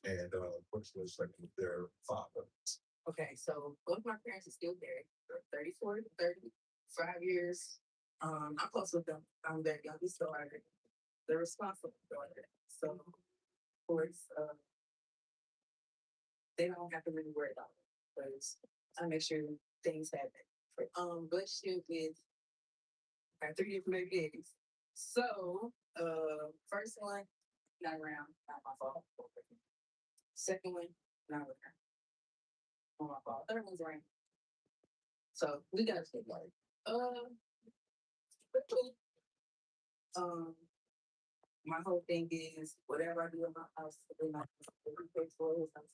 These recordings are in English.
And which was like their father. Okay, so both my parents are still married. They're 34, 35 years. I'm close with them. I'm their youngest daughter, the responsible daughter. So, of course, they don't have to really worry about it because I make sure things happen. Relationship with I have three different babies. So, first one, not around, not my fault. Second one, not around, not my fault. Third one's around. So we gotta stay like, um, my whole thing is whatever I do in my house, in my pay for his house.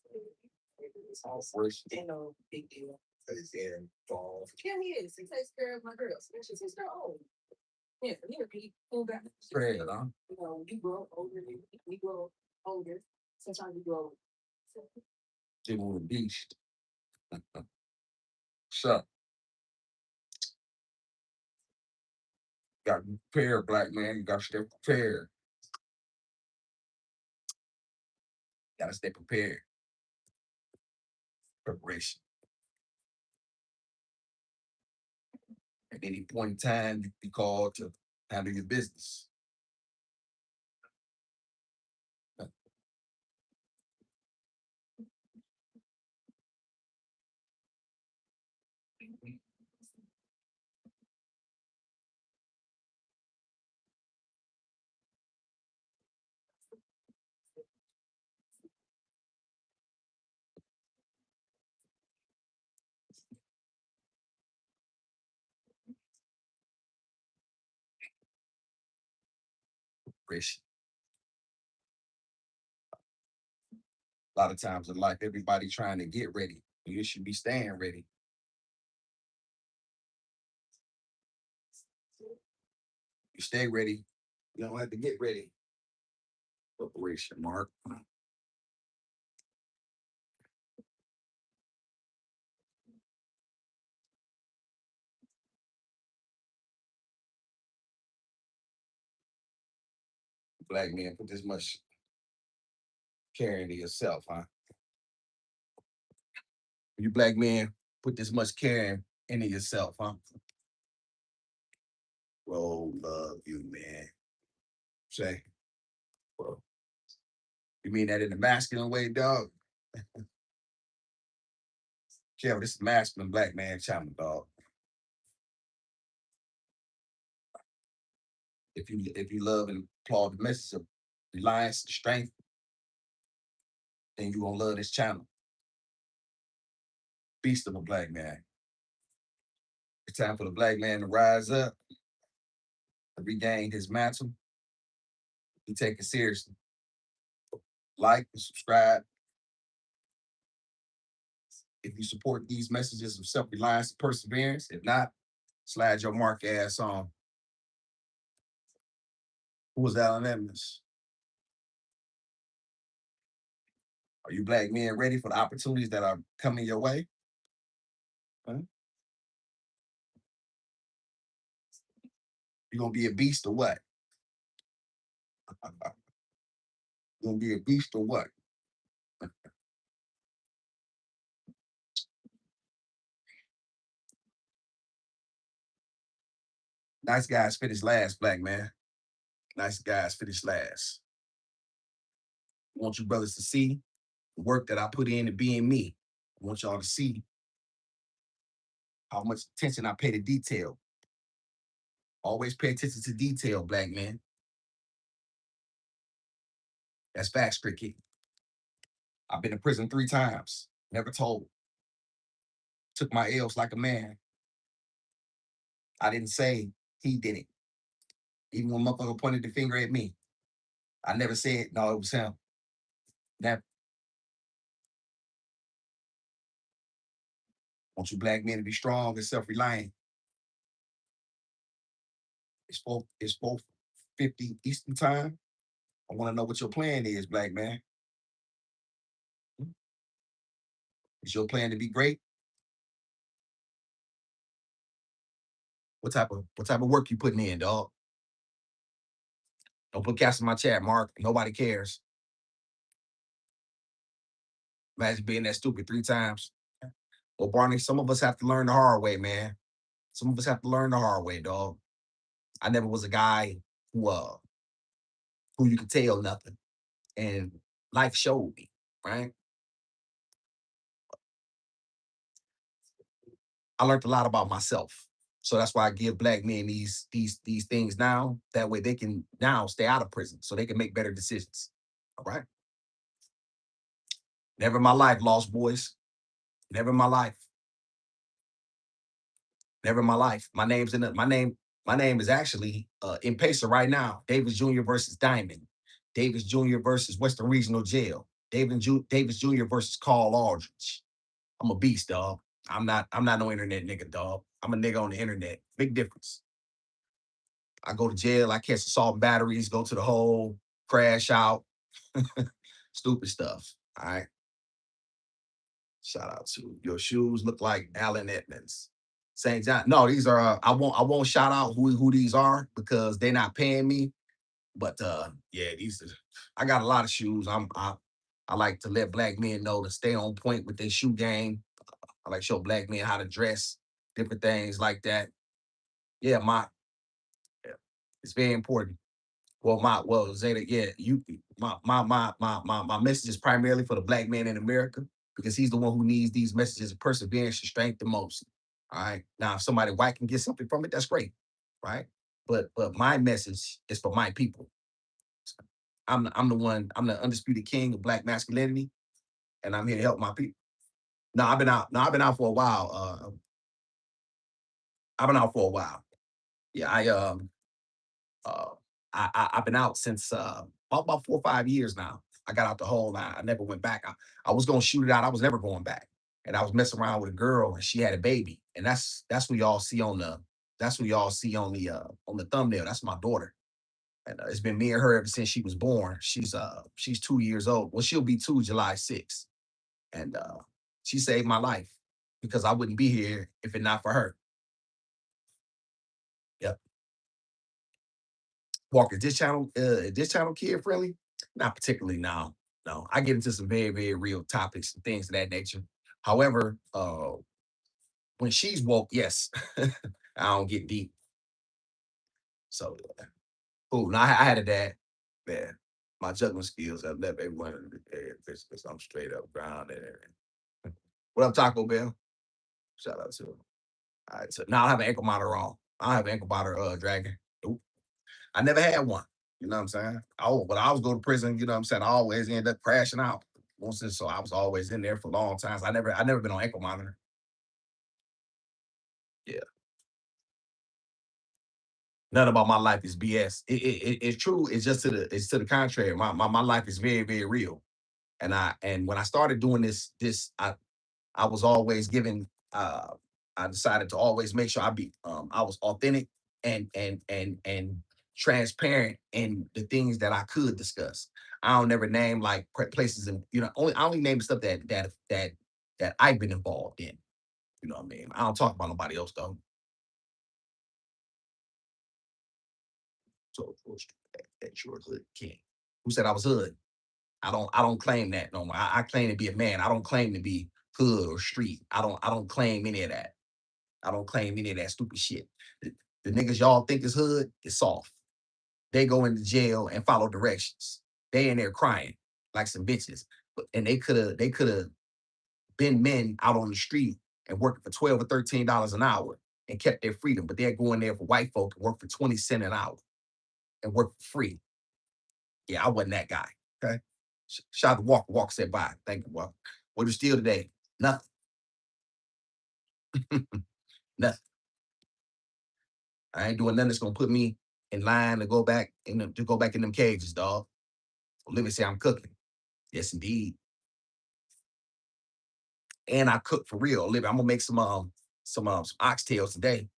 It's all first. Ain't no big deal. He's involved. Yeah, he is. He takes care of my girls. She's his girl old. Yeah, he pull back. Right, huh? You know, you grow older, we grow older. Sometimes we grow. They want a beast. So, got to be prepared, black man. You got to stay prepared. Got to stay prepared. Preparation. At any point in time, you be called to handle your business. Preparation. A lot of times in life, everybody trying to get ready. You should be staying ready. You stay ready. You don't have to get ready. Preparation, Mark. Black man put this much care into yourself, huh? You black men put this much care into yourself, huh? Well, love you, man. Say, well, you mean that in a masculine way, dog? Yeah, this is masculine black man channel, dog. If you love and applaud the message of reliance and strength, then you gonna love this channel. Beast of a black man. It's time for the black man to rise up, to regain his mantle. He take it seriously. Like and subscribe. If you support these messages of self-reliance and perseverance, if not, slide your mark ass on. Who was Alan Evans? Are you black men ready for the opportunities that are coming your way? Huh? You gonna be a beast or what? You gonna be a beast or what? Nice guys finish last, black man. Nice guys finish last. I want you brothers to see the work that I put in to being me. I want y'all to see how much attention I pay to detail. Always pay attention to detail, black man. That's facts, cricket. I've been to prison 3 times, never told. Took my L's like a man. I didn't say he did it. Even when motherfucker pointed the finger at me, I never said, no, it was him. Never. Want you black men to be strong and self-reliant. It's 4:50 Eastern time. I want to know what your plan is, black man. Is your plan to be great? What type of work you putting in, dog? Don't put cats in my chat, Mark. Nobody cares. Imagine being that stupid 3 times. Well, Barney, some of us have to learn the hard way, man. Some of us have to learn the hard way, dog. I never was a guy who you could tell nothing, and life showed me, right? I learned a lot about myself. So that's why I give black men these things now. That way they can now stay out of prison so they can make better decisions. All right. Never in my life, lost boys. Never in my life. Never in my life. My name is actually in Pacer right now. Davis Jr. versus Diamond. Davis Jr. versus Western Regional Jail. Davis Jr. versus Carl Aldrich. I'm a beast, dog. I'm not no internet nigga, dog. I'm a nigga on the internet. Big difference. I go to jail, I catch assault and batteries, go to the hole, crash out, stupid stuff. All right. Shout out to your shoes look like Allen Edmonds. St. John. No, these are I won't shout out who these are because they're not paying me. But yeah, I got a lot of shoes. I like to let black men know to stay on point with their shoe game. I like to show black men how to dress, different things like that. Yeah, yeah, it's very important. Zeta, yeah, my message is primarily for the black man in America because he's the one who needs these messages of perseverance and strength the most. All right. Now, if somebody white can get something from it, that's great. Right. But my message is for my people. I'm the one, I'm the undisputed king of black masculinity, and I'm here to help my people. No, I've been out. No, I've been out for a while. I've been out for a while. Yeah, Uh, I've been out since about 4 or 5 years now. I got out the hole. I never went back. I was gonna shoot it out. I was never going back. And I was messing around with a girl, and she had a baby. And that's what y'all see on the on the thumbnail. That's my daughter. And it's been me and her ever since she was born. She's 2 years old. Well, she'll be two July 6th. And she saved my life because I wouldn't be here if it not for her. Yep. Walker, this channel kid friendly? Not particularly, no. No. I get into some very, very real topics and things of that nature. However, when she's woke, yes, I don't get deep. So cool. Now I had a dad. Man, my juggling skills have left everyone in the air because I'm straight up grounded. What up, Taco Bell? Shout out to him. All right, so now I have an ankle monitor on. I have an ankle monitor dragon. Nope. I never had one. You know what I'm saying? Oh, but I was going to prison, you know what I'm saying? I always end up crashing out. So I was always in there for long times. I never been on ankle monitor. Yeah. None about my life is BS. It's true. It's to the contrary. My life is very, very real. And when I started doing I was always given I decided to always make sure I was authentic and transparent in the things that I could discuss. I don't never name like places and I only name the stuff that I've been involved in. You know what I mean? I don't talk about nobody else though. So of course that you're a hood king. Who said I was hood? I don't claim that no more. I claim to be a man. I don't claim to be hood or street. I don't claim any of that. I don't claim any of that stupid shit. The, the niggas y'all think is hood is soft. They go into jail and follow directions. They in there crying like some bitches. And they could have been men out on the street and working for $12 or $13 an hour and kept their freedom. But they're going there for white folk and work for 20 cents an hour and work for free. Yeah, I wasn't that guy. Okay. Shout out to Walker. Walker said bye. Thank you, Walker. What you steal today? Nothing. Nothing. I ain't doing nothing that's gonna put me in line to go back in them cages, dog. Olivia say I'm cooking. Yes, indeed. And I cook for real. Olivia, I'm gonna make some oxtails today.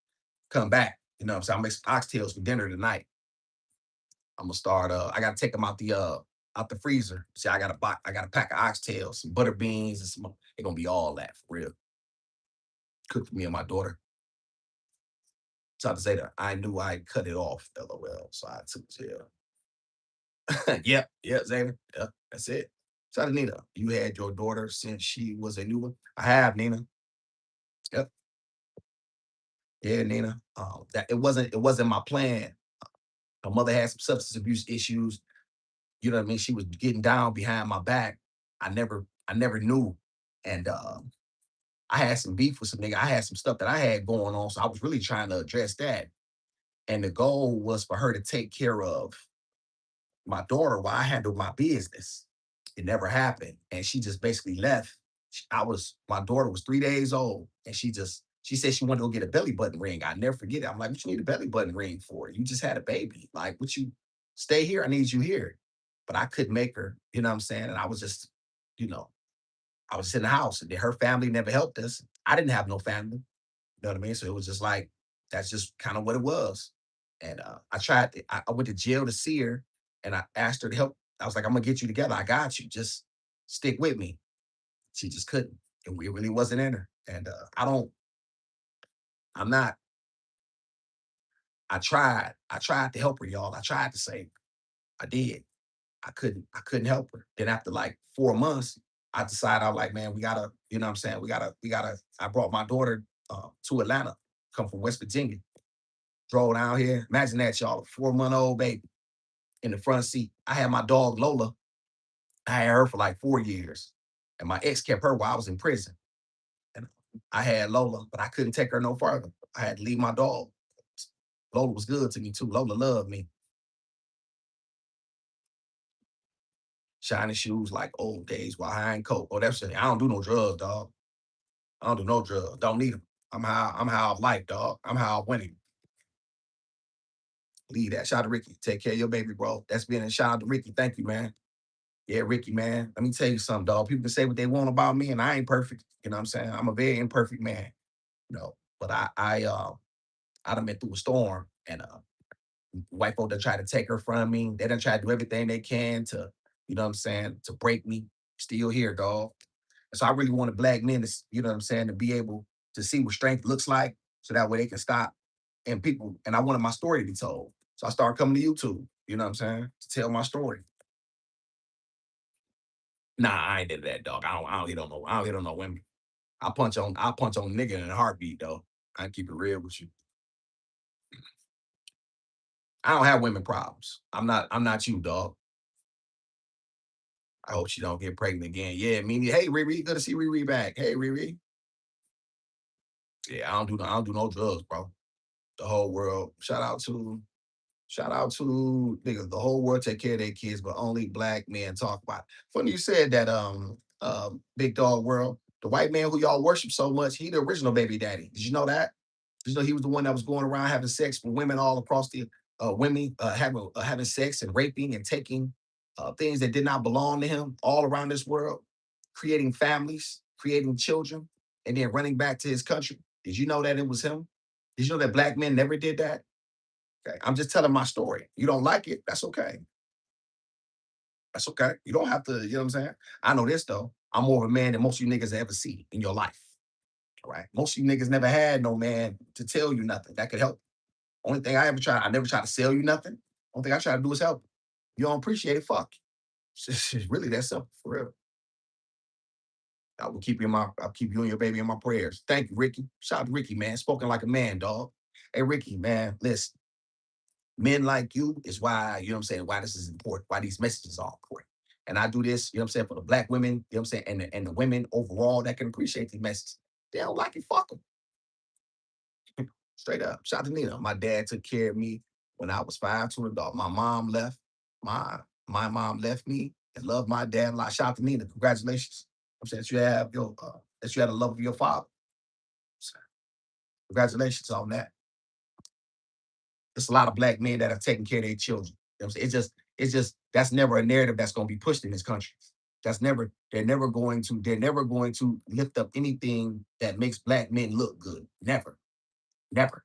Come back. You know what I'm saying? I'll make some oxtails for dinner tonight. I'm gonna start I gotta take them out the freezer. See, I got a pack of oxtails, some butter beans, and some they're gonna be all that for real. Cook for me and my daughter. So to say that I knew I'd cut it off, LOL. So I took jail. Yep, yep, Xavier. Yep, that's it. Shout out to Nina. You had your daughter since she was a newborn. I have, Nina. Yep. Yeah, Nina. That it wasn't my plan. My mother had some substance abuse issues. You know what I mean? She was getting down behind my back. I never knew. And I had some beef with some nigga. I had some stuff that I had going on. So I was really trying to address that. And the goal was for her to take care of my daughter while I handled my business. It never happened. And she just basically left. My daughter was 3 days old and she said she wanted to go get a belly button ring. I never forget it. I'm like, what you need a belly button ring for? You just had a baby. Like, what you stay here? I need you here. But I couldn't make her, you know what I'm saying? And I was just, you know, I was in the house and then her family never helped us. I didn't have no family. You know what I mean? So it was just like, that's just kind of what it was. And I went to jail to see her and I asked her to help. I was like, I'm gonna get you together. I got you. Just stick with me. She just couldn't. And we really wasn't in her. And I'm not, I tried to help her, y'all. I tried to save her. I did. I couldn't help her. Then after like 4 months, I decided I was like, man, we gotta, you know what I'm saying? We gotta, I brought my daughter to Atlanta, come from West Virginia, drove down here. Imagine that, y'all, a 4-month-old baby in the front seat. I had my dog Lola. I had her for like 4 years. And my ex kept her while I was in prison. And I had Lola, but I couldn't take her no further. I had to leave my dog. Lola was good to me too. Lola loved me. Shiny shoes like old days while I ain't coke. Oh, that's it. I don't do no drugs, dog. I don't do no drugs. Don't need them. I'm how I life, dog. I'm how I winning. Leave that. Shout out to Ricky. Take care of your baby, bro. That's being a shout out to Ricky. Thank you, man. Yeah, Ricky, man. Let me tell you something, dog. People can say what they want about me, and I ain't perfect. You know what I'm saying? I'm a very imperfect man. But I done been through a storm, and white folk that try to take her from me. They done try to do everything they can to, you know what I'm saying, to break me. Still here, dog. So I really wanted black men to, you know what I'm saying, to be able to see what strength looks like, so that way they can stop. And I wanted my story to be told. So I started coming to YouTube. You know what I'm saying, to tell my story. Nah, I ain't did that, dog. I don't hit on no. I don't hit on no women. I punch on nigga in a heartbeat, though. I keep it real with you. I don't have women problems. I'm not you, dog. I hope she don't get pregnant again. Yeah, me. Hey, Riri, good to see Riri back. Hey, Riri. Yeah, I don't do no drugs, bro. The whole world. Shout out to niggas. The whole world take care of their kids, but only black men talk about it. Funny you said that, big dog world. The white man who y'all worship so much, he the original baby daddy. Did you know that? Did you know he was the one that was going around having sex with women all across the women having sex and raping and taking things that did not belong to him all around this world, creating families, creating children, and then running back to his country. Did you know that it was him? Did you know that black men never did that? Okay. I'm just telling my story. You don't like it? That's okay. That's okay. You don't have to, you know what I'm saying? I know this though. I'm more of a man than most of you niggas ever see in your life. Right? Most of you niggas never had no man to tell you nothing that could help. Only thing I never try to sell you nothing. Only thing I try to do is help. You don't appreciate it, fuck. It's really that simple, for real. I'll keep you and your baby in my prayers. Thank you, Ricky. Shout out to Ricky, man. Spoken like a man, dog. Hey, Ricky, man, listen. Men like you is why, you know what I'm saying, why this is important, why these messages are important. And I do this, you know what I'm saying, for the black women, you know what I'm saying, and the women overall that can appreciate these messages. They don't like it, fuck them. Straight up. Shout out to Nina. My dad took care of me when I was 5 to an adult. My mom left. My mom left me and loved my dad a lot. Shout out to Nina. Congratulations. I'm saying that you had a love of your father. So, congratulations on that. There's a lot of black men that are taking care of their children. You know what I'm saying? It's just that's never a narrative that's going to be pushed in this country. They're never going to lift up anything that makes black men look good. Never. Never.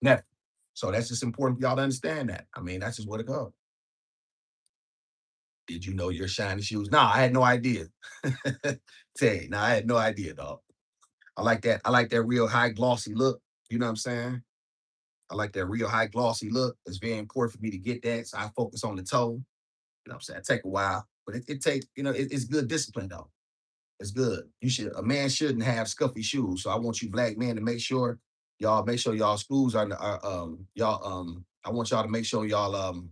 Never. So that's just important for y'all to understand that. I mean, that's just what it goes. Did you know your shiny shoes? No, I had no idea. Tell you, no, I had no idea, dog. I like that. I like that real high glossy look. You know what I'm saying? I like that real high glossy look. It's very important for me to get that. So I focus on the toe. You know what I'm saying? It take a while, but it take, it's good discipline though. It's good. A man shouldn't have scuffy shoes. So I want you black men to make sure y'all schools I want y'all to make sure y'all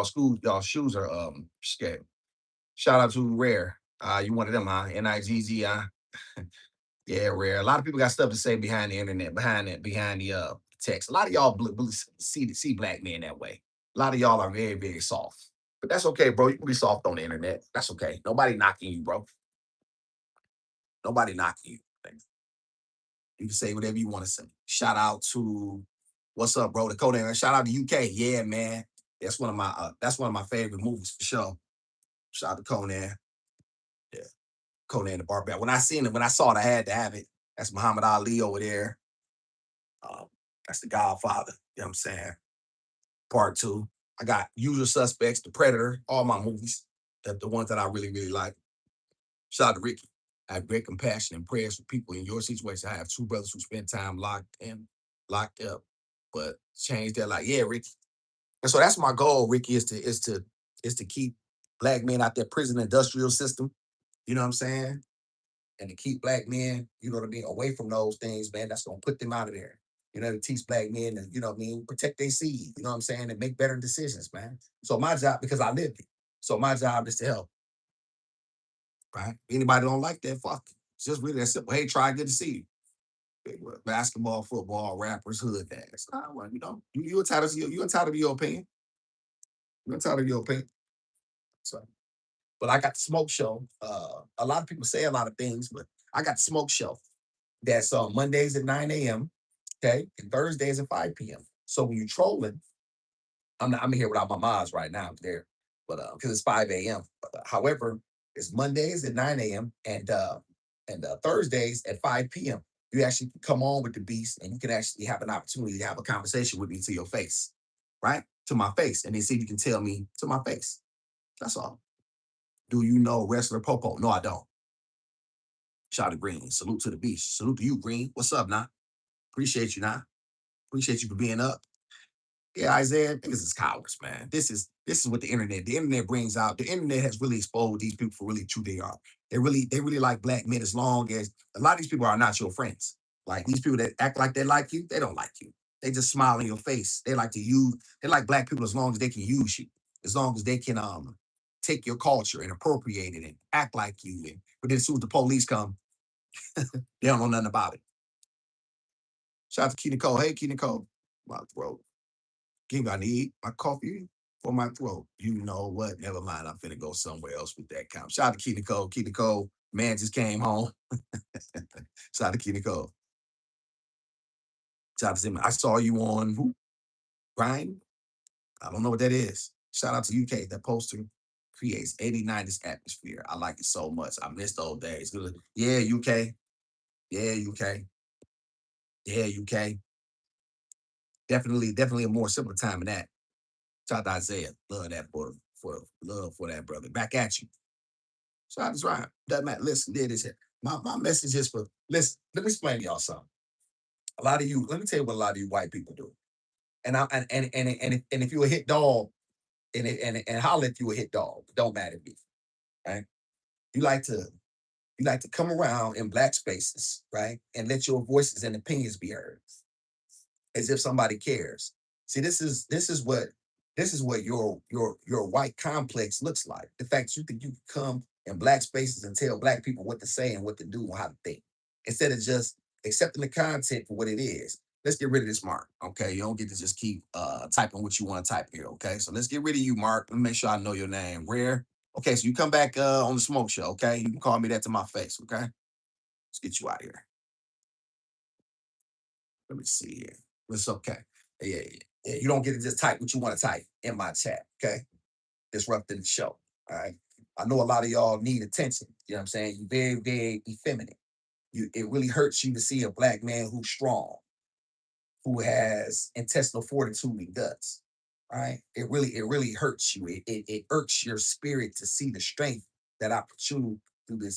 schools, y'all shoes are scared. Shout out to Rare. You one of them, huh? Nigz, huh? Yeah, Rare. A lot of people got stuff to say behind the internet, behind the text. A lot of y'all see black men that way. A lot of y'all are very, very soft. But that's okay, bro. You can be soft on the internet. That's okay. Nobody knocking you, bro. Nobody knocking you. You can say whatever you want to say. Shout out to what's up, bro? The Conan. Shout out to UK. Yeah, man. That's one of my favorite movies for sure. Shout out to Conan. Yeah. Conan the Barbarian. When I saw it, I had to have it. That's Muhammad Ali over there. Um, that's the Godfather. You know what I'm saying? Part two. I got Usual Suspects, The Predator, all my movies. The ones that I really, really like. Shout out to Ricky. I have great compassion and prayers for people in your situation. I have two brothers who spend time locked up, but change their life. Yeah, Ricky. And so that's my goal, Ricky, is to keep black men out there prison industrial system. You know what I'm saying? And to keep black men, you know what I mean, away from those things, man. That's gonna put them out of there. To teach black men and you know what I mean, protect their seed. You know what I'm saying, and make better decisions, man. So my job, because I lived it. So my job is to help. Right? Anybody don't like that, fuck it. It's just really that simple. Hey, try, good to see you. Basketball, football, rappers, hood dads. Well, you entitled to your opinion. You're entitled to your opinion. So, but I got the smoke show. A lot of people say a lot of things, but I got the smoke show. That's on Mondays at 9 a.m. Okay, and Thursdays at 5 p.m. So when you're trolling, I'm here without my mods right now there, but because it's 5 a.m. However, it's Mondays at 9 a.m. and Thursdays at 5 p.m. You actually can come on with the beast and you can actually have an opportunity to have a conversation with me to your face, right? To my face. And then see if you can tell me to my face. That's all. Do you know wrestler Popo? No, I don't. Shout out to Green. Salute to the beast. Salute to you, Green. What's up, now? Appreciate you, now. Appreciate you for being up. Yeah, Isaiah, niggas is cowards, man. This is what the internet brings out. The internet has really exposed these people for really who they are. They really like black men as long as a lot of these people are not your friends. Like these people that act like they like you, they don't like you. They just smile in your face. They like black people as long as they can use you, as long as they can take your culture and appropriate it and act like you. But then as soon as the police come, they don't know nothing about it. Shout out to Key Nicole. Hey, Key Nicole. My throat. Give me, I need my coffee for my throat. You know what? Never mind. I'm finna go somewhere else with that count. Shout out to Key Nicole. Key Nicole, man just came home. Shout out to Key Nicole. Shout out to Zimmer. I saw you on who? Grind? I don't know what that is. Shout out to UK. That poster creates 80s atmosphere. I like it so much. I miss those days. Good. Yeah, UK. Yeah, UK. Yeah, UK. Definitely a more simpler time than that. Shout out to Isaiah. Love that for love for that brother. Back at you. So I was right. Doesn't matter. Listen, there it is here. My message is for listen, let me explain to y'all something. A lot of you, let me tell you what a lot of you white people do. And if you a hit dog, and holler if you a hit dog, it don't matter to me. Right? You like to you like to come around in black spaces, right? And let your voices and opinions be heard as if somebody cares. See, this is what your white complex looks like. The fact you think you can come in black spaces and tell black people what to say and what to do and how to think, instead of just accepting the content for what it is. Let's get rid of this Mark. Okay. You don't get to just keep typing what you want to type here. Okay. So let's get rid of you, Mark. Let me make sure I know your name. Rare. Okay, so you come back on the smoke show, okay? You can call me that to my face, okay? Let's get you out of here. Let me see here. It's okay. Yeah. You don't get to just type what you want to type in my chat, okay? Disrupting the show. All right. I know a lot of y'all need attention. You know what I'm saying? You're very, very effeminate. It really hurts you to see a black man who's strong, who has intestinal fortitude and guts. Right? It really hurts you. It irks your spirit to see the strength that I protrude through the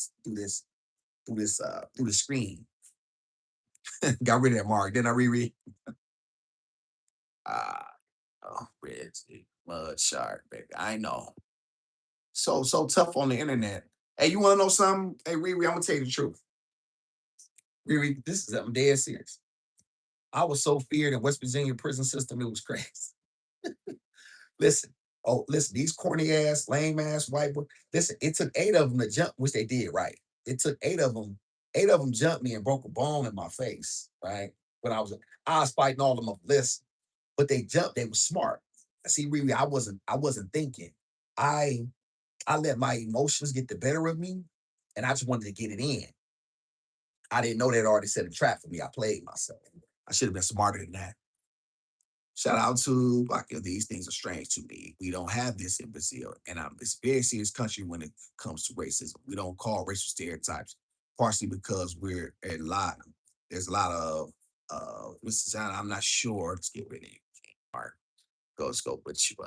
screen. Got rid of that mark. Didn't I reread? Red mud shark, baby. I know. So tough on the internet. Hey, you want to know something? Hey, Riri, I'm gonna tell you the truth. Riri, this is I'm dead serious. I was so feared in West Virginia prison system, it was crazy. Listen, listen, these corny ass, lame ass white boy. Listen, it took 8 of them to jump, which they did right. It took 8 of them. 8 of them jumped me and broke a bone in my face, right? When I was fighting all of them up. Listen, but they jumped. They were smart. See, Riri, I wasn't thinking. I I let my emotions get the better of me, and I just wanted to get it in. I didn't know they'd already set a trap for me. I played myself. I should have been smarter than that. Shout out to like these things are strange to me. We don't have this in Brazil, and it's a very serious country when it comes to racism. We don't call racial stereotypes, partially because we're a lot. There's a lot of Mrs. Allen, I'm not sure. Let's get rid of you. Mark, go with you.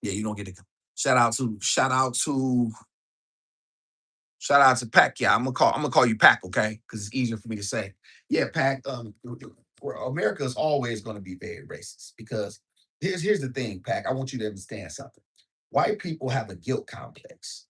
Yeah, you don't get to. Shout out to Pac. Yeah, I'm gonna call you Pac, okay? Because it's easier for me to say. Yeah, Pac. America is always going to be very racist because here's the thing, Pac. I want you to understand something. White people have a guilt complex.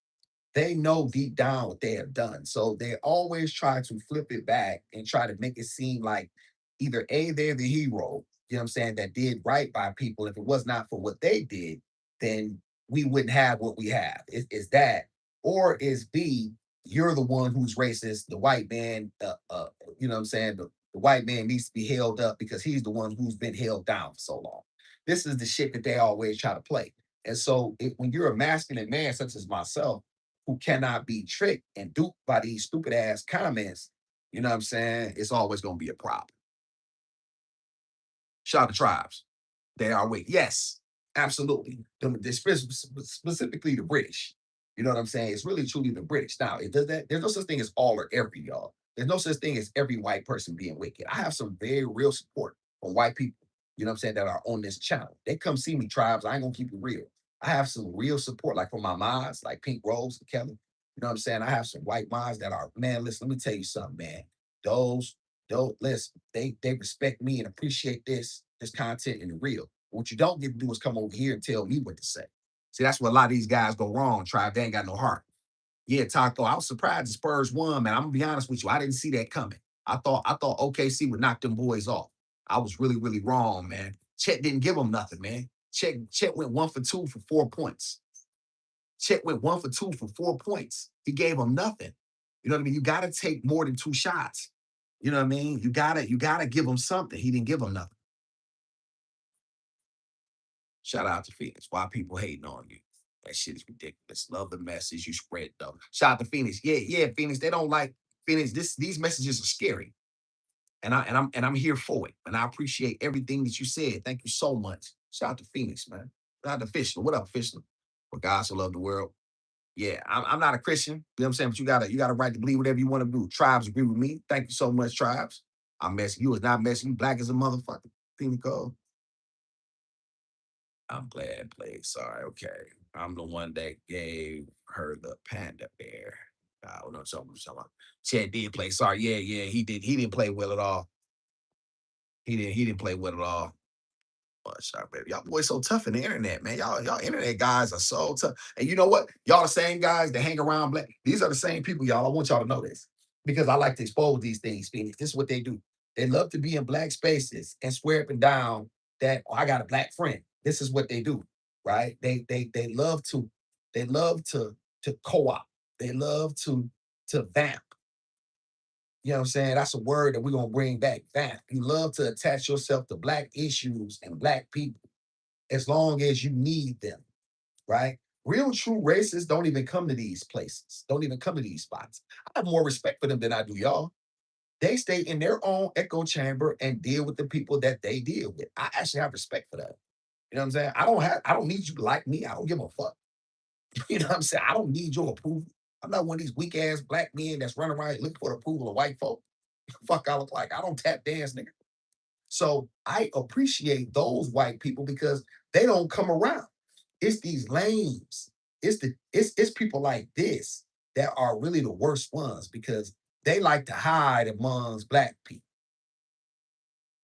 They know deep down what they have done. So they always try to flip it back and try to make it seem like either A, they're the hero, you know what I'm saying, that did right by people. If it was not for what they did, then we wouldn't have what we have. Is that, or is B, you're the one who's racist, the white man, you know what I'm saying? The white man needs to be held up because he's the one who's been held down for so long. This is the shit that they always try to play. And so when you're a masculine man, such as myself, who cannot be tricked and duped by these stupid ass comments, you know what I'm saying? It's always going to be a problem. Shout out to tribes. They are weak. Yes, absolutely. Specifically the British. You know what I'm saying? It's really truly the British. Now, it does that. There's no such thing as all or every, y'all. There's no such thing as every white person being wicked. I have some very real support from white people, you know what I'm saying, that are on this channel. They come see me, tribes. I ain't gonna keep it real. I have some real support, like from my mods, like Pink Rose and Kelly. You know what I'm saying? I have some white mods that are, man, listen, let me tell you something, man. Those don't listen, they respect me and appreciate this content and the real. What you don't get to do is come over here and tell me what to say. See, that's where a lot of these guys go wrong. Tribe, they ain't got no heart. Yeah, Taco, I was surprised the Spurs won, man. I'm gonna be honest with you. I didn't see that coming. I thought OKC would knock them boys off. I was really, really wrong, man. Chet didn't give them nothing, man. Chet went 1 for 2 for 4 points. Chet went 1 for 2 for 4 points. He gave them nothing. You know what I mean? You gotta take more than 2 shots. You know what I mean? You gotta give him something. He didn't give him nothing. Shout out to Phoenix. Why people hating on you? That shit is ridiculous. Love the message you spread though. Shout out to Phoenix. Yeah, yeah, Phoenix. They don't like Phoenix. These messages are scary. And I'm here for it. And I appreciate everything that you said. Thank you so much. Shout out to Phoenix, man. Shout out to Fisher. What up, Fisher? For God so love the world. Yeah, I'm not a Christian. You know what I'm saying? But you got a right to believe whatever you want to do. Tribes agree with me. Thank you so much, Tribes. I'm messing. You is not messing. You black as a motherfucker. Phoenix code. I'm glad played. Sorry, okay. I'm the one that gave her the panda bear. I don't know something. Chad did play. Sorry, yeah, he did. He didn't play well at all. He didn't play well at all. Sorry, baby. Y'all boys so tough in the internet, man. Y'all internet guys are so tough. And you know what? Y'all the same guys that hang around black. These are the same people, y'all. I want y'all to know this because I like to expose these things, Phoenix. This is what they do. They love to be in black spaces and swear up and down that I got a black friend. This is what they do, right? They love to co-op. They love to vamp. You know what I'm saying? That's a word that we're gonna bring back. Vamp. You love to attach yourself to black issues and black people as long as you need them, right? Real true racists don't even come to these places, don't even come to these spots. I have more respect for them than I do y'all. They stay in their own echo chamber and deal with the people that they deal with. I actually have respect for that. You know what I'm saying? I don't need you to like me. I don't give a fuck. You know what I'm saying? I don't need your approval. I'm not one of these weak ass black men that's running around looking for the approval of white folk. Fuck I look like. I don't tap dance, nigga. So I appreciate those white people because they don't come around. It's these lames. It's people like this that are really the worst ones because they like to hide amongst black people.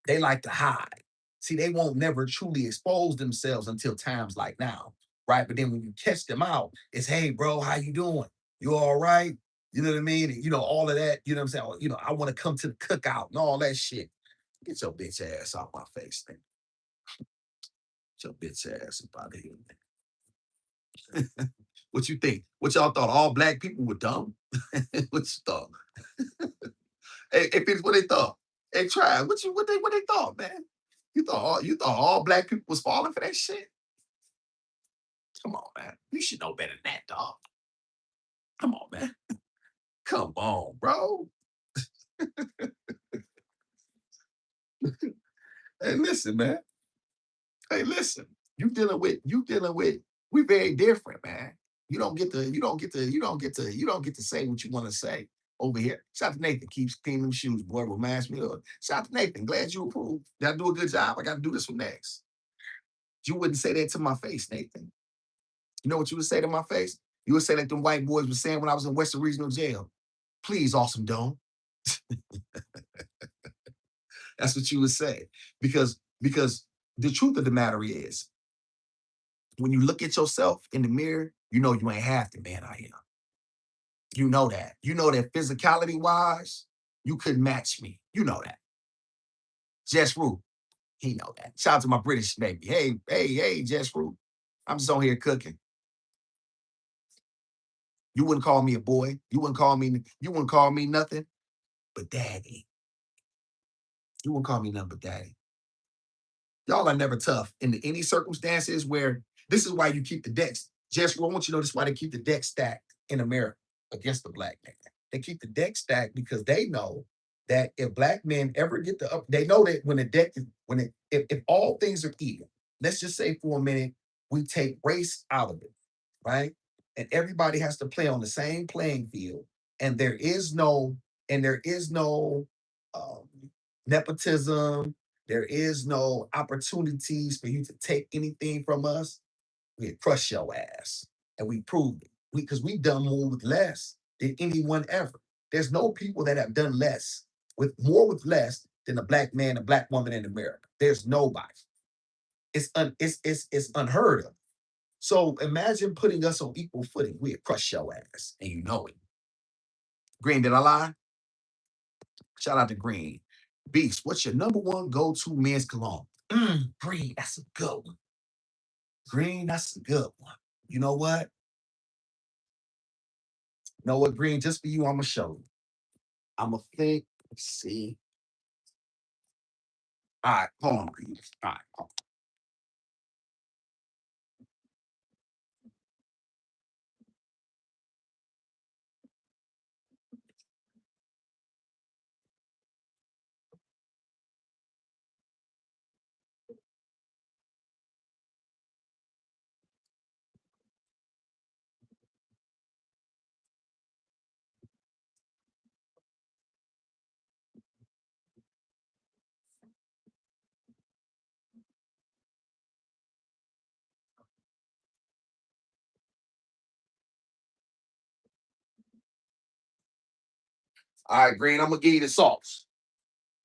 They like to hide. See, they won't never truly expose themselves until times like now, right? But then when you catch them out, it's, hey, bro, how you doing? You all right? You know what I mean? And, all of that. You know what I'm saying? I want to come to the cookout and all that shit. Get your bitch ass off my face, man. Get your bitch ass up out of here, man. What you think? What y'all thought? All black people were dumb? What you thought? Hey, Fitz, what they thought? Hey, try. What they thought, man? You thought all black people was falling for that shit? Come on, man. You should know better than that, dog. Come on, man. Come on, bro. Hey, listen, man. Hey, listen. You dealing with we very different, man. You don't get to say what you want to say over here. Shout out to Nathan, keeps cleaning them shoes, boy, reminds me of. Shout out to Nathan, glad you approved. Did I do a good job? I gotta do this one next. You wouldn't say that to my face, Nathan. You know what you would say to my face? You would say like them white boys were saying when I was in Western Regional Jail. Please, awesome dome. That's what you would say. Because the truth of the matter is, when you look at yourself in the mirror, you know you ain't half the man I am. You know that. You know that physicality wise, you couldn't match me. You know that. Jess Rue, he know that. Shout out to my British baby. Hey, Jess Rue. I'm just on here cooking. You wouldn't call me a boy. You wouldn't call me nothing but daddy. You wouldn't call me nothing but daddy. Y'all are never tough in any circumstances where this is why you keep the decks. Jess, I want you to know this is why they keep the deck stacked in America against the black man. They keep the deck stacked because they know that if black men ever get the up, they know that when the deck is when it if all things are even, let's just say for a minute, we take race out of it, right? And everybody has to play on the same playing field, and there is no um, nepotism, there is no opportunities for you to take anything from us. We crush your ass. And we proved it. Because we've done more with less than anyone ever. There's no people that have done less with more with less than a black man, a black woman in America. There's nobody. It's unheard of. So imagine putting us on equal footing. We'd crush your ass. And you know it. Green, did I lie? Shout out to Green. Beast, what's your number one go-to men's cologne? Green, that's a good one. Green, that's a good one. You know what? You know what, Green? Just for you, I'm gonna show you. I'm gonna think. Let's see. All right, hold on, Green. All right, all right, Green. I'm gonna give you the sauce.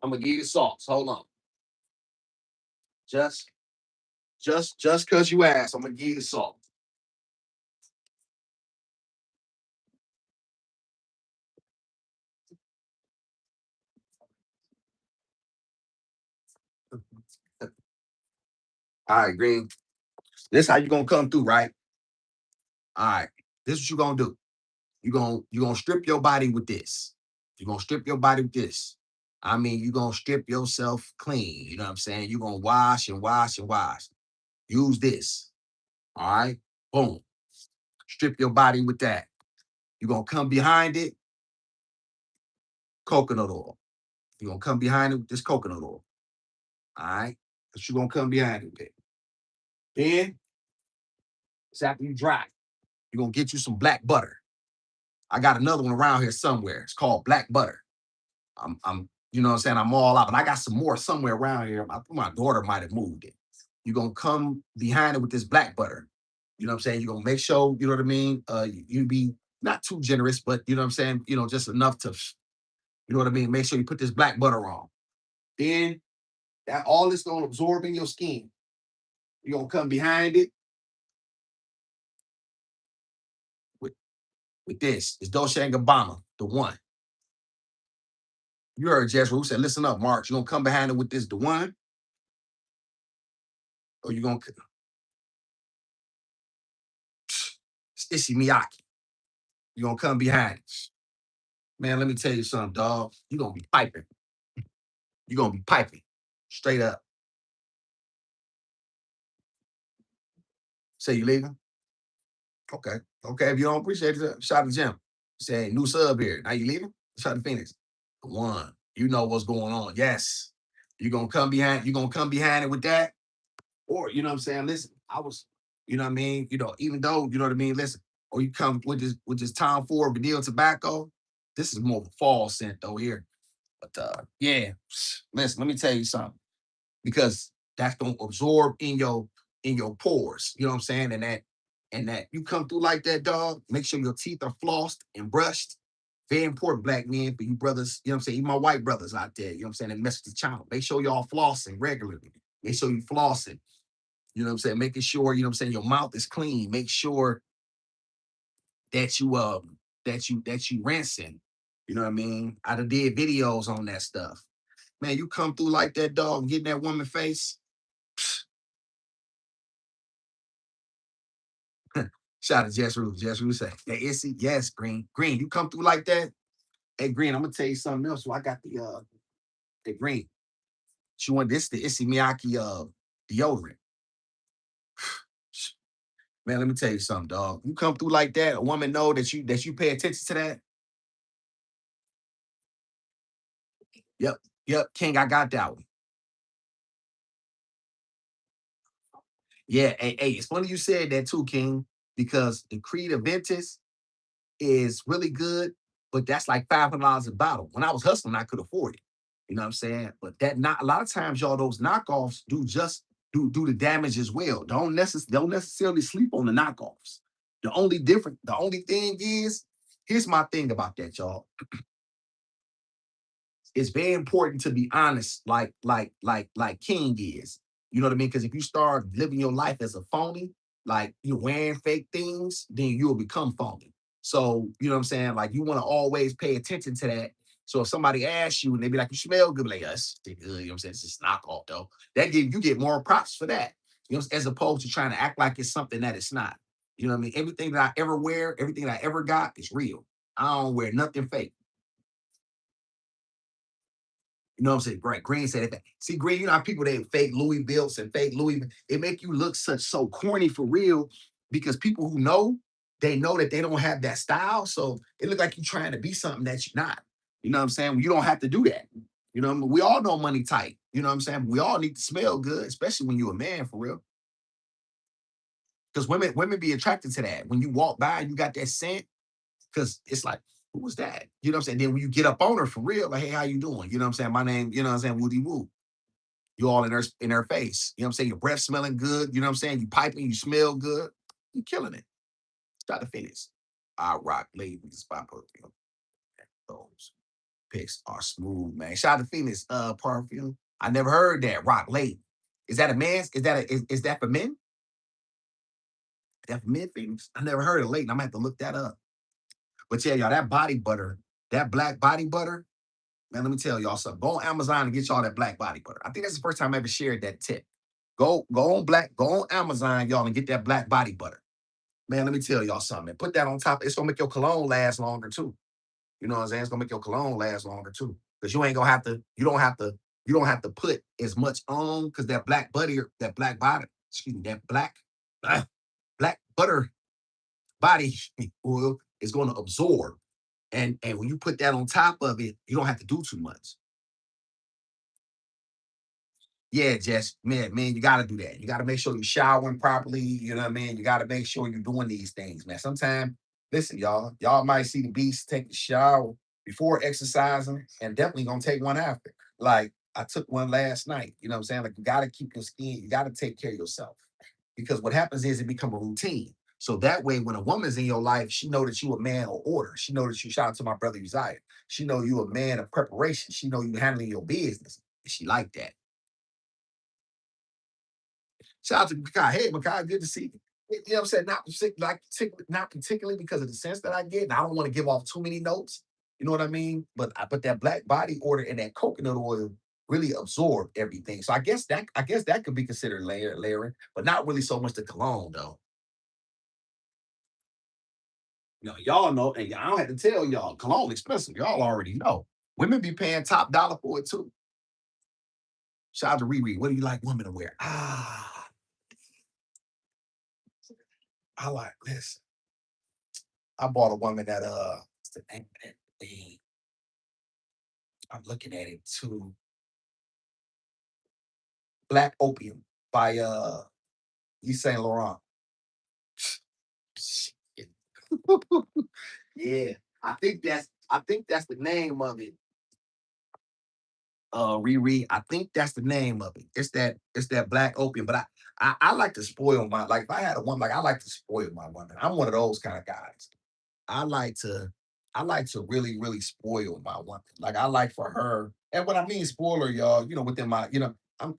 I'm gonna give you the sauce. Hold on. Just, just cause you asked, I'm gonna give you the sauce. All right, Green. This how you gonna come through, right? All right. This is what you gonna do. You gonna strip your body with this. You're gonna strip your body with this. I mean, you're gonna strip yourself clean. You know what I'm saying? You're gonna wash and wash and wash. Use this. All right. Boom. Strip your body with that. You're gonna come behind it, coconut oil. You're gonna come behind it with this coconut oil. All right. But you're gonna come behind it with it. Then it's after you dry. You're gonna get you some black butter. I got another one around here somewhere. It's called black butter. I'm you know what I'm saying? I'm all out, but I got some more somewhere around here. My daughter might have moved it. You're gonna come behind it with this black butter. You know what I'm saying? You're gonna make sure, you know what I mean? You be not too generous, but you know what I'm saying, just enough to You know what I mean? Make sure you put this black butter on. Then that all this gonna absorb in your skin. You're gonna come behind it with, with this. It's Dolce and Gabbana, the one. You heard Jess who said, listen up, Mark. You're gonna come behind it with this, the one, or you're gonna it's Issey Miyake. You're gonna come behind it. Man, let me tell you something, dog. You're gonna be piping. You're gonna be piping. Straight up. Say you leaving? Okay. Okay. If you don't appreciate it, shout to Jim. Say new sub here. Now you leaving? Shout to Phoenix. One. You know what's going on. Yes. You're gonna come behind, it with that. Or you know what I'm saying? Listen, I was, you know what I mean? Even though, you know what I mean, listen, or you come with this Tom Ford vanilla tobacco. This is more of a fall scent though here. But yeah, listen, let me tell you something. Because that's gonna absorb in your pores. You know what I'm saying? And that you come through like that, dog. Make sure your teeth are flossed and brushed. Very important, black men, for you brothers, you know what I'm saying? Even my white brothers out there, you know what I'm saying? That mess with the channel. Make sure y'all flossing regularly. Make sure you flossing. You know what I'm saying? Making sure, you know what I'm saying, your mouth is clean. Make sure that you rinsing. You know what I mean? I done did videos on that stuff. Man, you come through like that, dog, and get in that woman face. Shout out to Jess Rue. Jess Rue say, hey, Issy, yes, Green. Green, you come through like that? Hey, Green, I'm gonna tell you something else. So I got the Green. She want this, the Issey Miyake deodorant. Man, let me tell you something, dog. You come through like that, a woman know that you pay attention to that. Yep, yep, King, I got that one. Yeah, hey, it's funny you said that too, King, because the Creed Aventus is really good, but that's like $500 a bottle. When I was hustling, I could afford it. You know what I'm saying? But that not a lot of times, y'all, those knockoffs do the damage as well. Don't necessarily sleep on the knockoffs. The only thing is, here's my thing about that, y'all. It's very important to be honest, like King is. You know what I mean? Because if you start living your life as a phony, like you're wearing fake things, then you'll become phony. So you know what I'm saying? Like you want to always pay attention to that. So if somebody asks you and they be like, "You smell good," like us, good. You know what I'm saying? It's just knockoff though. You get more props for that. You know, as opposed to trying to act like it's something that it's not. You know what I mean? Everything that I ever wear, everything that I ever got is real. I don't wear nothing fake. You know what I'm saying? Right. Green said it. See, Green, you know how people they fake Louis belts and fake Louis. It make you look so corny for real because people who know, they know that they don't have that style. So it look like you're trying to be something that you're not. You know what I'm saying? You don't have to do that. You know what I mean? We all know money tight. You know what I'm saying? We all need to smell good, especially when you're a man for real. Because women be attracted to that. When you walk by and you got that scent, because it's like, who was that? You know what I'm saying? Then when you get up on her for real, like, hey, how you doing? You know what I'm saying? My name, you know what I'm saying? Woody Woo. You all in her face. You know what I'm saying? Your breath smelling good. You know what I'm saying? You piping, you smell good. You killing it. Start to finish. I rock ladies by perfume. Those picks are smooth, man. Shout out to Phoenix perfume. I never heard that. Rock lady. Is that a man's? Is that for men? Is that for men, Phoenix? I never heard of late. I'm gonna have to look that up. But yeah, y'all, that body butter, that black body butter, man, let me tell y'all something. Go on Amazon and get y'all that black body butter. I think that's the first time I ever shared that tip. Go on Amazon, y'all, and get that black body butter. Man, let me tell y'all something. Man. Put that on top. It's gonna make your cologne last longer too. You know what I'm saying? It's gonna make your cologne last longer too. Because you ain't gonna have to, you don't have to put as much on because that black body, excuse me, that ah, black butter body oil is gonna absorb. And when you put that on top of it, you don't have to do too much. Yeah, Jess, man, you gotta do that. You gotta make sure you're showering properly. You know what I mean? You gotta make sure you're doing these things, man. Sometimes, listen, y'all might see the beast take the shower before exercising and definitely gonna take one after. Like I took one last night. You know what I'm saying? Like you gotta keep your skin, you gotta take care of yourself. Because what happens is it become a routine. So that way, when a woman's in your life, she know that you a man of order. She know that you, shout out to my brother Uzziah. She know you a man of preparation. She know you handling your business. And she like that. Shout out to Makai. Hey, Makai, good to see you. You know what I'm saying? Not particularly because of the sense that I get. And I don't want to give off too many notes. You know what I mean? But that black body order and that coconut oil really absorb everything. So I guess that could be considered layering, but not really so much the cologne though. Y'all know, and I don't have to tell y'all, cologne expensive. Y'all already know. Women be paying top dollar for it too. Shout out to Riri. What do you like women to wear? I like this. I bought a woman that what's the name of that thing? I'm looking at it too. Black Opium by Yves Saint Laurent. Shit. Yeah. I think that's the name of it. Riri. I think that's the name of it. It's that black opium. But I like to spoil my, like if I had a woman, like I like to spoil my woman. I'm one of those kind of guys. I like to I like to really, really spoil my woman. Like I like for her, and what I mean spoiler, y'all, within my,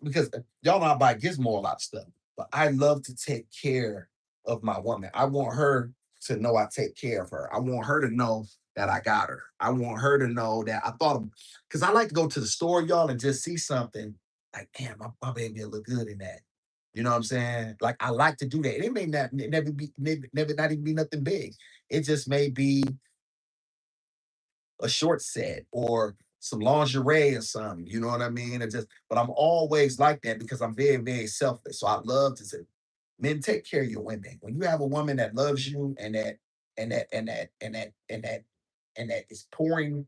because y'all know I buy Gizmo a lot of stuff, but I love to take care of my woman. I want her to know I take care of her. I want her to know that I got her. I want her to know that I thought of, because I like to go to the store, y'all, and just see something like, damn, my baby will look good in that. You know what I'm saying? Like I like to do that. It may not never be never not even be nothing big. It just may be a short set or some lingerie or something. You know what I mean? But I'm always like that because I'm very, very selfish. So I love to say, men, take care of your women. When you have a woman that loves you and that is pouring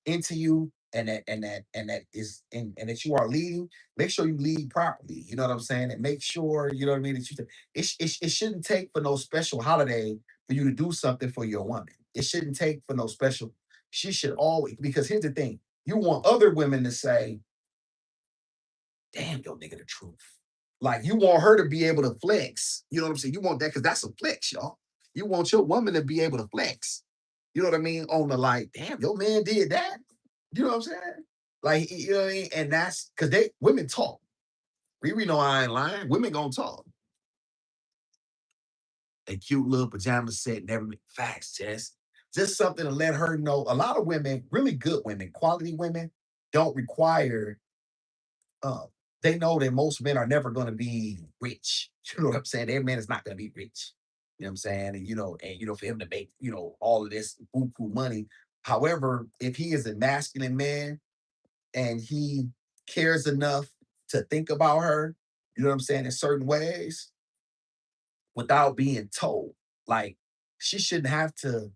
into you and that is and that you are leading, make sure you lead properly. You know what I'm saying? And make sure, you know what I mean, that it shouldn't take for no special holiday for you to do something for your woman. It shouldn't take for no special. She should always, because here's the thing, you want other women to say, damn, yo nigga, the truth. Like you want her to be able to flex. You know what I'm saying? You want that because that's a flex, y'all. You want your woman to be able to flex. You know what I mean? On the like, damn, your man did that. You know what I'm saying? Like, you know what I mean? And that's because women talk. We know I ain't lying. Women gonna talk. A cute little pajama set, never facts, just something to let her know. A lot of women, really good women, quality women, don't require um, they know that most men are never going to be rich. You know what I'm saying? Their man is not going to be rich. You know what I'm saying? And for him to make, all of this buku money. However, if he is a masculine man and he cares enough to think about her, you know what I'm saying, in certain ways without being told, like she shouldn't have to,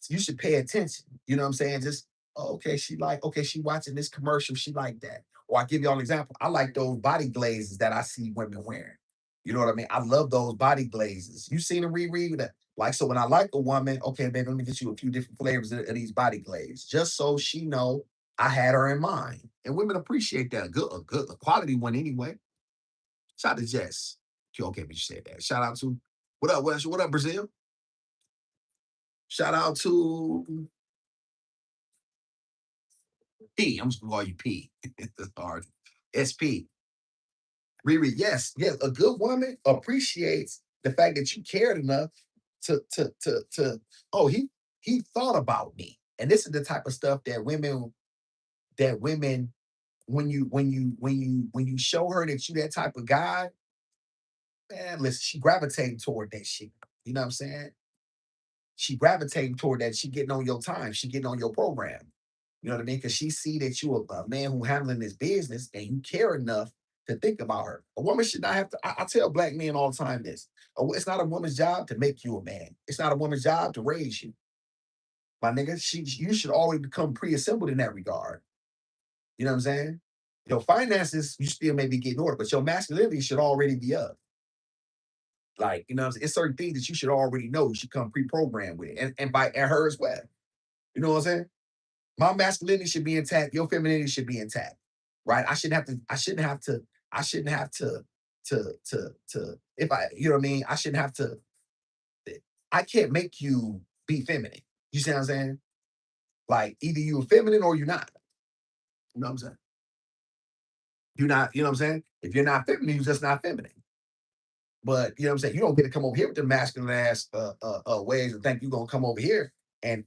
you should pay attention. You know what I'm saying? Just, oh, okay, okay, she watching this commercial, she like that. Or I give y'all an example. I like those body glazes that I see women wearing. You know what I mean? I love those body glazes. You seen them reread that? Like, so when I like a woman, okay, baby, let me get you a few different flavors of these body glazes, just so she know I had her in mind. And women appreciate that. A quality one anyway. Shout out to Jess. Okay, but you said that. Shout out to what up, West? What up, Brazil? Shout out to P. I'm just gonna call you P. It's hard. SP. Riri, yes. A good woman appreciates the fact that you cared enough to oh, he thought about me. And this is the type of stuff that women when you show her that you that type of guy, man, listen, she gravitating toward that shit. You know what I'm saying? She gravitating toward that. She getting on your time. She getting on your program. You know what I mean? Because she see that you a man who handling this business and you care enough to think about her. A woman should not have to. I tell black men all the time this. It's not a woman's job to make you a man. It's not a woman's job to raise you. My nigga, you should always become pre-assembled in that regard. You know what I'm saying? Your finances, you still may be getting ordered, but your masculinity should already be up. Like, you know what I'm saying? It's certain things that you should already know. You should come pre-programmed with, and her as well. You know what I'm saying? My masculinity should be intact. Your femininity should be intact, right? I shouldn't have to. I shouldn't have to. I shouldn't have to. To. If I, you know what I mean. I shouldn't have to I can't make you be feminine. You see what I'm saying? Like either you're feminine or you're not. You know what I'm saying? You're not, you know what I'm saying? If you're not feminine, you're just not feminine. But you know what I'm saying? You don't get to come over here with the masculine ass ways and think you're gonna come over here and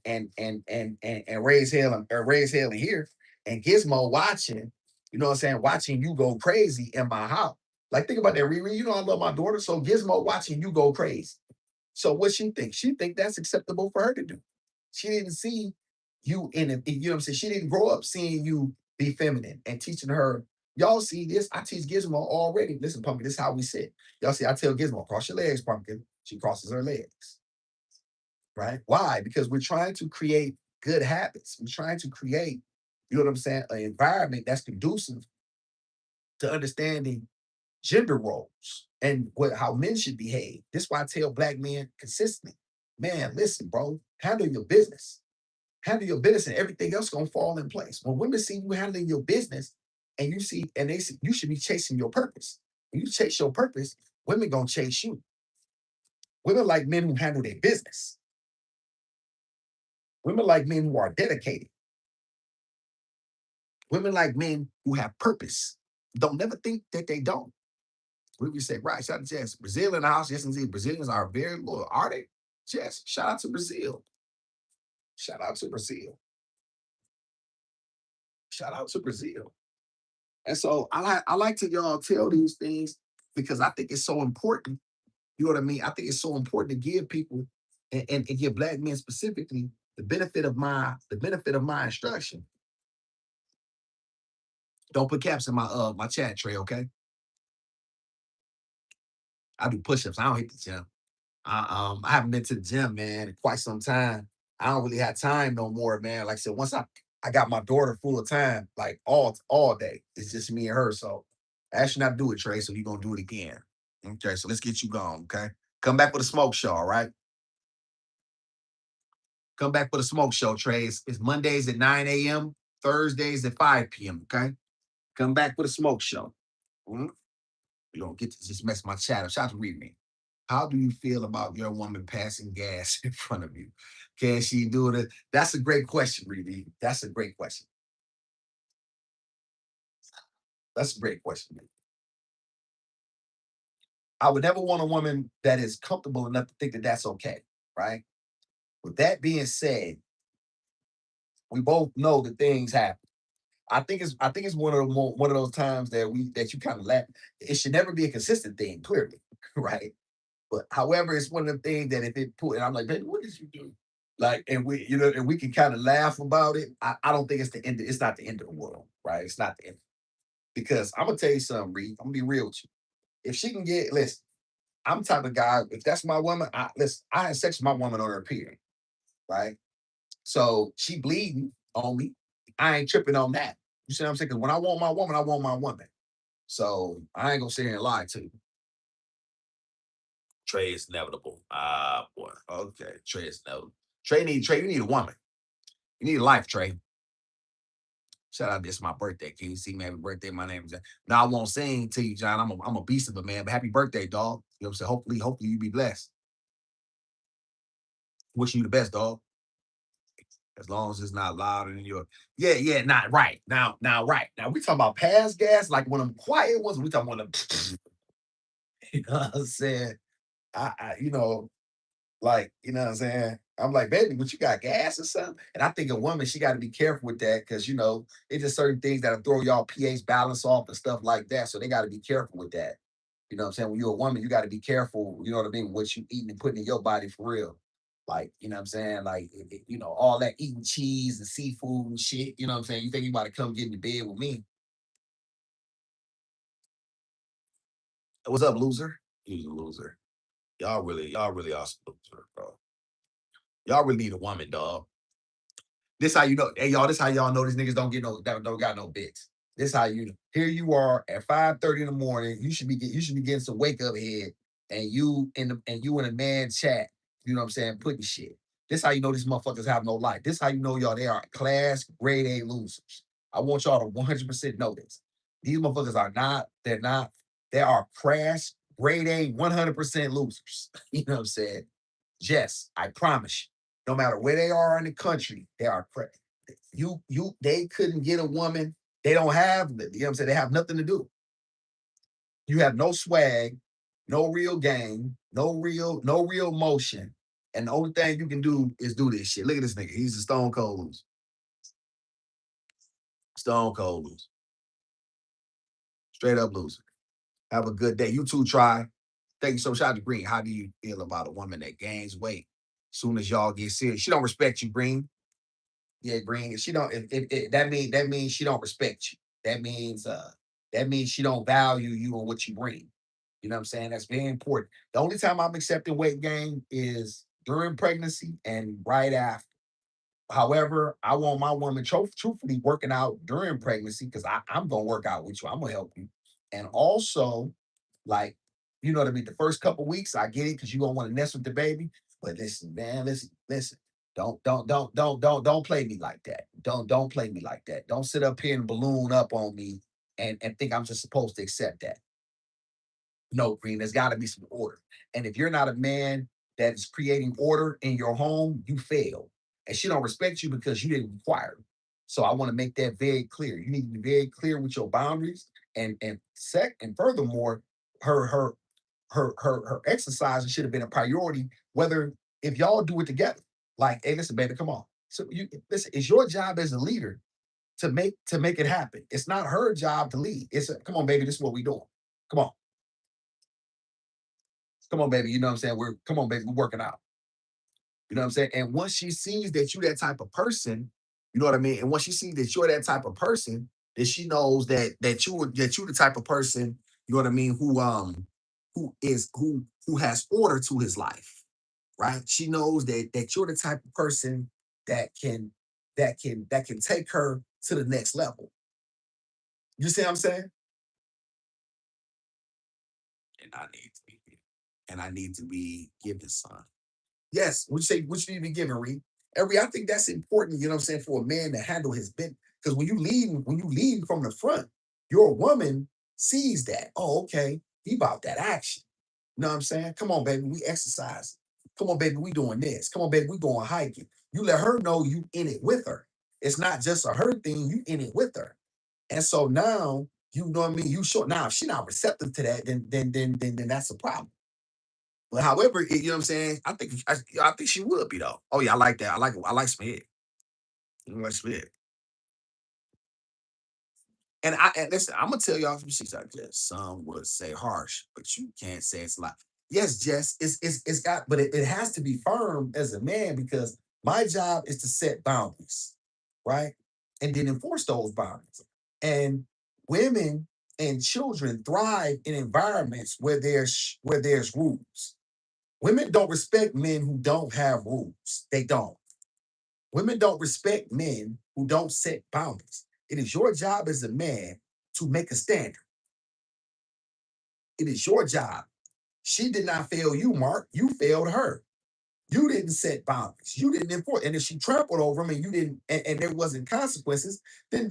raise hell and raise hell in here. And Gizmo watching, you know what I'm saying, watching you go crazy in my house. Like think about that, Riri. You know I love my daughter. So Gizmo watching you go crazy. So what she thinks? She think that's acceptable for her to do. She didn't see you in it, you know what I'm saying? She didn't grow up seeing you be feminine and teaching her. Y'all see this? I teach Gizmo already. Listen, Pumpkin, this is how we sit. Y'all see, I tell Gizmo, cross your legs, Pumpkin. She crosses her legs. Right? Why? Because we're trying to create good habits. We're trying to create, you know what I'm saying, an environment that's conducive to understanding gender roles and how men should behave. This is why I tell black men consistently, man, listen, bro, handle your business. Handle your business and everything else gonna fall in place. When women see you handling your business and you see, and they see you should be chasing your purpose. When you chase your purpose, women gonna chase you. Women like men who handle their business. Women like men who are dedicated. Women like men who have purpose. Don't never think that they don't. We say, right, shout out to Jess. Brazil in the house. Yes, indeed. Brazilians are very loyal. Are they? Jess, shout out to Brazil. Shout out to Brazil. Shout out to Brazil. And so I like to y'all tell these things because I think it's so important. You know what I mean? I think it's so important to give people and give black men specifically the benefit of my instruction. Don't put caps in my chat tray, okay? I do push-ups. I don't hit the gym. I haven't been to the gym, man, in quite some time. I don't really have time no more, man. Like I said, once I got my daughter full of time, like all day. It's just me and her. So I asked you not to do it, Trey. So you're gonna do it again. Okay, so let's get you going. Okay. Come back with a smoke show, all right? Come back with a smoke show, Trey. It's Mondays at 9 a.m., Thursdays at 5 p.m. Okay. Come back with a smoke show. Mhm. You don't get to just mess my chat up. Shout out to Read Me. How do you feel about your woman passing gas in front of you? Can she do it? That's a great question, Reedy. That's a great question. That's a great question. I would never want a woman that is comfortable enough to think that that's okay, right? With that being said, we both know that things happen. I think it's one of those times that you kind of laugh. It should never be a consistent thing, clearly, right? But however, it's one of them things that if it put, and I'm like, baby, what did you do? Like, and we can kind of laugh about it. I don't think it's the end. It's not the end of the world, right? It's not the end. Because I'm gonna tell you something, Reed. I'm gonna be real with you. If she can get, listen, I'm the type of guy. If that's my woman, listen. I had sex with my woman on her period, right? So she bleeding on me. I ain't tripping on that. You see what I'm saying? Because when I want my woman, I want my woman. So I ain't gonna sit here and lie to you. Trey is inevitable. Ah, boy. Okay, Trey is inevitable. Trey, you need a woman. You need a life, Trey. Shout out, this is my birthday. Can you see me? Happy birthday. My name is. Now I won't sing to you, John. I'm a beast of a man, but happy birthday, dog. You know what I'm saying? Hopefully you be blessed. Wishing you the best, dog. As long as it's not louder than your. Yeah, not right. Now, right. Now we talking about past gas, like one of them quiet ones. We talking about them, you know what I'm saying? You know, like, you know what I'm saying? I'm like, baby, but you got gas or something? And I think a woman, she got to be careful with that because, you know, it's just certain things that'll throw y'all pH balance off and stuff like that. So they got to be careful with that. You know what I'm saying? When you're a woman, you got to be careful, you know what I mean, what you eating and putting in your body for real. Like, you know what I'm saying? Like, you know, all that eating cheese and seafood and shit, you know what I'm saying? You think you about to come get in the bed with me. What's up, loser? He's a loser. Y'all really are some loser, bro. Y'all really need a woman, dog. This how you know. Hey, y'all, this how y'all know these niggas don't got no bits. This how you know. Here you are at 5:30 in the morning. You should be getting some wake up head, and you in a man chat. You know what I'm saying? Putting shit. This how you know these motherfuckers have no life. This how you know y'all they are class grade A losers. I want y'all to 100% know this. These motherfuckers are not. They're not. They are crass grade A 100% losers. You know what I'm saying? Jess, I promise you, no matter where they are in the country, they are they couldn't get a woman. They don't have, you know what I'm saying? They have nothing to do. You have no swag, no real game, no real motion. And the only thing you can do is do this shit. Look at this nigga. He's a stone cold loser. Stone cold loser. Straight up loser. Have a good day. You too, try. Thank you so much. Shout out to Green. How do you feel about a woman that gains weight soon as y'all get serious? She don't respect you, Green. Yeah, Green. If she don't, if that means she don't respect you. That means she don't value you and what you bring. You know what I'm saying? That's very important. The only time I'm accepting weight gain is during pregnancy and right after. However, I want my woman truthfully working out during pregnancy because I'm gonna work out with you. I'm gonna help you. And also, like, you know what I mean? The first couple weeks, I get it because you don't want to mess with the baby. But listen, man, listen. Don't play me like that. Don't play me like that. Don't sit up here and balloon up on me and think I'm just supposed to accept that. No, Green, there's got to be some order. And if you're not a man that's creating order in your home, you fail. And she don't respect you because you didn't require it. So I want to make that very clear. You need to be very clear with your boundaries. And furthermore, her her her exercise should have been a priority, whether if y'all do it together. Like, hey, listen, baby, come on. So you listen, it's your job as a leader to make it happen. It's not her job to lead. Come on, baby, this is what we doing. Come on. Come on, baby. You know what I'm saying? Come on, baby, we're working out. You know what I'm saying? And once she sees that you're that type of person, you know what I mean? And once she sees that you're that type of person, then she knows that you the type of person, you know what I mean, who has order to his life, right? She knows that you're the type of person that can that can take her to the next level. You see what I'm saying? And I need to be and I need to be given son. Yes, what you need to be giving, Reed. And Reed, I think that's important, you know what I'm saying, for a man to handle his business. Because when you lead from the front, your woman sees that. Oh, okay, he about that action. You know what I'm saying? Come on, baby, we exercise. Come on, baby, we doing this. Come on, baby, we going hiking. You let her know you in it with her. It's not just a her thing, you in it with her. And so now, you know what I mean? You sure now if she not receptive to that, then that's a problem. But however, you know what I'm saying? I think she would be though. Oh yeah, I like that. I like some head. I like some head. And listen, I'm gonna tell y'all some shit like this. Some would say harsh, but you can't say it's a lot. Yes, Jess, it's got, but it has to be firm as a man because my job is to set boundaries, right? And then enforce those boundaries. And women and children thrive in environments where there's rules. Women don't respect men who don't have rules. They don't. Women don't respect men who don't set boundaries. It is your job as a man to make a standard. It is your job. She did not fail you, Mark. You failed her. You didn't set boundaries. You didn't enforce. And if she trampled over them and you didn't, and there wasn't consequences, then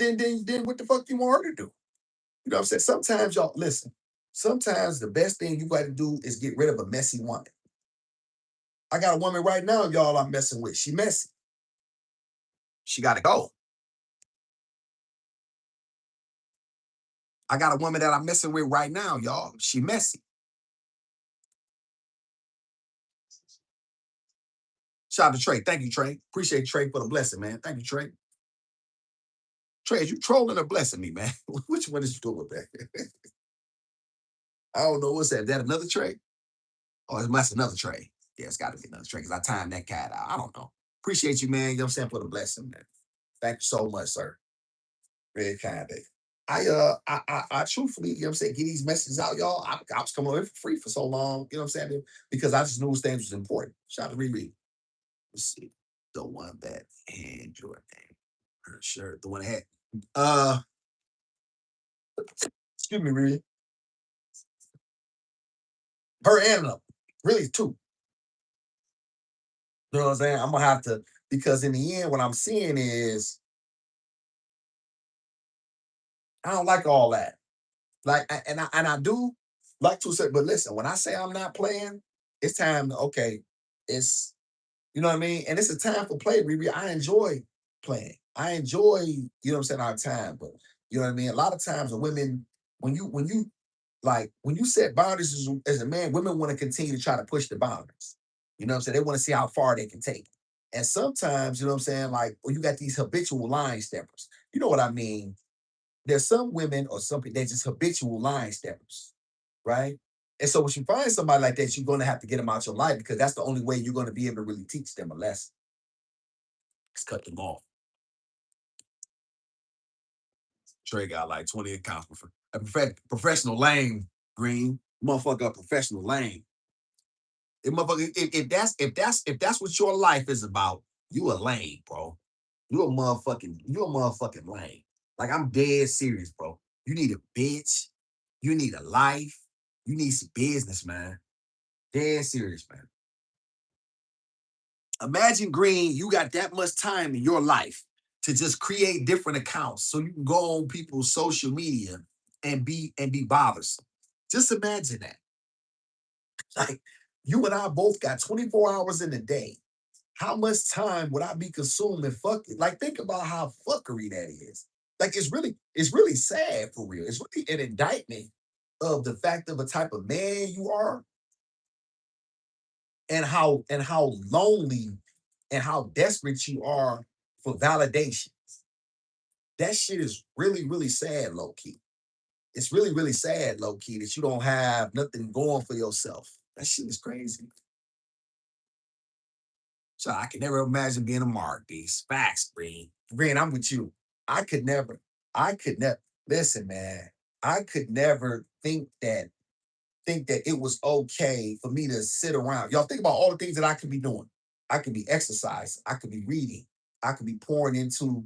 what the fuck you want her to do? You know what I'm saying? Sometimes y'all listen. Sometimes the best thing you got to do is get rid of a messy woman. I got a woman right now, y'all. I'm messing with. She messy. She got to go. I got a woman that I'm messing with right now, y'all. She messy. Shout out to Trey. Thank you, Trey. Appreciate Trey for the blessing, man. Thank you, Trey. Trey, is you trolling or blessing me, man? Which one is you doing, man? I don't know. What's that? Is that another Trey? Or that's another Trey? Yeah, it's got to be another Trey because I timed that cat out. I don't know. Appreciate you, man. You know what I'm saying? For the blessing, man. Thank you so much, sir. Very kind, baby. I truthfully, you know what I'm saying, get these messages out, y'all. I was coming away for free for so long, you know what I'm saying? Because I just knew things was important. Shout out to Riri. Let's see. The one that and your name. Her shirt. The one that had uh excuse me, Riri. Her and them. Really two. You know what I'm saying? I'm gonna have to because in the end, what I'm seeing is I don't like all that. And I do like to say, but listen, when I say I'm not playing, it's time to okay. it's you know what I mean? And it's a time for play, Riri. I enjoy playing. I enjoy, you know what I'm saying, our time. But you know what I mean? A lot of times the women, when you set boundaries as a man, women want to continue to try to push the boundaries. You know what I'm saying? They want to see how far they can take it. And sometimes, you know what I'm saying, like when you got these habitual line steppers, you know what I mean? There's some women or some people, they're just habitual line steppers, right? And so when you find somebody like that, you're gonna have to get them out your life because that's the only way you're gonna be able to really teach them a lesson. Just cut them off. Trey got like 20 accounts for a professional lame, Green. Motherfucker, a professional lame. If that's what your life is about, you a lame, bro. You a motherfucking lame. Like I'm dead serious, bro. You need a bitch. You need a life. You need some business, man. Dead serious, man. Imagine Green, you got that much time in your life to just create different accounts so you can go on people's social media and be bothersome. Just imagine that. Like you and I both got 24 hours in a day. How much time would I be consuming fucking? Like, think about how fuckery that is. Like, it's really sad for real. It's really an indictment of the fact of a type of man you are and how lonely and how desperate you are for validation. That shit is really, really sad, low key. It's really, really sad, low key, that you don't have nothing going for yourself. That shit is crazy. So I can never imagine being a mark. These facts, Green. Green, I'm with you. I could never, I could never listen, man. I could never think that it was okay for me to sit around. Y'all think about all the things that I could be doing. I could be exercising. I could be reading. I could be pouring into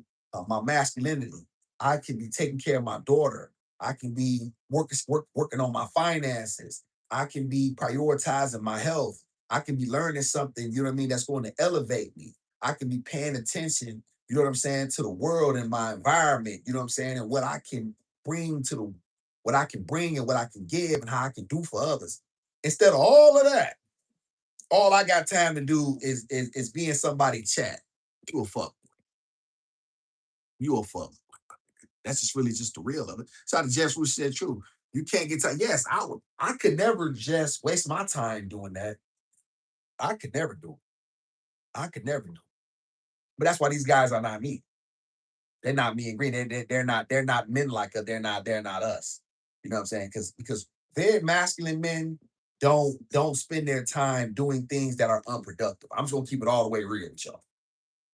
my masculinity. I could be taking care of my daughter. I can be working on my finances. I can be prioritizing my health. I can be learning something, you know what I mean, that's going to elevate me. I can be paying attention, you know what I'm saying, to the world and my environment, you know what I'm saying, and what I can bring to the what I can bring and what I can give and how I can do for others. Instead of all of that, all I got time to do is be in somebody's chat. You a fuck. You a fuck. That's just really just the real of it. So the Jess Rush said true. You can't get time. Yes, I could never just waste my time doing that. I could never do it. I could never do it. But that's why these guys are not me. They're not me and Green. They're not men like us. They're not us. You know what I'm saying? Because very masculine men don't spend their time doing things that are unproductive. I'm just gonna keep it all the way real with y'all.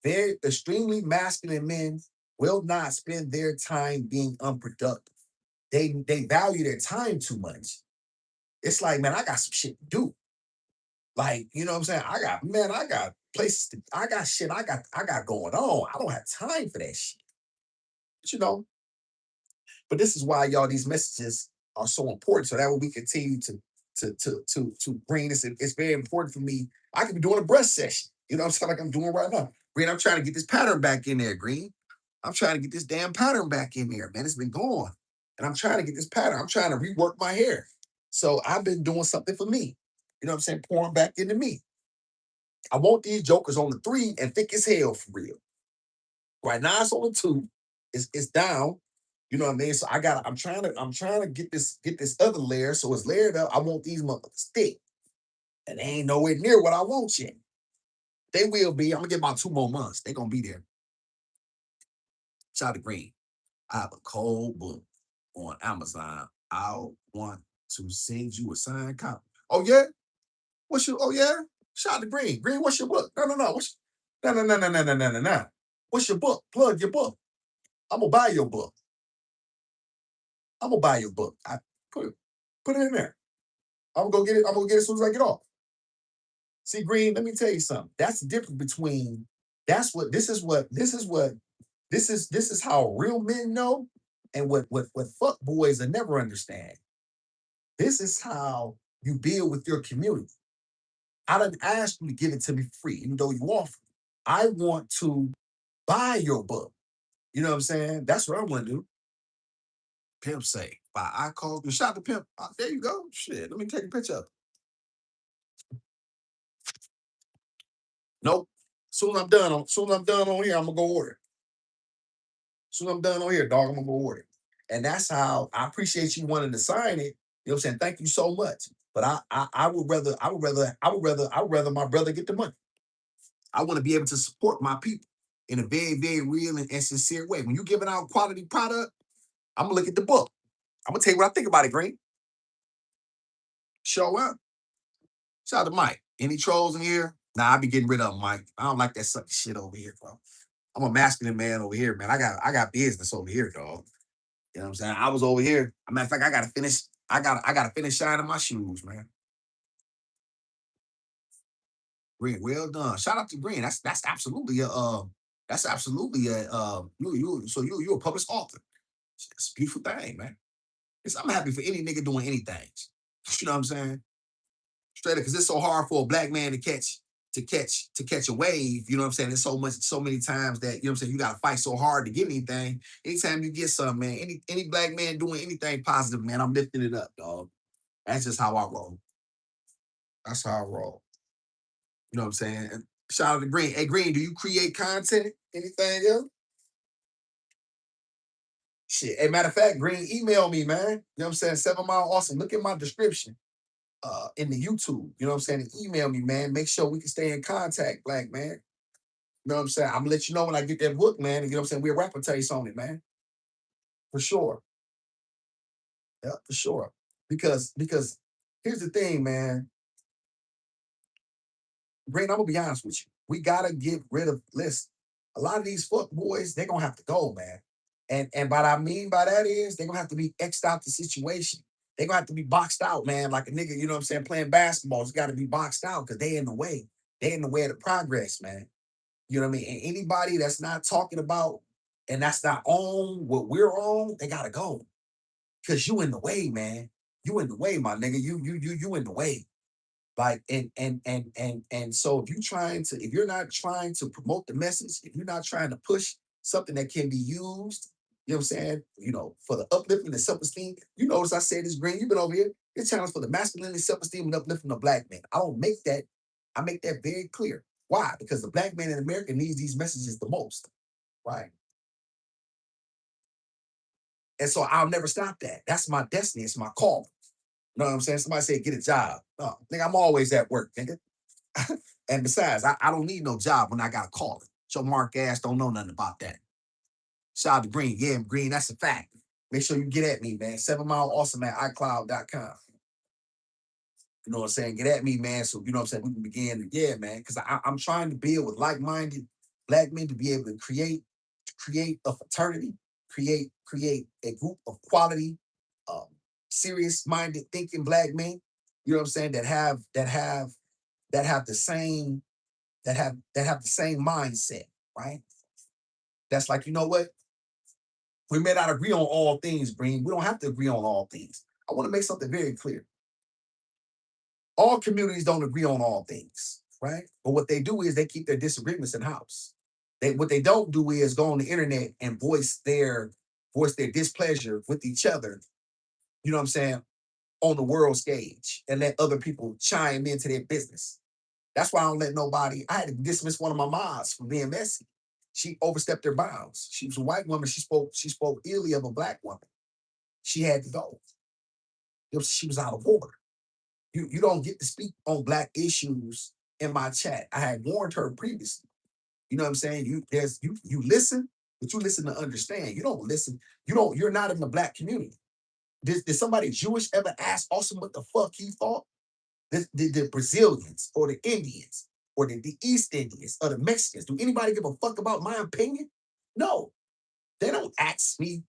Very extremely masculine men will not spend their time being unproductive. They value their time too much. It's like, man, I got some shit to do. Like, you know what I'm saying? I got places to, I got shit I got going on. I don't have time for that shit. But, but this is why y'all these messages are so important. So that way we continue to bring this. It's very important for me. I could be doing a breast session. You know what I'm saying? Like I'm doing right now. Green, I'm trying to get this pattern back in there, Green. I'm trying to get this damn pattern back in there, man. It's been gone. And I'm trying to get this pattern. I'm trying to rework my hair. So I've been doing something for me. You know what I'm saying? Pouring back into me. I want these jokers on the 3 and thick as hell for real. Right now it's on the 2. It's down. You know what I mean? So I'm trying to get this other layer so it's layered up. I want these motherfuckers thick. And they ain't nowhere near what I want yet. They will be. I'm gonna get about 2 more months. They gonna be there. Shout out to Green. I have a cold book on Amazon. I want to send you a signed copy. Oh yeah? What's your oh yeah? Shout out to Green. Green, what's your book? No, no, no. No, no, no, no, no, no, no, no, no. What's your book? Plug your book. I'm gonna buy your book. I'm gonna buy your book. I put it in there. I'm gonna go get it. I'm gonna get it as soon as I get off. See, Green, let me tell you something. That's the difference between this is how real men know and what fuck boys will never understand. This is how you build with your community. I didn't ask you to give it to me free, even though you offer. I want to buy your book. You know what I'm saying? That's what I want to do. Pimp say, by I call you shot the pimp. There you go. Shit. Let me take a picture of it. Nope. Soon as I'm done on here, I'm gonna go order. Soon as I'm done on here, dog, I'm gonna go order. And that's how I appreciate you wanting to sign it. You know what I'm saying? Thank you so much. But I would rather my brother get the money. I want to be able to support my people in a very, very real and sincere way. When you giving out quality product, I'm gonna look at the book. I'm gonna tell you what I think about it, Green. Show up. Shout out to Mike. Any trolls in here? Nah, I be getting rid of them, Mike. I don't like that sucky shit over here, bro. I'm a masculine man over here, man. I got business over here, dog. You know what I'm saying? I was over here. As a matter of fact, I gotta finish. I gotta finish shining my shoes, man. Green, well done. Shout out to Green. That's absolutely a you a published author. It's a beautiful thing, man. I'm happy for any nigga doing anything. You know what I'm saying? Straight up, because it's so hard for a black man to catch a wave. You know what I'm saying? There's so many times that you know what I'm saying. You gotta fight so hard to get anything. Anytime you get something, man. Any black man doing anything positive, man, I'm lifting it up, dog. That's just how I roll. That's how I roll. You know what I'm saying? And shout out to Green. Hey, Green, do you create content? Anything else? Shit. Hey, matter of fact, Green, email me, man. You know what I'm saying? 7 Mile Awesome. Look at my description in the YouTube. You know what I'm saying? And email me, man. Make sure we can stay in contact, black man. You know what I'm saying? I'm gonna let you know when I get that book, man. You know what I'm saying? We'll rapper taste on it, man. For sure. Yeah, for sure. Because here's the thing, man. Green, I'm gonna be honest with you. We gotta get rid of listen. A lot of these fuck boys, they're gonna have to go, man. And what I mean by that is they're gonna have to be X'd out the situation. They're gonna have to be boxed out, man. Like a nigga, you know what I'm saying, playing basketball, it's gotta be boxed out because they in the way. They in the way of the progress, man. You know what I mean? And anybody that's not talking about and that's not on what we're on, they gotta go. Cause you in the way, man. You in the way, my nigga. You in the way. Like and so if you're not trying to promote the message, if you're not trying to push something that can be used, you know what I'm saying, for the uplifting and self-esteem. You notice I said this, Green, you've been over here. This channel is for the masculinity, self-esteem, and uplifting of black men. I make that very clear. Why? Because the black man in America needs these messages the most. Right. And so I'll never stop that. That's my destiny. It's my call. You know what I'm saying? Somebody say get a job. No, nigga, I'm always at work, nigga. And besides, I don't need no job when I got a calling. Your mark ass don't know nothing about that. Shout out to Green. Yeah, Green, that's a fact. Make sure you get at me, man. 7 Mile Awesome at iCloud.com. You know what I'm saying? Get at me, man. So, you know what I'm saying? We can begin. Yeah, man. Because I'm trying to build with like minded black men to be able to create a fraternity, create a group of quality, um, serious minded thinking black men. You know what I'm saying? That have the same that have the same mindset, right? That's like, you know what? We may not agree on all things, Green. We don't have to agree on all things. I want to make something very clear. All communities don't agree on all things, right? But what they do is they keep their disagreements in house. What they don't do is go on the internet and voice their displeasure with each other. You know what I'm saying? On the world stage and let other people chime into their business. That's why I don't let nobody. I had to dismiss one of my moms for being messy. She overstepped her bounds. She was a white woman. She spoke illy of a black woman. She had to go. She was out of order. You don't get to speak on black issues in my chat. I had warned her previously. You know what I'm saying? You listen, but you listen to understand. You don't listen. You're not in the black community. Did somebody Jewish ever ask Austin what the fuck he thought? The Brazilians or the Indians or the East Indians or the Mexicans. Do anybody give a fuck about my opinion? No. They don't ask me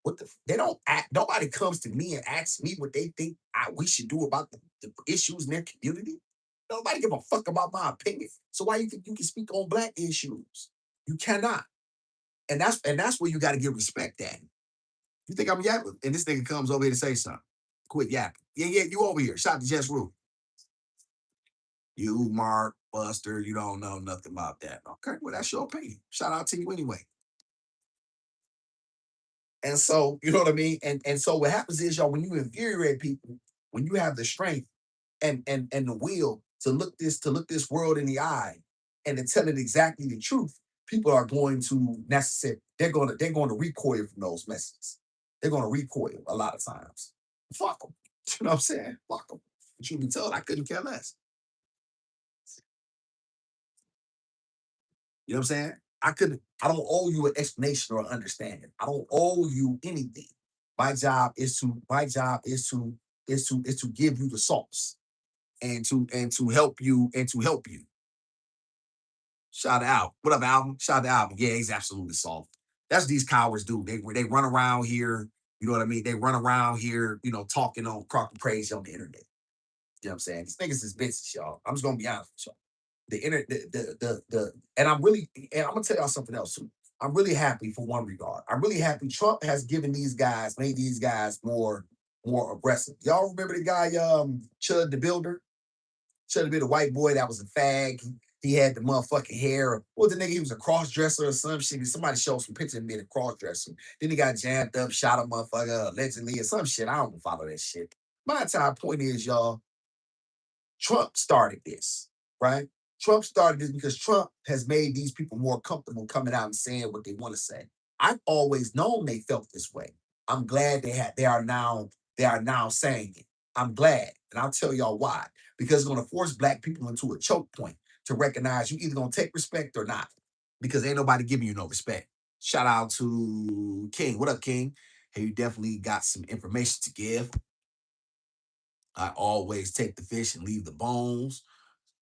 they don't act. Nobody comes to me and asks me what they think we should do about the issues in their community. Nobody give a fuck about my opinion. So why you think you can speak on black issues? You cannot. And that's where you got to give respect at. You think I'm yapping? And this nigga comes over here to say something. Quit yapping. Yeah, you over here. Shout to Jess Rue. You, Mark, Buster, you don't know nothing about that. Okay, well, that's your opinion. Shout out to you anyway. And so, you know what I mean? And so what happens is, y'all, when you infuriate people, when you have the strength and the will to look this world in the eye and to tell it exactly the truth, people are going to they're going to recoil from those messages. They're going to recoil a lot of times. Fuck them. You know what I'm saying? Fuck them. Truth be told, I couldn't care less. You know what I'm saying? I don't owe you an explanation or an understanding. I don't owe you anything. My job is to give you the sauce and to help you. Shout out. What up, Alvin? Shout out to Alvin. Yeah, he's absolutely soft. That's what these cowards do. They run around here, you know what I mean? They run around here, talking on Crocker praise on the internet. You know what I'm saying? These niggas is bitches, y'all. I'm just gonna be honest with y'all. The internet, and I'm gonna tell y'all something else too. I'm really happy for one regard. I'm really happy Trump has made these guys more aggressive. Y'all remember the guy, Chud the Builder? Should have been a white boy that was a fag. He had the motherfucking hair. What was the nigga? He was a cross dresser or some shit. Somebody showed some pictures of him being a cross dresser. Then he got jammed up, shot a motherfucker allegedly or some shit. I don't follow that shit. My entire point is, y'all, Trump started this, right? Trump started this because Trump has made these people more comfortable coming out and saying what they want to say. I've always known they felt this way. I'm glad they are now saying it. I'm glad. And I'll tell y'all why. Because it's gonna force black people into a choke point to recognize you either gonna take respect or not. Because ain't nobody giving you no respect. Shout out to King. What up, King? Hey, you definitely got some information to give. I always take the fish and leave the bones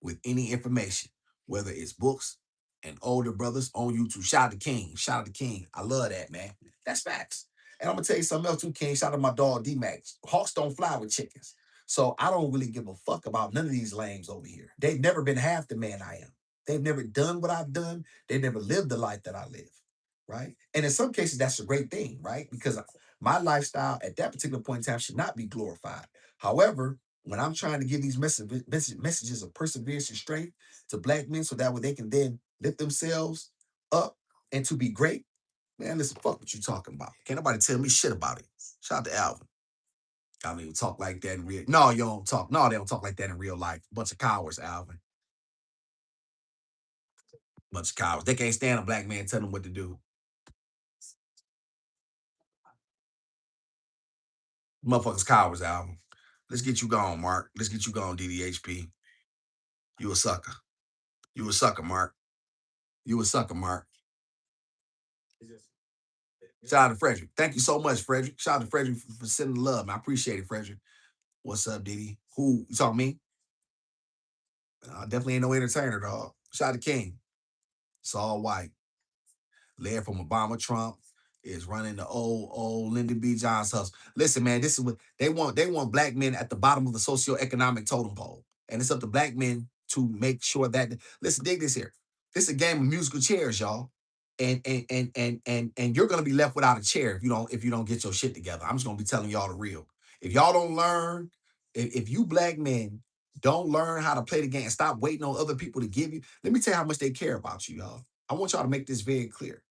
with any information, whether it's books and older brothers on YouTube. Shout out to King. Shout out to King. I love that, man. That's facts. And I'm gonna tell you something else too, King. Shout out to my dog D-Max. Hawks don't fly with chickens. So I don't really give a fuck about none of these lames over here. They've never been half the man I am. They've never done what I've done. They've never lived the life that I live. Right. And in some cases, that's a great thing, right? Because my lifestyle at that particular point in time should not be glorified. However, when I'm trying to give these messages of perseverance and strength to black men so that way they can then lift themselves up and to be great, man, listen, fuck what you talking about. Can't nobody tell me shit about it. Shout out to Alvin. I don't even talk like that in real. No, you don't talk. No, they don't talk like that in real life. Bunch of cowards, Alvin. Bunch of cowards. They can't stand a black man telling them what to do. Motherfuckers cowards, Alvin. Let's get you gone, Mark. Let's get you gone, DDHP. You a sucker. You a sucker, Mark. You a sucker, Mark. Shout out to Frederick. Thank you so much, Frederick. Shout out to Frederick for sending the love. Man. I appreciate it, Frederick. What's up, Diddy? Who you talking me? Definitely ain't no entertainer, dog. Shout out to King. It's all white. Led from Obama, Trump is running the old Lyndon B. Johnson hustle. Listen, man, this is what they want. They want black men at the bottom of the socioeconomic totem pole. And it's up to black men to make sure that listen, dig this here. This is a game of musical chairs, y'all. And you're gonna be left without a chair if you don't get your shit together. I'm just gonna be telling y'all the real. If y'all don't learn, if you black men don't learn how to play the game, stop waiting on other people to give you. Let me tell you how much they care about you, y'all. I want y'all to make this very clear.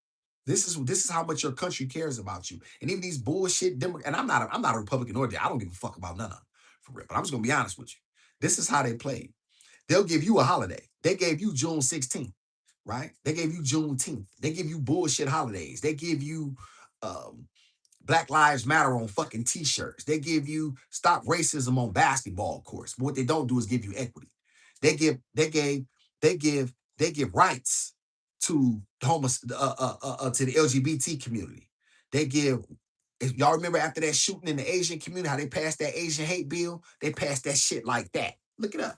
This is how much your country cares about you. And even these bullshit and I'm not a Republican or I don't give a fuck about none of them for real. But I'm just gonna be honest with you. This is how they play. They'll give you a holiday. They gave you June 16th, right? They gave you Juneteenth. They give you bullshit holidays. They give you um, Black Lives Matter on fucking t-shirts. They give you stop racism on basketball courts. But what they don't do is give you equity. They give rights to to the LGBT community. They give if y'all remember after that shooting in the Asian community, how they passed that Asian hate bill, they passed that shit like that. Look it up,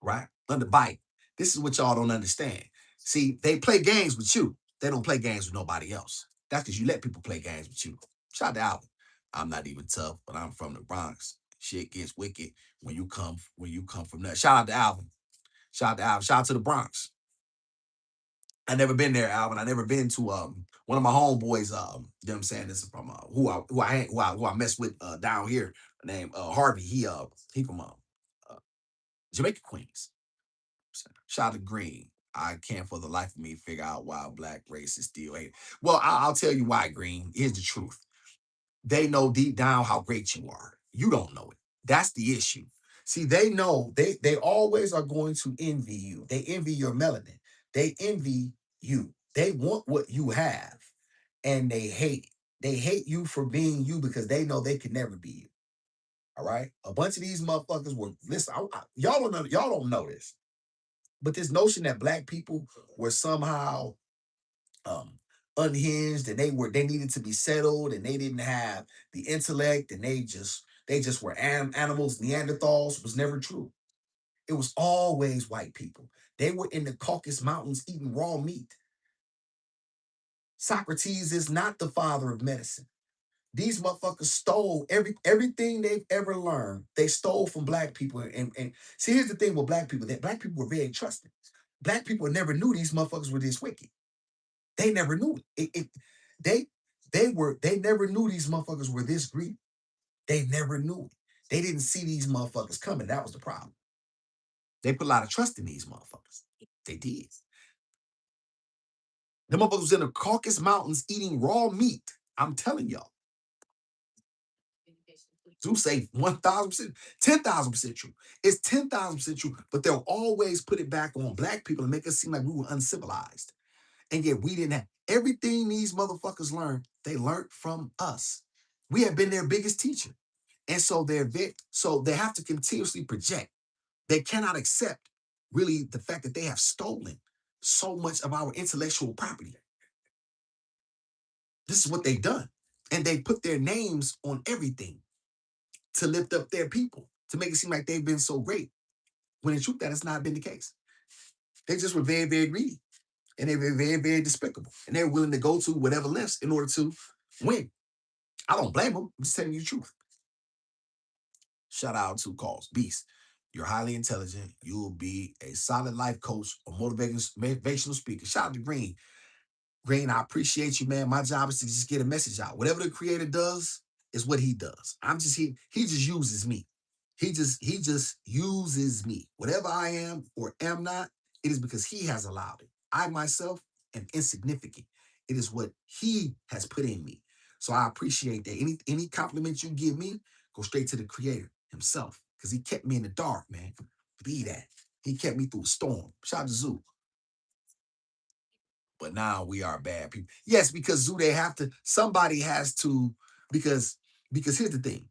right? Under Biden. This is what y'all don't understand. See, they play games with you. They don't play games with nobody else. That's because you let people play games with you. Shout out to Alvin. I'm not even tough, but I'm from the Bronx. Shit gets wicked when you come from that. Shout out to Alvin. Shout out to Alvin. Shout out to the Bronx. I never been there, Alvin. I never been to one of my homeboys. You know what I'm saying? This is from who I mess with down here. Named Harvey. He from Jamaica Queens. Shout out to Green. I can't for the life of me figure out why black race is still hate. Well, I'll tell you why, Green. Here's the truth. They know deep down how great you are. You don't know it. That's the issue. See, they know they always are going to envy you. They envy your melanin. They envy you. They want what you have, and they hate. They hate you for being you because they know they can never be you. All right, a bunch of these motherfuckers were listen. Y'all don't know. Y'all don't know this, but this notion that black people were somehow um unhinged and they needed to be settled and they didn't have the intellect and they just were animals, Neanderthals was never true. It was always white people. They were in the Caucasus Mountains eating raw meat. Socrates is not the father of medicine. These motherfuckers stole everything they've ever learned. They stole from black people. And see, here's the thing with black people, that black people were very trusting. Black people never knew these motherfuckers were this wicked. They never knew they they never knew these motherfuckers were this greedy. They never knew it. They didn't see these motherfuckers coming. That was the problem. They put a lot of trust in these motherfuckers. They did. The motherfuckers was in the Caucasus Mountains eating raw meat. I'm telling y'all. Zeus say 1,000%, 10,000% true. It's 10,000% true, but they'll always put it back on black people and make us seem like we were uncivilized. And yet we didn't have everything these motherfuckers learned, they learned from us. We have been their biggest teacher. And so so they have to continuously project. They cannot accept really the fact that they have stolen so much of our intellectual property. This is what they've done. And they put their names on everything to lift up their people, to make it seem like they've been so great. When in truth, that has not been the case. They just were very, very greedy. And they were very, very despicable. And they're willing to go to whatever lengths in order to win. I don't blame them. I'm just telling you the truth. Shout out to Calls Beast. You're highly intelligent. You'll be a solid life coach or motivational speaker. Shout out to Green. Green, I appreciate you, man. My job is to just get a message out. Whatever the creator does is what he does. I'm just here. He just uses me. He just uses me. Whatever I am or am not, it is because he has allowed it. I myself am insignificant. It is what he has put in me. So I appreciate that. Any compliment you give me, go straight to the creator himself. Because he kept me in the dark, man. Believe that. He kept me through a storm. Shout out to Zoo. But now we are bad people. Yes, because Zoo, they have to, somebody has to, because here's the thing.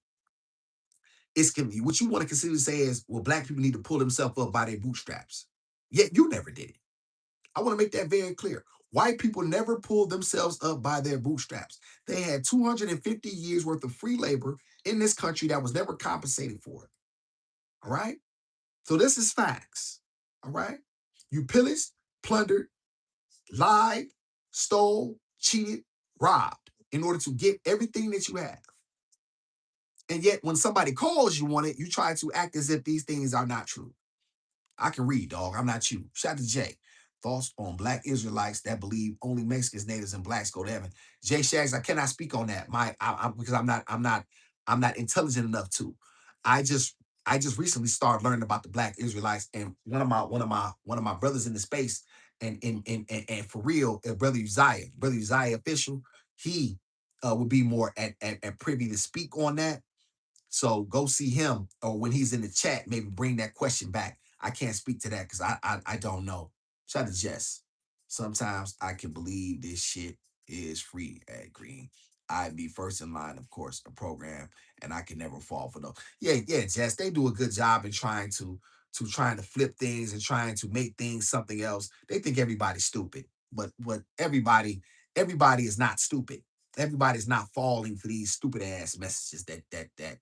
It's what you want to consider to say is, well, black people need to pull themselves up by their bootstraps. Yet you never did it. I want to make that very clear. White people never pulled themselves up by their bootstraps. They had 250 years worth of free labor in this country that was never compensated for it. All right? So this is facts. All right? You pillaged, plundered, lied, stole, cheated, robbed in order to get everything that you have. And yet, when somebody calls you on it, you try to act as if these things are not true. I can read, dog. I'm not you. Shout out to Jay. Thoughts on black Israelites that believe only Mexicans, natives, and blacks go to heaven. Jay Shags, I cannot speak on that. Because I'm not intelligent enough to. I just I just recently started learning about the black Israelites, and one of my brothers in the space, and for real, brother Uzziah official, he would be more at privy to speak on that. So go see him, or when he's in the chat, maybe bring that question back. I can't speak to that because I don't know. Shout out to Jess. Sometimes I can believe this shit is free at Green. I'd be first in line, of course, a program, and I can never fall for those. Yeah, yeah, Jess. They do a good job in trying to flip things and trying to make things something else. They think everybody's stupid, but everybody is not stupid. Everybody's not falling for these stupid ass messages that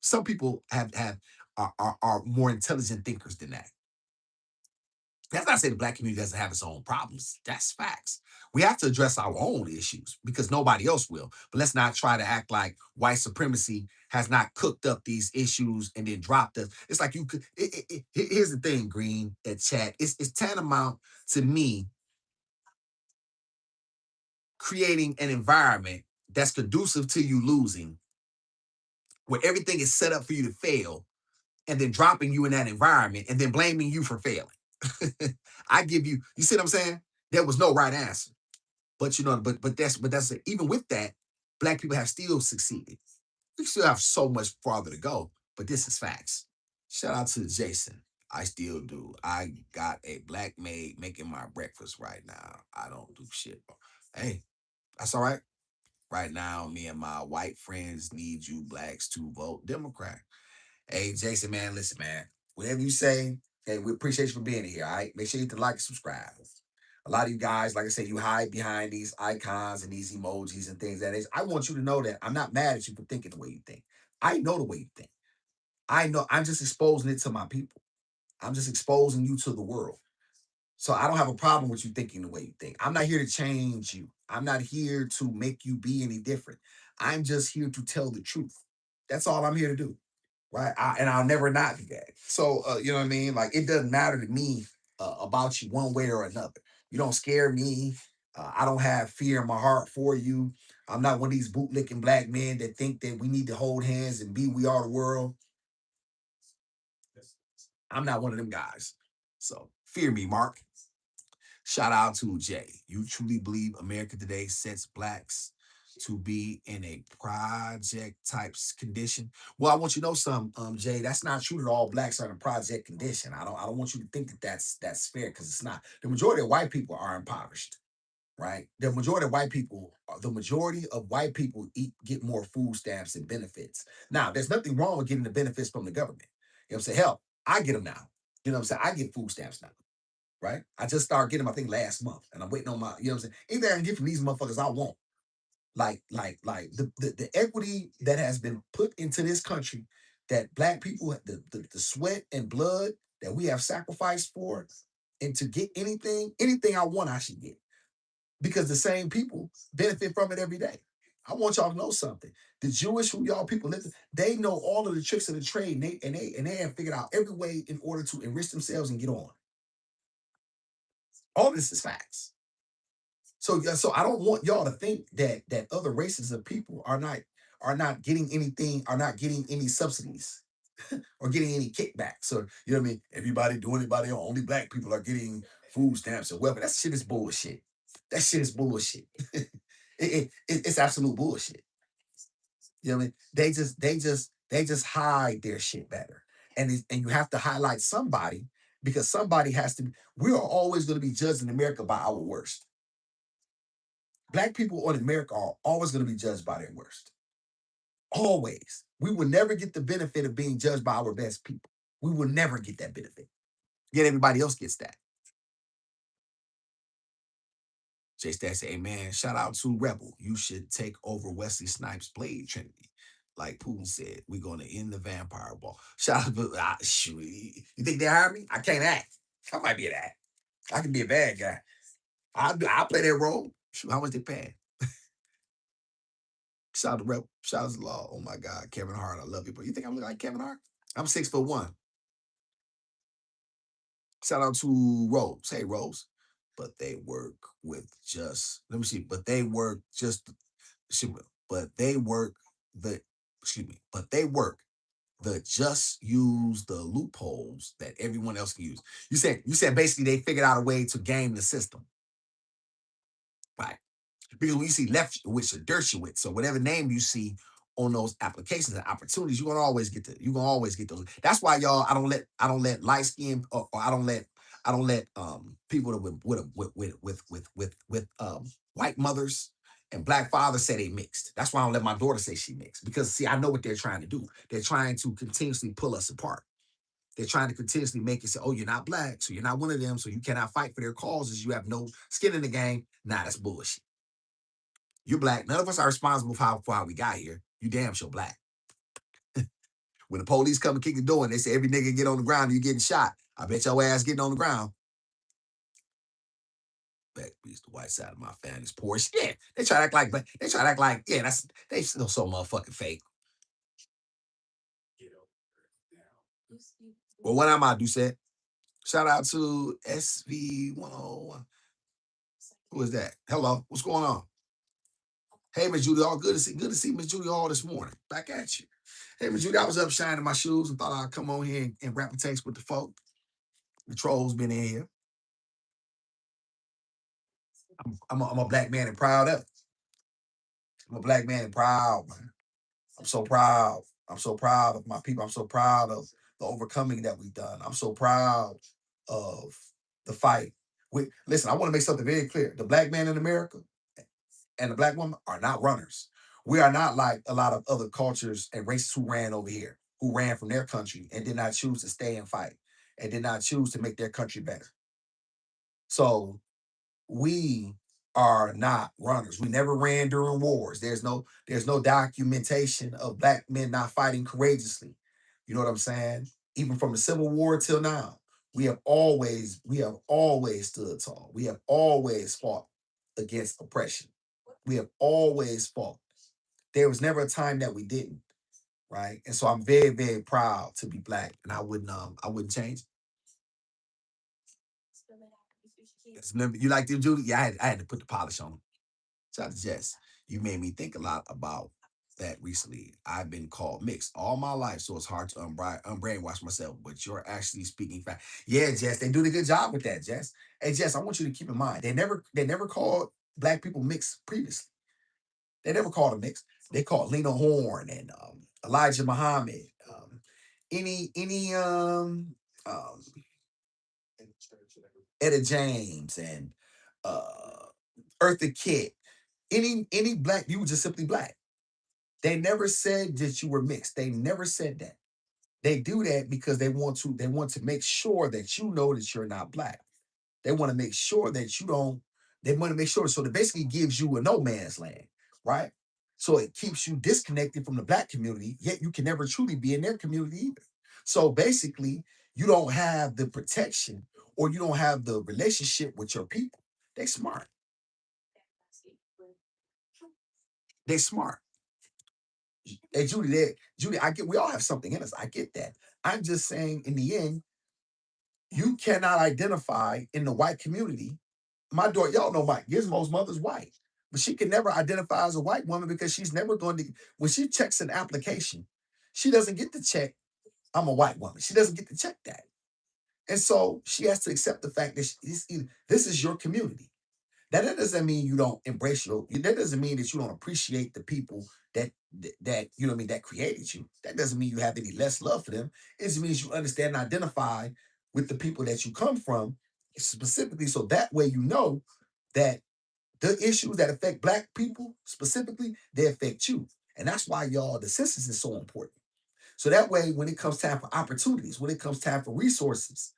some people are more intelligent thinkers than that. That's not to say the black community doesn't have its own problems. That's facts. We have to address our own issues because nobody else will. But let's not try to act like white supremacy has not cooked up these issues and then dropped us. It's like you could. Here's the thing, Green at chat. It's tantamount to me creating an environment that's conducive to you losing, where everything is set up for you to fail, and then dropping you in that environment and then blaming you for failing. I give you, you see what I'm saying? There was no right answer. But that's even with that, black people have still succeeded. We still have so much farther to go, but this is facts. Shout out to Jason. I still do. I got a black maid making my breakfast right now. I don't do shit. Hey, that's all right. Right now, me and my white friends need you blacks to vote Democrat. Hey, Jason, man, listen, man. Whatever you say, hey, we appreciate you for being here. All right, make sure you hit the like and subscribe. A lot of you guys, like I said, you hide behind these icons and these emojis and things that is. I want you to know that I'm not mad at you for thinking the way you think. I know the way you think. I know. I'm just exposing it to my people. I'm just exposing you to the world. So I don't have a problem with you thinking the way you think. I'm not here to change you. I'm not here to make you be any different. I'm just here to tell the truth. That's all I'm here to do. Right. And I'll never not do that. So, you know what I mean? Like, it doesn't matter to me about you one way or another. You don't scare me. I don't have fear in my heart for you. I'm not one of these bootlicking black men that think that we need to hold hands and be we are the world. I'm not one of them guys. So fear me, Mark. Shout out to Jay. You truly believe America today sets blacks to be in a project type condition? Well, I want you to know something, Jay. That's not true that all blacks are in a project condition. I don't want you to think that that's fair, because it's not. The majority of white people are impoverished, right? The majority of white people get more food stamps and benefits. Now, there's nothing wrong with getting the benefits from the government. You know what I'm saying? Hell, I get them now. You know what I'm saying? I get food stamps now, right? I just started getting them, I think, last month, and I'm waiting on my, you know what I'm saying? Anything I can get from these motherfuckers, I want. Like the equity that has been put into this country, that black people, the sweat and blood that we have sacrificed for, and to get anything I want, I should get, because the same people benefit from it every day. I want y'all to know something. The Jewish, who y'all people live, they know all of the tricks of the trade, and they have figured out every way in order to enrich themselves and get on. All this is facts. So yeah, so I don't want y'all to think that other races of people are not getting anything, are not getting any subsidies or getting any kickbacks. So you know what I mean? Everybody doing it by their own. Only black people are getting food stamps and welfare. That shit is bullshit. That shit is bullshit. It's absolute bullshit. You know what I mean? They just hide their shit better. And you have to highlight somebody, because somebody has to be. We are always going to be judged in America by our worst. Black people in America are always going to be judged by their worst. Always. We will never get the benefit of being judged by our best people. We will never get that benefit. Yet everybody else gets that. Jay Stat say, "Amen. Shout out to Rebel. You should take over Wesley Snipes' Blade Trinity. Like Putin said, we're going to end the vampire ball." Shout out to, shoot, you think they hire me? I can't act. I might be an act. I can be a bad guy. I'll play that role. Shoot, how much they pay? Shout out to Rebel. Shout out to Law. Oh my God, Kevin Hart. I love you, bro. You think I'm like Kevin Hart? I'm 6'1". Shout out to Rose. Hey, Rose. But they work with just, let me see, but they work just, excuse me, but they work the, excuse me, but they work the just use the loopholes that everyone else can use. You said basically they figured out a way to game the system. Right. Because when you see Lefkowitz or Dershowitz or whatever name you see on those applications and opportunities, you're gonna always get those. That's why y'all, I don't let light skin, or I don't let people that with white mothers and black fathers say they mixed. That's why I don't let my daughter say she mixed, because see, I know what they're trying to do. They're trying to continuously pull us apart. They're trying to continuously make it say, "Oh, you're not black, so you're not one of them, so you cannot fight for their causes. You have no skin in the game." Nah, that's bullshit. You're black. None of us are responsible for how we got here. You damn sure black. When the police come and kick the door and they say every nigga get on the ground, you getting shot. I bet your ass getting on the ground. Black piece the white side of my family's poor. Yeah, they try to act like, yeah, they still so motherfucking fake. Well, what am I do said? Shout out to SV101. Who is that? Hello, what's going on? Hey, Miss Judy, all good to see Miss Judy Hall this morning. Back at you. Hey, Miss Judy, I was up shining my shoes and thought I'd come on here and rap a text with the folk. The trolls been in here. I'm a black man and proud of it. I'm a black man and proud, man. I'm so proud. I'm so proud of my people. I'm so proud of the overcoming that we've done. I'm so proud of the fight. Listen, I want to make something very clear. The black man in America and the black woman are not runners. We are not like a lot of other cultures and races who ran over here, who ran from their country and did not choose to stay and fight and did not choose to make their country better. So we are not runners. We never ran during wars. There's no documentation of black men not fighting courageously. You know what I'm saying? Even from the Civil War till now, we have always stood tall. We have always fought against oppression. We have always fought. There was never a time that we didn't, right? And so I'm very, very proud to be black, and I wouldn't change. You like them, Judy? Yeah, I had to put the polish on them. Shout out to Jess. You made me think a lot about that recently. I've been called mixed all my life, so it's hard to unbrainwash myself. But you're actually speaking fact. Yeah, Jess, they do a good job with that, Jess. Hey, Jess, I want you to keep in mind they never called black people mixed previously. They never called them mixed. They called Lena Horne and Elijah Muhammad, any Etta James and uh Eartha Kitt. Any black, you were just simply black. They never said that you were mixed. They never said that. They do that because they want to make sure that you know that you're not black. They want to make sure that you don't, they want to make sure so it basically gives you a no man's land, right? So it keeps you disconnected from the black community, yet you can never truly be in their community either. So basically, you don't have the protection or you don't have the relationship with your people. They smart. They smart. Hey Judy, I get we all have something in us. I get that. I'm just saying in the end, you cannot identify in the white community. My daughter, y'all know my Gizmo's mother's white, but she can never identify as a white woman because she's never going to, when she checks an application, she doesn't get to check, I'm a white woman. She doesn't get to check that. And so she has to accept the fact that this is your community. That doesn't mean you don't embrace that doesn't mean that you don't appreciate the people that you know what I mean that created you. That doesn't mean you have any less love for them. It just means you understand and identify with the people that you come from specifically, so that way you know that the issues that affect black people specifically, they affect you. And that's why y'all the census is so important. So that way when it comes time for opportunities, when it comes time for resources,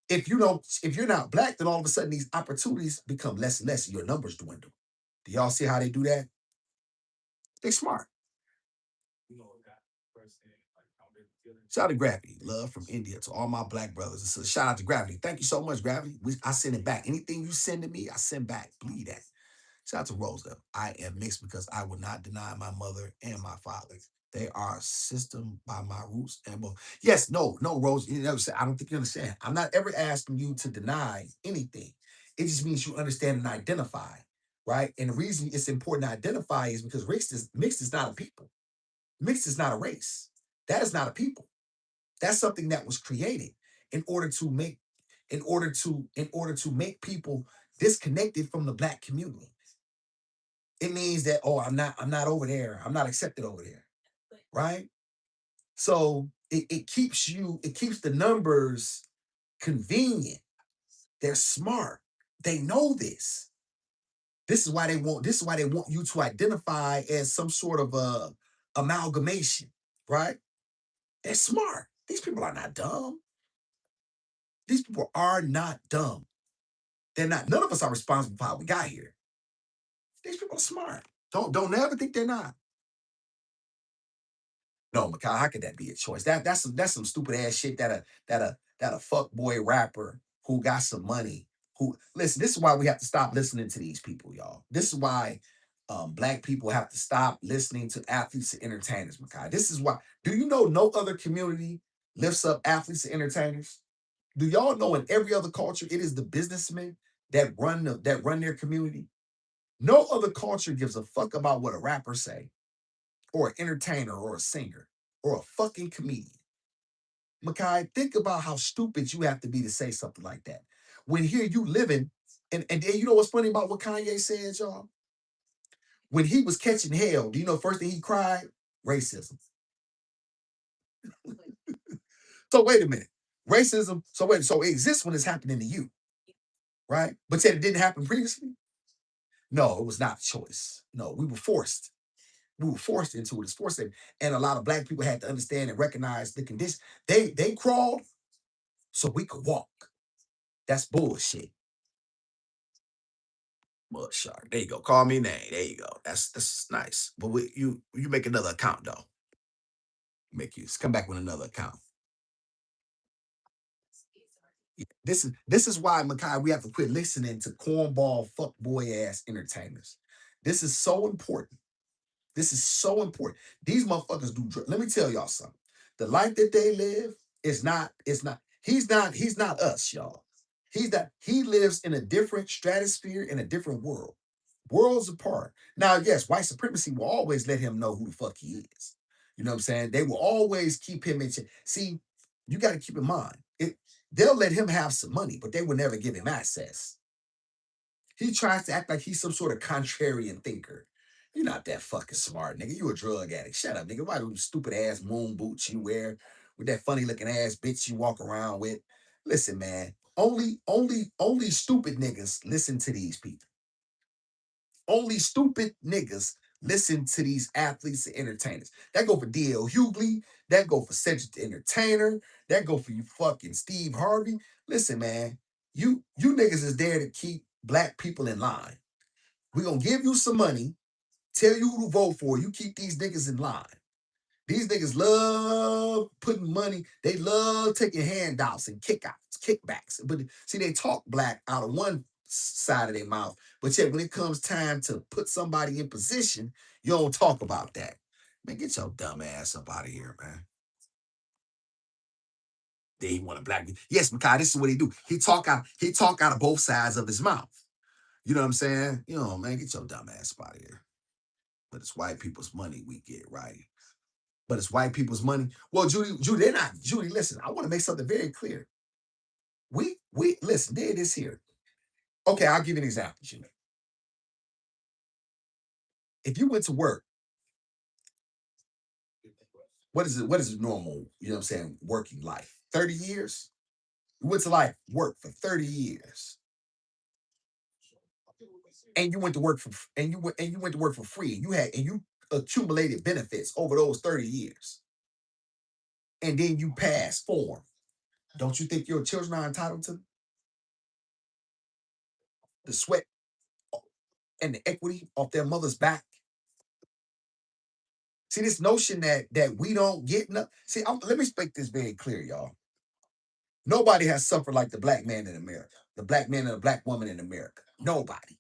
if you're not black, then all of a sudden these opportunities become less and less and your numbers dwindle. Do y'all see how they do that? They smart. Shout out to Gravity. Love from India to all my black brothers and sisters. Shout out to Gravity. Thank you so much, Gravity. I send it back. Anything you send to me, I send back. Believe that. Shout out to Roseville. I am mixed because I will not deny my mother and my father. They are a system by my roots and both. Yes, no, Rose. You never said. I don't think you understand. I'm not ever asking you to deny anything. It just means you understand and identify, right? And the reason it's important to identify is because mixed is not a people. Mixed is not a race. That is not a people. That's something that was created in order to make in order to make people disconnected from the black community. It means that, oh, I'm not over there. I'm not accepted over there. Right? So it keeps the numbers convenient. They're smart. They know this. This is why they want you to identify as some sort of a amalgamation, right? They're smart. These people are not dumb. These people are not dumb. They're not, none of us are responsible for how we got here. These people are smart. Don't ever think they're not. No, Makai, how could that be a choice? That's some stupid ass shit that a fuck boy rapper who got some money. Who listen? This is why we have to stop listening to these people, y'all. This is why black people have to stop listening to athletes and entertainers, Makai. This is why. Do you know no other community lifts up athletes and entertainers? Do y'all know in every other culture it is the businessmen that run their community? No other culture gives a fuck about what a rapper say or an entertainer or a singer or a fucking comedian. Makai, think about how stupid you have to be to say something like that. When here you living, and then you know what's funny about what Kanye said, y'all? When he was catching hell, do you know the first thing he cried? Racism. So wait a minute. Racism. So it exists when it's happening to you, right? But yet it didn't happen previously. No, it was not a choice. No, we were forced. We were forced into it. It's forced in. And a lot of black people had to understand and recognize the condition. They crawled so we could walk. That's bullshit. Mud shark. There you go. Call me name. There you go. That's nice. But you make another account though. Make you come back with another account. Yeah, this is why, Makai, we have to quit listening to cornball fuckboy ass entertainers. This is so important. This is so important. These motherfuckers do drugs. Let me tell y'all something. The life that they live is not, he's not us, y'all. He lives in a different stratosphere, in a different world. Worlds apart. Now, yes, white supremacy will always let him know who the fuck he is. You know what I'm saying? They will always keep him in check. See, you got to keep in mind, they'll let him have some money, but they will never give him access. He tries to act like he's some sort of contrarian thinker. You're not that fucking smart, nigga. You a drug addict. Shut up, nigga. Why those stupid ass moon boots you wear with that funny looking ass bitch you walk around with? Listen, man. Only stupid niggas listen to these people. Only stupid niggas listen to these athletes and entertainers. That go for D.L. Hughley. That go for Cedric the Entertainer. That go for you fucking Steve Harvey. Listen, man. You niggas is there to keep black people in line. We're gonna give you some money, tell you who to vote for. You keep these niggas in line. These niggas love putting money. They love taking handouts and kickbacks. But see, they talk black out of one side of their mouth. But yet, when it comes time to put somebody in position, you don't talk about that. Man, get your dumb ass up out of here, man. They want a black. Yes, Makai, this is what he do. He talk out of both sides of his mouth. You know what I'm saying? You know, man, get your dumb ass up out of here. But it's white people's money we get, right? But it's white people's money. Well, Judy, they're not. Judy, listen, I want to make something very clear. We listen, there it is here. Okay, I'll give you an example, Judy. If you went to work, what is it? What is normal, you know what I'm saying, working life? 30 years? You went to work for 30 years. And you went to work for and you went to work for free. You accumulated benefits over those 30 years. And then you pass form. Don't you think your children are entitled to the sweat and the equity off their mother's back? See, this notion that we don't get nothing. See, let me make this very clear, y'all. Nobody has suffered like the black man in America, the black man and the black woman in America. Nobody.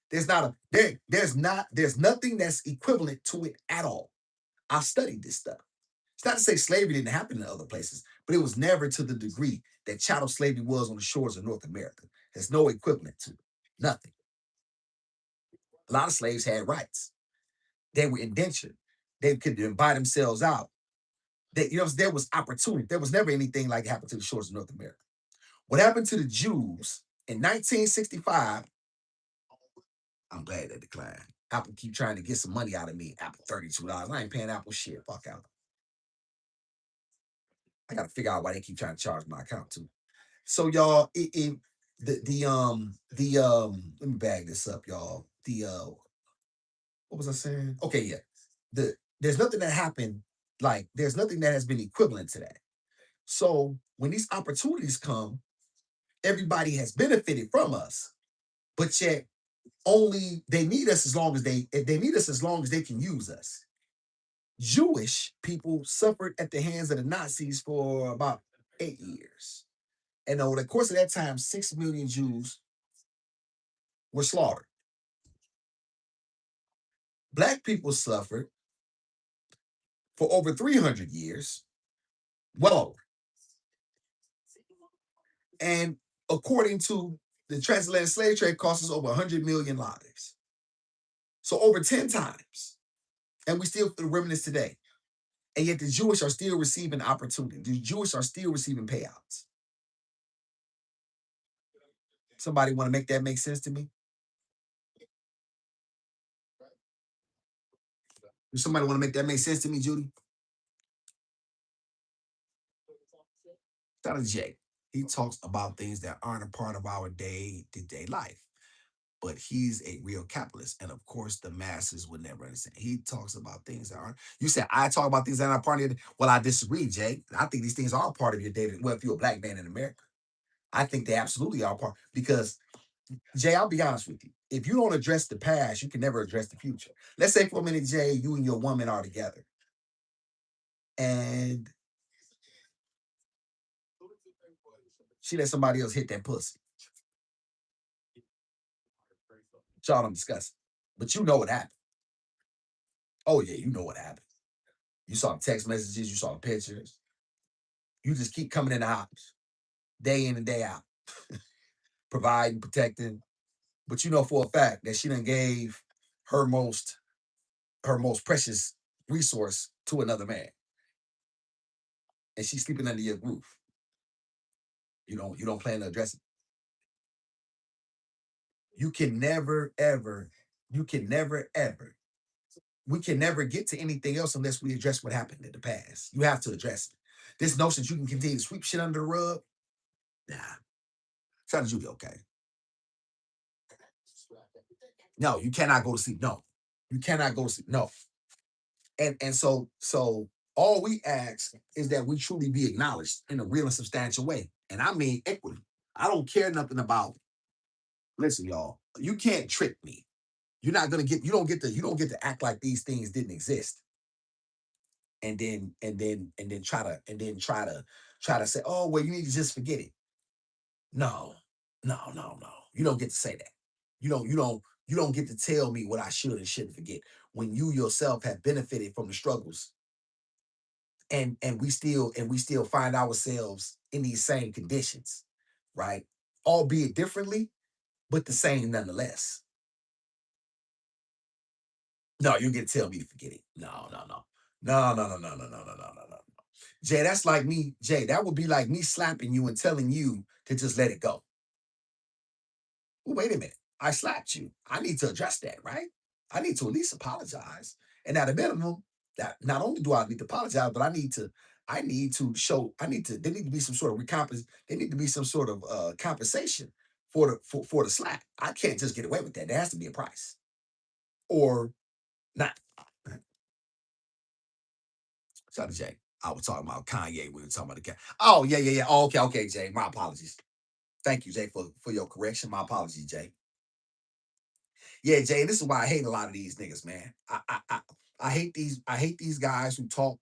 There's nothing that's equivalent to it at all. I've studied this stuff. It's not to say slavery didn't happen in other places, but it was never to the degree that chattel slavery was on the shores of North America. There's no equivalent to it. Nothing. A lot of slaves had rights. They were indentured. They could buy themselves out. There was opportunity. There was never anything like happened to the shores of North America. What happened to the Jews in 1965? I'm glad that declined. Apple keep trying to get some money out of me. Apple $32. I ain't paying Apple shit. Fuck out. I gotta figure out why they keep trying to charge my account too. So y'all, let me bag this up, y'all. What was I saying? Okay, yeah. There's nothing that happened, like there's nothing that has been equivalent to that. So when these opportunities come, everybody has benefited from us, but yet only they need us as long as they can use us. Jewish people suffered at the hands of the Nazis for about 8 years. And over the course of that time, 6 million Jews were slaughtered. Black people suffered for over 300 years. Well, and according to the transatlantic slave trade, cost us over 100 million lives. So over 10 times. And we still feel the remnants today. And yet the Jewish are still receiving opportunity. The Jewish are still receiving payouts. Somebody want to make that make sense to me? Does somebody want to make that make sense to me, Judy? Shout out to Jay. He talks about things that aren't a part of our day-to-day life. But he's a real capitalist. And of course, the masses would never understand. He talks about things that aren't. You said, I talk about things that aren't part of it. Well, I disagree, Jay. I think these things are part of your day. Well, if you're a black man in America, I think they absolutely are part. Because, Jay, I'll be honest with you. If you don't address the past, you can never address the future. Let's say for a minute, Jay, you and your woman are together. And she let somebody else hit that pussy. Y'all don't discuss it. But you know what happened. Oh, yeah, you know what happened. You saw the text messages, you saw the pictures. You just keep coming in the house day in and day out, providing, protecting. But you know for a fact that she done gave her most precious resource to another man. And she's sleeping under your roof. You don't plan to address it. You can never, ever, you can never, ever, we can never get to anything else unless we address what happened in the past. You have to address it. This notion that you can continue to sweep shit under the rug, nah. Try to do okay. No, you cannot go to sleep. No, you cannot go to sleep. No. And so all we ask is that we truly be acknowledged in a real and substantial way. And I mean equity. I don't care nothing about, listen, y'all, you can't trick me. You're not gonna get, you don't get to act like these things didn't exist. And then try to say, oh, well, you need to just forget it. No, no, no, no. You don't get to say that. You don't get to tell me what I should and shouldn't forget when you yourself have benefited from the struggles, and we still find ourselves in these same conditions, right? Albeit differently, but the same nonetheless. No, you get to tell me to forget it. No, no, no. No, no, no, no, no, no, no, no, no, no. Jay, that's like me, Jay, that would be like me slapping you and telling you to just let it go. Well, wait a minute. I slapped you. I need to address that, right? I need to at least apologize. And at a minimum, that not only do I need to apologize, but I need to show, there need to be some sort of there need to be some sort of compensation for the slap. I can't just get away with that. There has to be a price. Or not. Shout out to Jay. I was talking about Kanye. We were talking about the cat. Oh, yeah, yeah, yeah. Oh, okay, okay, Jay. My apologies. Thank you, Jay, for your correction. My apologies, Jay. Yeah, Jay, this is why I hate a lot of these niggas, man. I hate these guys who talk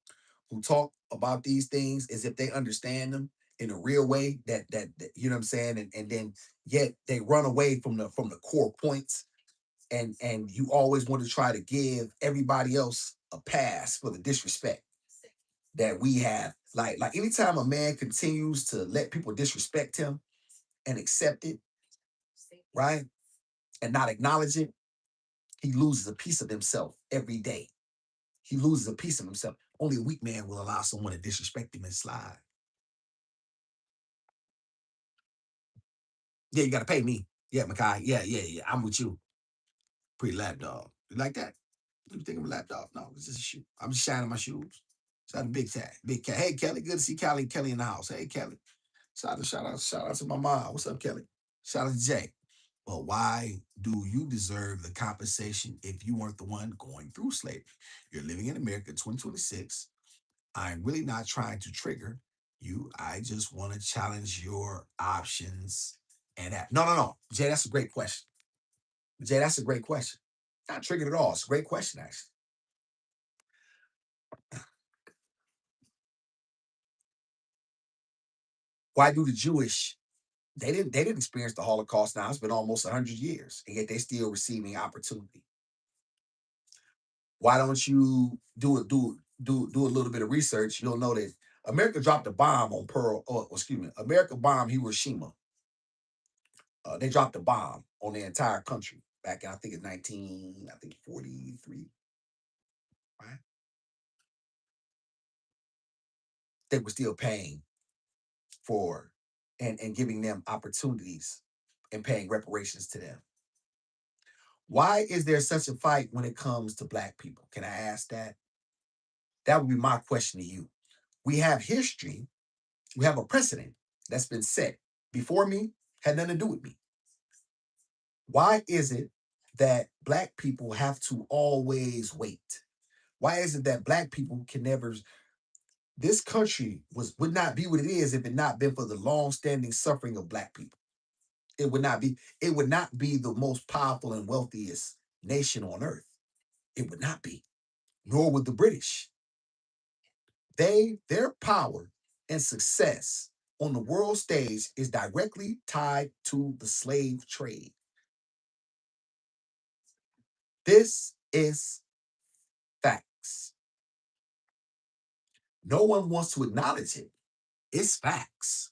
about these things as if they understand them in a real way that you know what I'm saying, and then yet they run away from the core points, and you always want to try to give everybody else a pass for the disrespect that we have. Like anytime a man continues to let people disrespect him and accept it, right? And not acknowledge it, he loses a piece of himself every day. He loses a piece of himself. Only a weak man will allow someone to disrespect him and slide. Yeah, you gotta pay me. Yeah, Makai. Yeah, yeah, yeah. I'm with you. Pretty lapdog. You like that? You think I'm a lapdog? No, it's just a shoe. I'm just shining my shoes. Shout out to Big Cat. Big Cat. Hey Kelly, good to see Kelly in the house. Hey Kelly. Shout out to my mom. What's up, Kelly? Shout out to Jay. But why do you deserve the compensation if you weren't the one going through slavery? You're living in America 2026. I'm really not trying to trigger you. I just want to challenge your options and that. No, no, no. Jay, that's a great question. Jay, that's a great question. Not triggered at all. It's a great question, actually. Why do the Jewish they didn't experience the Holocaust now? It's been almost 100 years, and yet they're still receiving opportunity. Why don't you do a little bit of research? You'll know that America dropped a bomb on America bombed Hiroshima. They dropped a bomb on the entire country back in, I think it's 1943, right? They were still paying for and giving them opportunities and paying reparations to them. Why is there such a fight when it comes to black people? Can I ask that? That would be my question to you. We have history We have a precedent that's been set before me, had nothing to do with me. Why is it that black people have to always wait? Why is it that black people can never? This country would not be what it is if it not been for the long-standing suffering of black people. It would not be. It would not be the most powerful and wealthiest nation on earth. It would not be. Nor would the British. Their power and success on the world stage is directly tied to the slave trade. This is facts. No one wants to acknowledge it. It's facts.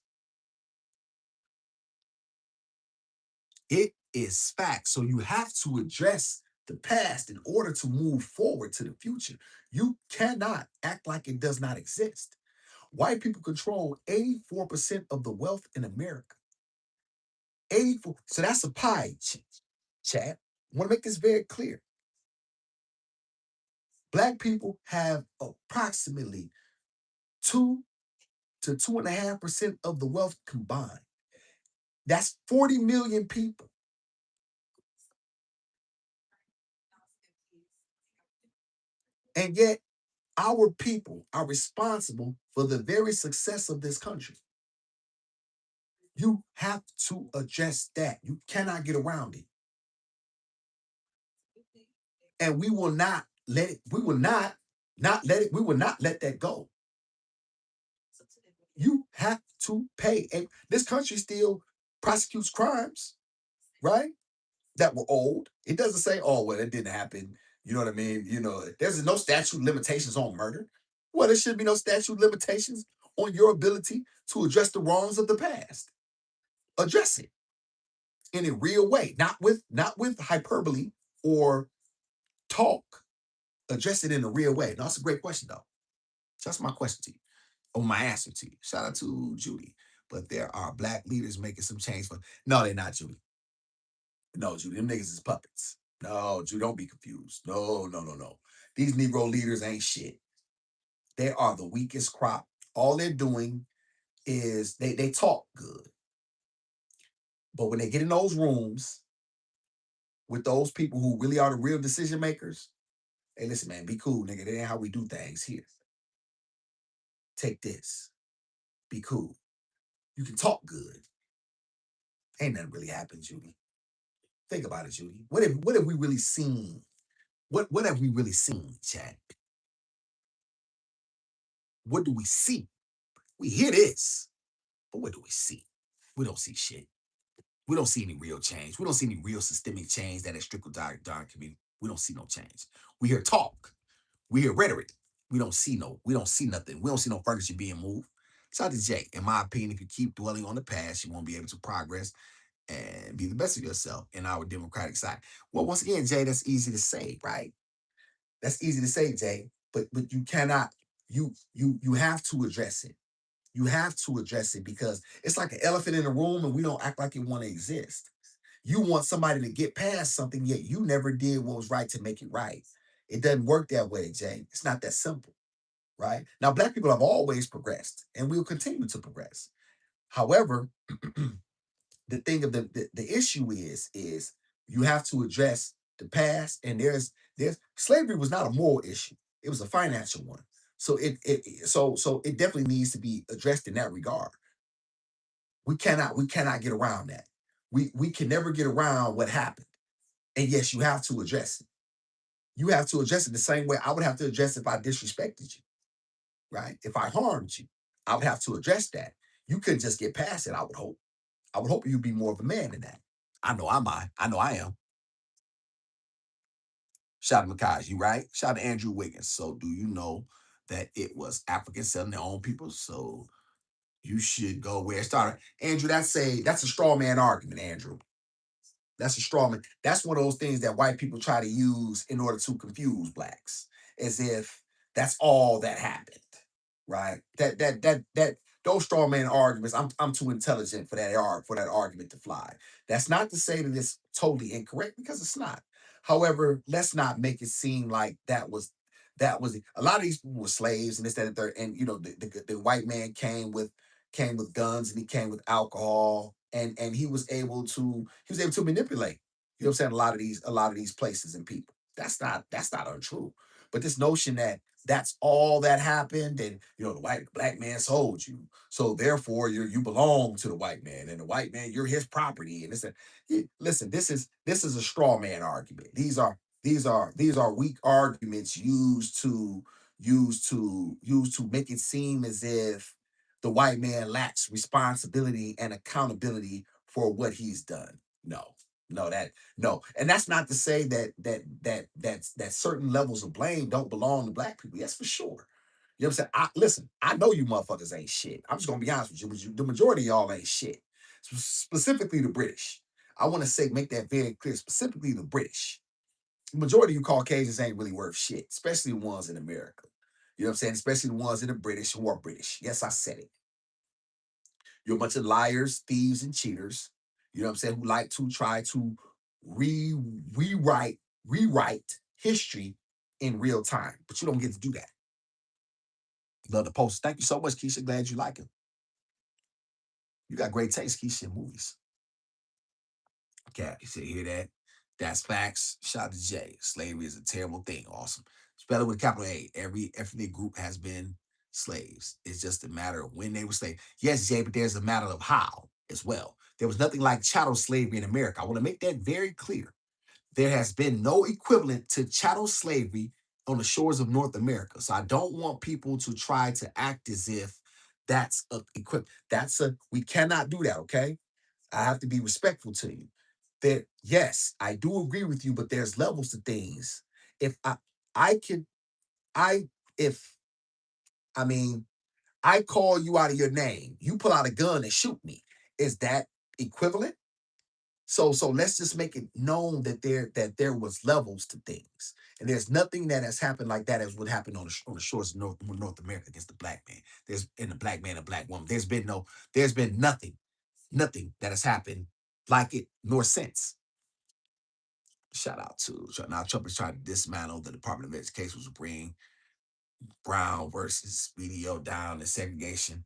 It is facts. So you have to address the past in order to move forward to the future. You cannot act like it does not exist. White people control 84% of the wealth in America. 84. So that's a pie, chat. I want to make this very clear. Black people have approximately 2 to 2.5% of the wealth combined. That's 40 million people. And yet, our people are responsible for the very success of this country. You have to address that. You cannot get around it. And we will not let it, we will not let it, we will not let that go. You have to pay. And this country still prosecutes crimes, right? That were old. It doesn't say, oh, well, it didn't happen. You know what I mean? You know, there's no statute limitations on murder. Well, there should be no statute limitations on your ability to address the wrongs of the past. Address it in a real way, not with hyperbole or talk. Address it in a real way. No, that's a great question, though. That's my question to you, or my answer to you. Shout out to Judy. But there are black leaders making some change. No, they're not, Judy. No, Judy, them niggas is puppets. No, Judy, don't be confused. No, no, no, no. These Negro leaders ain't shit. They are the weakest crop. All they're doing is they talk good. But when they get in those rooms with those people who really are the real decision makers, hey, listen, man, be cool, nigga. That ain't how we do things here. Take this. Be cool. You can talk good. Ain't nothing really happened, Judy. Think about it, Judy. What have we really seen? What have we really seen, Chad? What do we see? We hear this, but what do we see? We don't see shit. We don't see any real change. We don't see any real systemic change that has trickled down community. We don't see no change. We hear talk. We hear rhetoric. We don't see nothing. We don't see no furniture being moved. Shout out to Jay. In my opinion, if you keep dwelling on the past, you won't be able to progress and be the best of yourself in our democratic side. Well, once again, Jay, that's easy to say, right? That's easy to say, Jay, but you cannot, you have to address it. You have to address it because it's like an elephant in the room and we don't act like it want to exist. You want somebody to get past something, yet you never did what was right to make it right. It doesn't work that way, Jay. It's not that simple, right? Now, black people have always progressed and will continue to progress. However, the thing of the issue is you have to address the past, and there's slavery was not a moral issue; it was a financial one. So so it definitely needs to be addressed in that regard. We cannot get around that. We can never get around what happened. And yes, you have to address it. You have to address it the same way I would have to address if I disrespected you, right? If I harmed you, I would have to address that. You couldn't just get past it, I would hope. I would hope you'd be more of a man than that. I know I know I am. Shout out to Makai, you right? Shout out to Andrew Wiggins. So do you know that it was Africans selling their own people? So you should go where it started. Andrew, that's a straw man argument, Andrew. That's a straw man. That's one of those things that white people try to use in order to confuse blacks, as if that's all that happened, right? That those straw man arguments. I'm too intelligent for that argument to fly. That's not to say that it's totally incorrect because it's not. However, let's not make it seem like that was a lot of these people were slaves and this, that, and third. And you know, the white man came with guns and he came with alcohol, and he was able to manipulate. You know what I'm saying? A lot of these places and people. That's not untrue. But this notion that that's all that happened, and the black man sold you, so therefore you belong to the white man, and the white man, you're his property, and listen, this is a straw man argument. These are weak arguments used to make it seem as if the white man lacks responsibility and accountability for what he's done. No, no, no. And that's not to say that certain levels of blame don't belong to black people. Yes, for sure. You know what I'm saying? Listen, I know you motherfuckers ain't shit. I'm just gonna be honest with you, but the majority of y'all ain't shit. Specifically the British. I want to make that very clear. Specifically the British. The majority of you Caucasians ain't really worth shit, especially the ones in America. You know what I'm saying? Especially the ones in the British who are British. Yes, I said it. You're a bunch of liars, thieves, and cheaters. You know what I'm saying? Who like to try to re rewrite history in real time, but you don't get to do that. Love the post. Thank you so much, Keisha. Glad you like it. You got great taste, Keisha, in movies. Okay, you should hear that. That's facts. Shout out to Jay. Slavery is a terrible thing. Awesome. Spell it with a capital A. Every ethnic group has been slaves. It's just a matter of when they were slaves. Yes, Jay, but there's a matter of how as well. There was nothing like chattel slavery in America. I want to make that very clear. There has been no equivalent to chattel slavery on the shores of North America. So I don't want people to try to act as if that's a equivalent. We cannot do that, okay? I have to be respectful to you. That yes, I do agree with you, but there's levels to things. If I could, I if I mean, I call you out of your name, you pull out a gun and shoot me. Is that equivalent? So let's just make it known that there was levels to things, and there's nothing that has happened like that as what happened on the shores of North America against the black man. There's in the black man and black woman. There's been nothing that has happened like it nor since. Shout out to now Trump is trying to dismantle the Department of Education, which will bring Brown versus BDO down and segregation.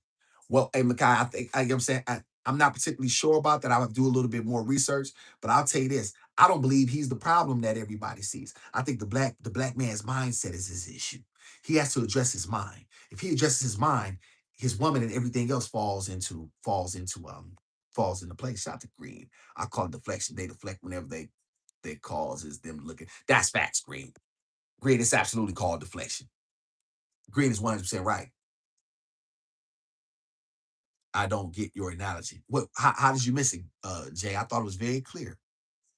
Well, hey, Makai, I think you know what I'm saying I'm not particularly sure about that. I'll have to do a little bit more research, but I'll tell you this: I don't believe he's the problem that everybody sees. I think the black man's mindset is his issue. He has to address his mind. If he addresses his mind, his woman and everything else falls into place. Shout out to Green. I call it deflection. They deflect whenever they causes them looking. That's facts, Green. Green is absolutely called deflection. Green is 100% right. I don't get your analogy. What? How did you miss it, Jay? I thought it was very clear.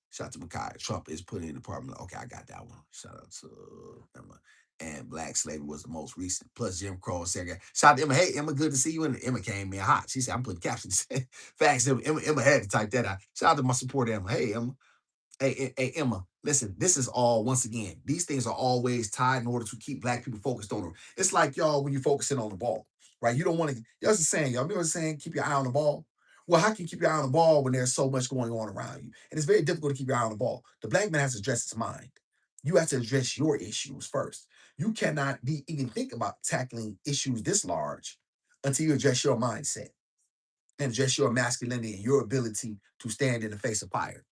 Shout out to Makai. Trump is putting in the Department. Okay, I got that one. Shout out to Emma. And black slavery was the most recent. Plus Jim Crow and segregation. Shout out to Emma. Hey, Emma, good to see you. And Emma came in hot. She said, I'm putting captions. Facts. Emma had to type that out. Shout out to my supporter, Emma. Hey, Emma. Hey, Emma, listen, this is all, once again, these things are always tied in order to keep black people focused on them. It's like y'all when you're focusing on the ball, right? You don't want to, y'all just saying, y'all remember saying, keep your eye on the ball? Well, how can you keep your eye on the ball when there's so much going on around you? And it's very difficult to keep your eye on the ball. The black man has to address his mind. You have to address your issues first. You cannot even think about tackling issues this large until you address your mindset and address your masculinity and your ability to stand in the face of fire.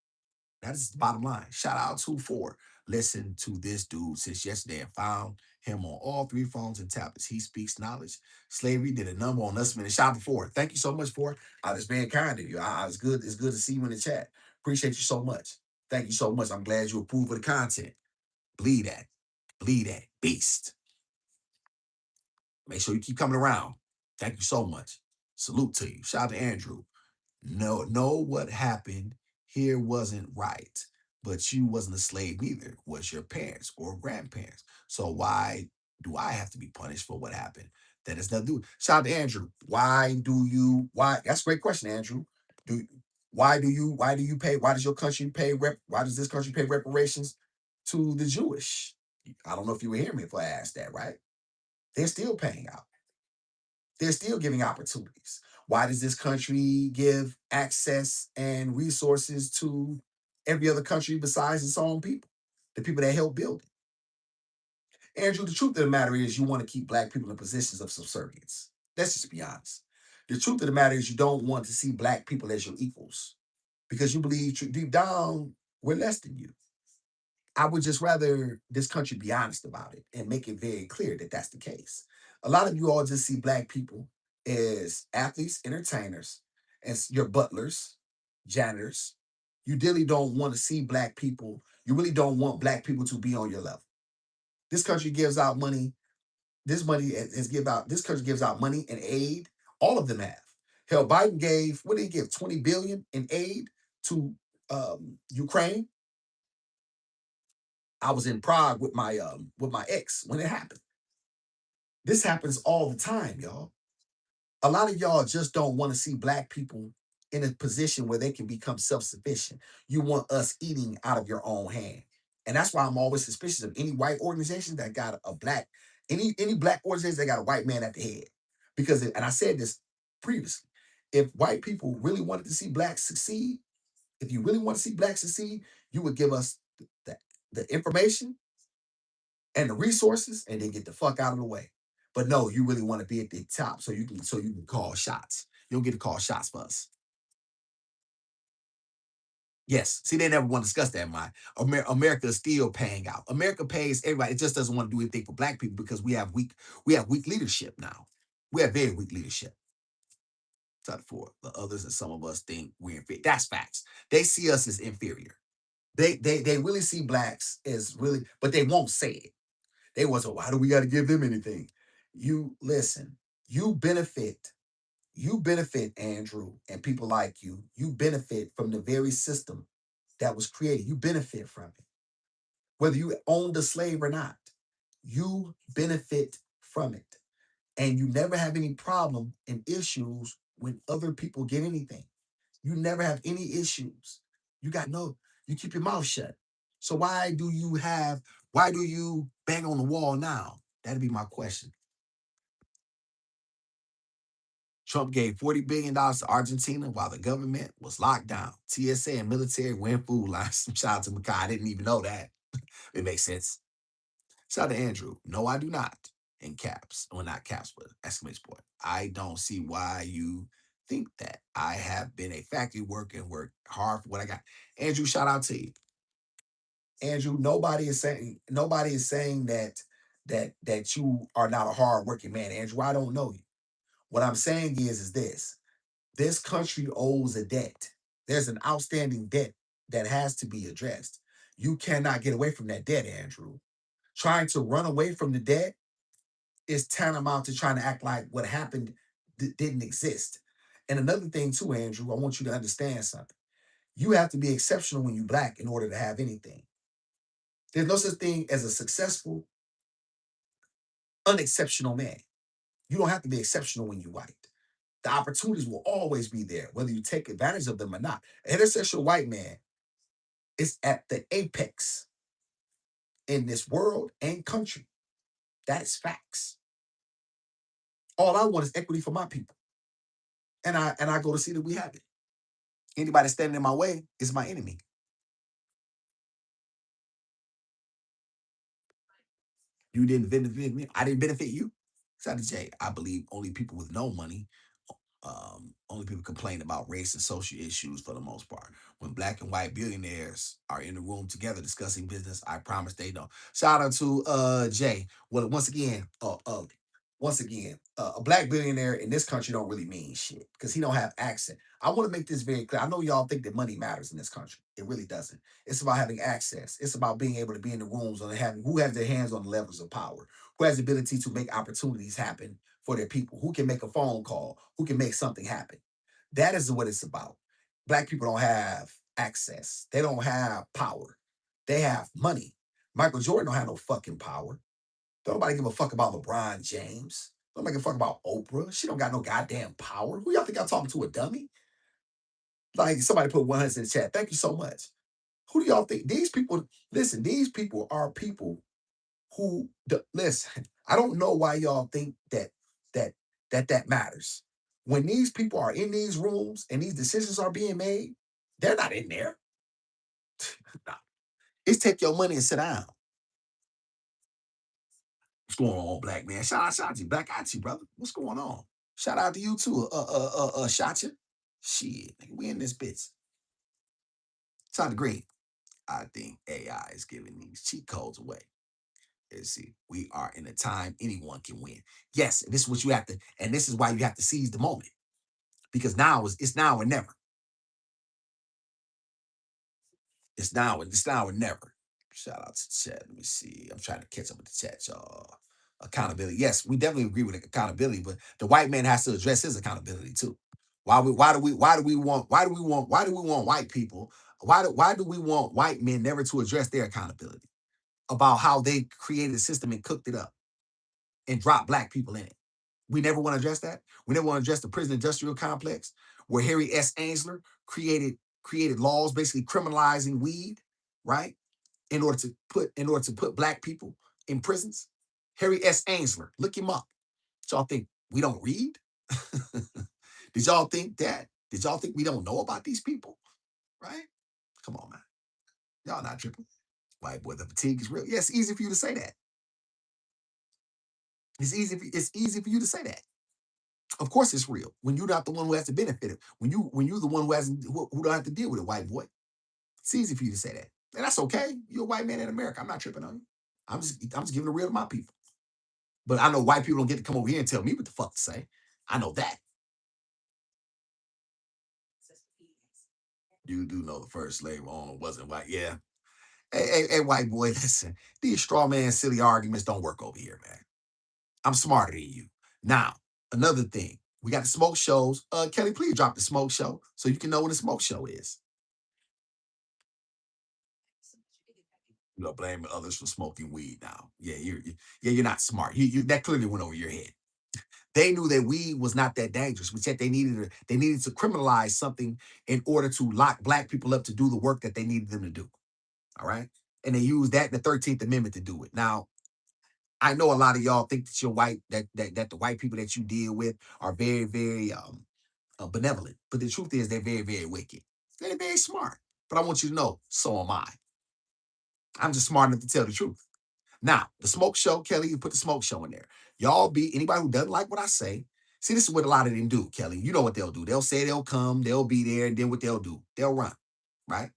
That is the bottom line. Shout out to for listen to this dude since yesterday and found him on all three phones and tablets. He speaks knowledge. Slavery did a number on us, man. Shout out to Ford. Thank you so much for I was being kind to you. It's good. It's good to see you in the chat. Appreciate you so much. Thank you so much. I'm glad you approve of the content. Believe that. Believe that. Beast. Make sure you keep coming around. Thank you so much. Salute to you. Shout out to Andrew. Know what happened here wasn't right, but you wasn't a slave either. Was your parents or grandparents? So why do I have to be punished for what happened? That is nothing to do. Shout out to Andrew. Why? That's a great question, Andrew. Do why do you pay? Why does your country pay why does this country pay reparations to the Jewish? I don't know if you were hearing me if I asked that, right? They're still paying out. They're still giving opportunities. Why does this country give access and resources to every other country besides its own people? The people that help build it. Andrew, the truth of the matter is you want to keep black people in positions of subservience. Let's just be honest. The truth of the matter is you don't want to see black people as your equals because you believe deep down we're less than you. I would just rather this country be honest about it and make it very clear that that's the case. A lot of you all just see black people as athletes, entertainers, as your butlers, janitors. You really don't want to see black people. You really don't want black people to be on your level. This country gives out money. This country gives out money and aid. All of them have. Hell, Biden gave, what did he give? 20 billion in aid to Ukraine. I was in Prague with my ex when it happened. This happens all the time, y'all. A lot of y'all just don't want to see black people in a position where they can become self-sufficient. You want us eating out of your own hand. And that's why I'm always suspicious of any white organization that got a black, any black organization that got a white man at the head. Because, and I said this previously, if white people really wanted to see blacks succeed, if you really want to see blacks succeed, you would give us the information and the resources and then get the fuck out of the way. But no, you really want to be at the top so you can call shots. You don't get to call shots for us. Yes. See, they never want to discuss that, Mike. America is still paying out. America pays everybody. It just doesn't want to do anything for black people because we have weak leadership now. We have very weak leadership. For the others and some of us think we're inferior. That's facts. They see us as inferior. They really see blacks as really, but they won't say it. They was, why do we got to give them anything? You listen, you benefit, Andrew, and people like you. You benefit from the very system that was created. You benefit from it. Whether you own the slave or not, you benefit from it. And you never have any problem and issues when other people get anything. You never have any issues. You keep your mouth shut. So why do you bang on the wall now? That'd be my question. Trump gave $40 billion to Argentina while the government was locked down. TSA and military went food lines. Shout out to Makai. I didn't even know that. It makes sense. Shout out to Andrew. No, I do not. In caps. Well, not caps, but exclamation point. I don't see why you think that. I have been a factory worker and worked hard for what I got. Andrew, shout out to you. Andrew, nobody is saying that you are not a hard-working man. Andrew, I don't know you. What I'm saying is this country owes a debt. There's an outstanding debt that has to be addressed. You cannot get away from that debt, Andrew. Trying to run away from the debt is tantamount to trying to act like what happened didn't exist. And another thing too, Andrew, I want you to understand something. You have to be exceptional when you're black in order to have anything. There's no such thing as a successful, unexceptional man. You don't have to be exceptional when you're white. The opportunities will always be there, whether you take advantage of them or not. A heterosexual white man is at the apex in this world and country. That is facts. All I want is equity for my people. And I go to see that we have it. Anybody standing in my way is my enemy. You didn't benefit me. I didn't benefit you. Shout out to Jay. I believe only people with no money, only people complain about race and social issues for the most part. When black and white billionaires are in the room together discussing business, I promise they don't. Shout out to Jay. Well, once again, a black billionaire in this country don't really mean shit because he don't have access. I want to make this very clear. I know y'all think that money matters in this country. It really doesn't. It's about having access. It's about being able to be in the rooms and having who has their hands on the levers of power, who has the ability to make opportunities happen for their people, who can make a phone call, who can make something happen. That is what it's about. Black people don't have access. They don't have power. They have money. Michael Jordan don't have no fucking power. Don't nobody give a fuck about LeBron James. Don't make a fuck about Oprah. She don't got no goddamn power. Who y'all think I'm talking to, a dummy? Like somebody put 100 in the chat. Thank you so much. Who do y'all think? These people, listen, these people are people who, listen, I don't know why y'all think that matters. When these people are in these rooms and these decisions are being made, they're not in there. Nah. It's take your money and sit down. What's going on, black man? Shout out to you. Black out to you, brother. What's going on? Shout out to you too. Shot you. Shit, nigga, we in this bitch. Shout out to Green. I think AI is giving these cheat codes away. Let's see, we are in a time anyone can win. Yes, and this is what you have to, and this is why you have to seize the moment. Because now it's now or never. It's now or never. Shout out to the chat. Let me see. I'm trying to catch up with the chat, y'all. Accountability. Yes, we definitely agree with accountability, but the white man has to address his accountability too. Why do we want white people? Why do we want white men never to address their accountability about how they created a system and cooked it up and dropped black people in it? We never want to address that. We never want to address the prison industrial complex where Harry S. Ansler created laws basically criminalizing weed, right? In order to put black people in prisons. Harry S. Ansler, look him up. Did y'all think we don't read? Did y'all think that? Did y'all think we don't know about these people? Right? Come on, man. Y'all not tripping. White boy, the fatigue is real. Yeah, it's easy for you to say that. It's easy for you to say that. Of course it's real. When you're not the one who has to benefit it. When you're the one who don't have to deal with it, white boy. It's easy for you to say that. And that's okay. You're a white man in America. I'm not tripping on you. I'm just giving the real to my people. But I know white people don't get to come over here and tell me what the fuck to say. I know that. You do know the first slave owner wasn't white. Yeah. Hey, white boy, listen. These straw man silly arguments don't work over here, man. I'm smarter than you. Now, another thing. We got the smoke shows. Kelly, please drop the smoke show so you can know what a smoke show is. You know, blaming others for smoking weed now. Yeah, you're not smart. You that clearly went over your head. They knew that weed was not that dangerous, but yet they needed to criminalize something in order to lock black people up to do the work that they needed them to do. All right. And they used that in the 13th Amendment to do it. Now, I know a lot of y'all think that you're white, that the white people that you deal with are very, very benevolent. But the truth is they're very, very wicked. They're very smart. But I want you to know, so am I. I'm just smart enough to tell the truth. Now, the smoke show, Kelly, you put the smoke show in there. Anybody who doesn't like what I say, see, this is what a lot of them do, Kelly. You know what they'll do. They'll say they'll come, they'll be there, and then what they'll do, they'll run, right?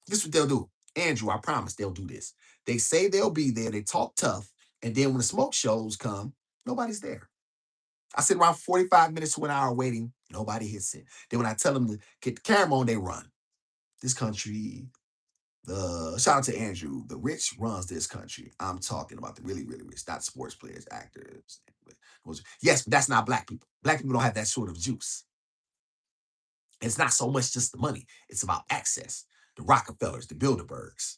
This is what they'll do. Andrew, I promise they'll do this. They say they'll be there, they talk tough, and then when the smoke shows come, nobody's there. I sit around 45 minutes to an hour waiting, nobody hits it. Then when I tell them to get the camera on, they run. This country, shout out to Andrew. The rich runs this country. I'm talking about the really, really rich, not sports players, actors. Yes, but that's not black people. Black people don't have that sort of juice. It's not so much just the money. It's about access. The Rockefellers, the Bilderbergs.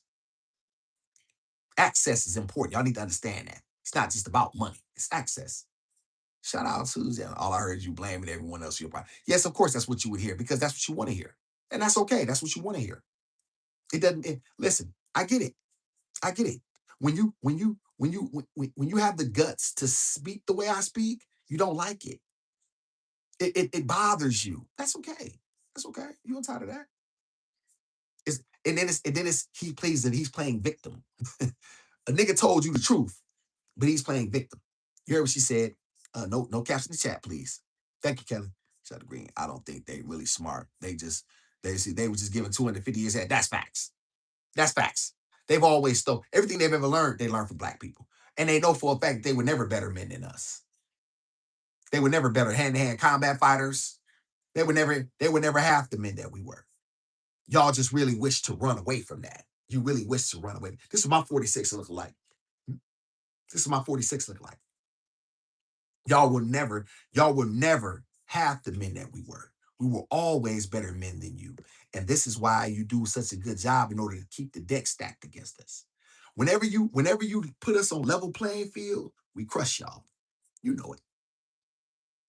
Access is important. Y'all need to understand that. It's not just about money. It's access. Shout out to Susan. All I heard you blaming everyone else for your problem. Yes, of course, that's what you would hear because that's what you want to hear. And that's okay. That's what you want to hear. Listen, I get it. I get it. When you have the guts to speak the way I speak, you don't like it. It bothers you. That's okay. That's okay. You entitled to that. He's playing victim. A nigga told you the truth, but he's playing victim. You heard what she said? No caps in the chat, please. Thank you, Kelly. Shout out to Green. I don't think they really smart. They were just given 250 years ahead. That's facts. That's facts. They've always stole everything they've ever learned. They learned from black people, and they know for a fact they were never better men than us. They were never better hand-to-hand combat fighters. They were never half the men that we were. Y'all just really wish to run away from that. You really wish to run away. This is my 46 look like. This is my 46 look like. Y'all will never have the men that we were. We were always better men than you. And this is why you do such a good job in order to keep the deck stacked against us. Whenever you put us on level playing field, we crush y'all. You know it.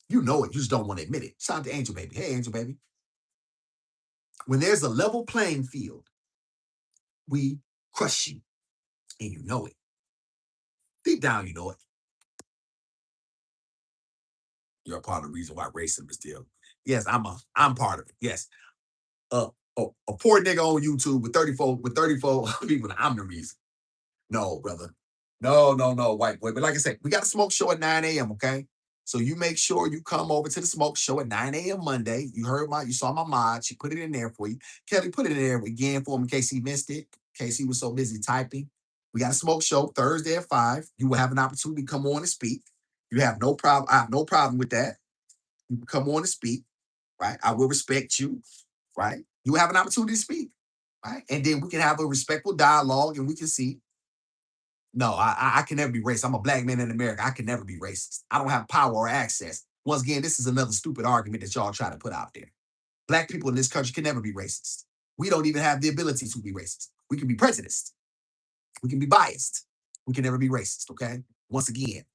You know it. You just don't want to admit it. Shout out to Angel Baby. Hey, Angel Baby. When there's a level playing field, we crush you. And you know it. Deep down, you know it. You're a part of the reason why racism is still. Yes, I'm part of it. Yes. A poor nigga on YouTube with 34 people. I'm the reason. No, brother. No, white boy. But like I said, we got a smoke show at 9 a.m., okay? So you make sure you come over to the smoke show at 9 a.m. Monday. You saw my mod. She put it in there for you. Kelly, put it in there again for him in case he missed it, in case he was so busy typing. We got a smoke show Thursday at 5. You will have an opportunity to come on and speak. You have no problem. I have no problem with that. You can come on and speak, right? I will respect you, right? You will have an opportunity to speak, right? And then we can have a respectful dialogue and we can see. No, I can never be racist. I'm a black man in America. I can never be racist. I don't have power or access. Once again, this is another stupid argument that y'all try to put out there. Black people in this country can never be racist. We don't even have the ability to be racist. We can be prejudiced. We can be biased. We can never be racist, okay? Once again,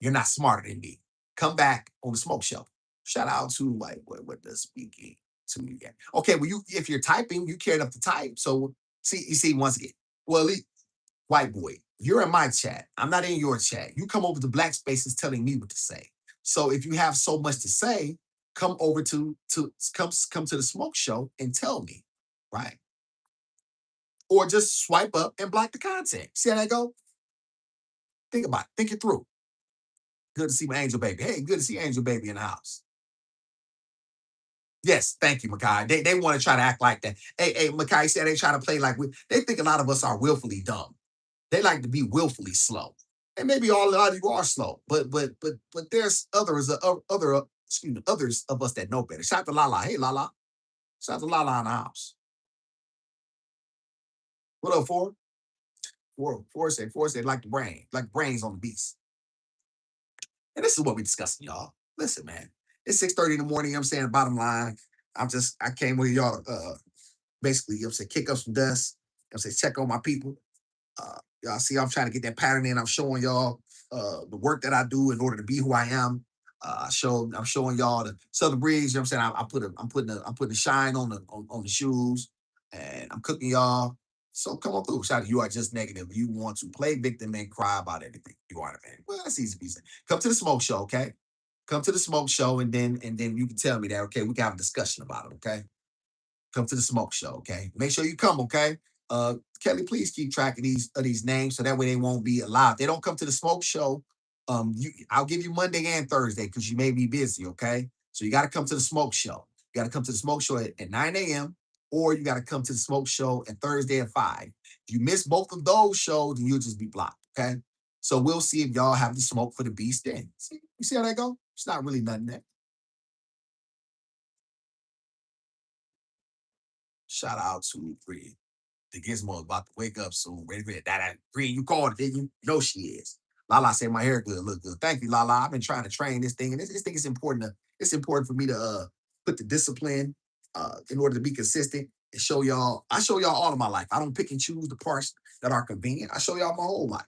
you're not smarter than me. Come back on the smoke show. Shout out to like what does speaking to you get. Okay, well, if you're typing, you care enough to type. So see, once again, well, white boy, you're in my chat. I'm not in your chat. You come over to Black Spaces telling me what to say. So if you have so much to say, come over to come to the smoke show and tell me, right? Or just swipe up and block the content. See how that go? Think about it. Think it through. Good to see my angel baby. Hey, good to see Angel Baby in the house. Yes, thank you, Makai. They want to try to act like that. Hey, Makai said they try to play like they think a lot of us are willfully dumb. They like to be willfully slow. And maybe a lot of you are slow, but there's others others of us that know better. Shout out to Lala. Hey Lala. Shout out to Lala in the house. What up, Four? Four said like the brains on the beast. And this is what we discussing, y'all. Listen, man. It's 6:30 in the morning. You know what I'm saying? Bottom line. I came with y'all basically, you know what I'm saying, kick up some dust. You know what I'm saying, check on my people. Y'all see, I'm trying to get that pattern in. I'm showing y'all the work that I do in order to be who I am. I'm showing y'all the Southern Breeze. You know what I'm saying? I'm putting the shine on the shoes, and I'm cooking y'all. So come on through. Shout out, you are just negative. You want to play victim and cry about everything. You are the man. Well, that's easy peasy. Come to the smoke show, okay? Come to the smoke show, and then you can tell me that, okay? We can have a discussion about it, okay? Come to the smoke show, okay? Make sure you come, okay? Kelly, please keep track of these names so that way they won't be alive. They don't come to the smoke show. I'll give you Monday and Thursday because you may be busy, okay? So you got to come to the smoke show. You got to come to the smoke show at 9 a.m. or you got to come to the smoke show at Thursday at 5. If you miss both of those shows, then you'll just be blocked, okay? So we'll see if y'all have the smoke for the beast then. You see how that go? It's not really nothing there. Shout out to Green. The Gizmo is about to wake up soon. Ready for that. Green, you called it, didn't you? No, she is. Lala said my hair good, look good. Thank you, Lala. I've been trying to train this thing, and this thing is important. It's important for me to put the discipline in order to be consistent and show y'all. I show y'all all of my life. I don't pick and choose the parts that are convenient. I show y'all my whole life,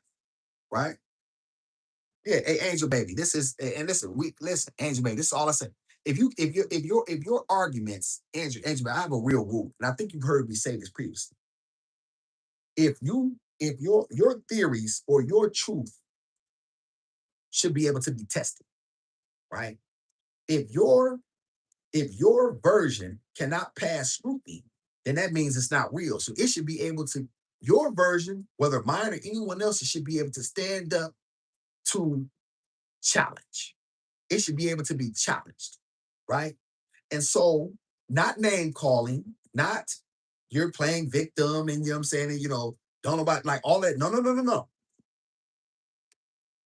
right? Yeah, hey, Angel Baby. This is and listen, Angel Baby. This is all I say. If your arguments, Angel Baby, I have a real rule, and I think you've heard me say this previously. If your theories or your truth should be able to be tested, right? If your version cannot pass scrutiny, then that means it's not real. So it should be able to, your version, whether mine or anyone else, it should be able to stand up to challenge. It should be able to be challenged, right? And so, not name calling, not you're playing victim, and you know what I'm saying, and don't know about like all that. No, no, no, no, no.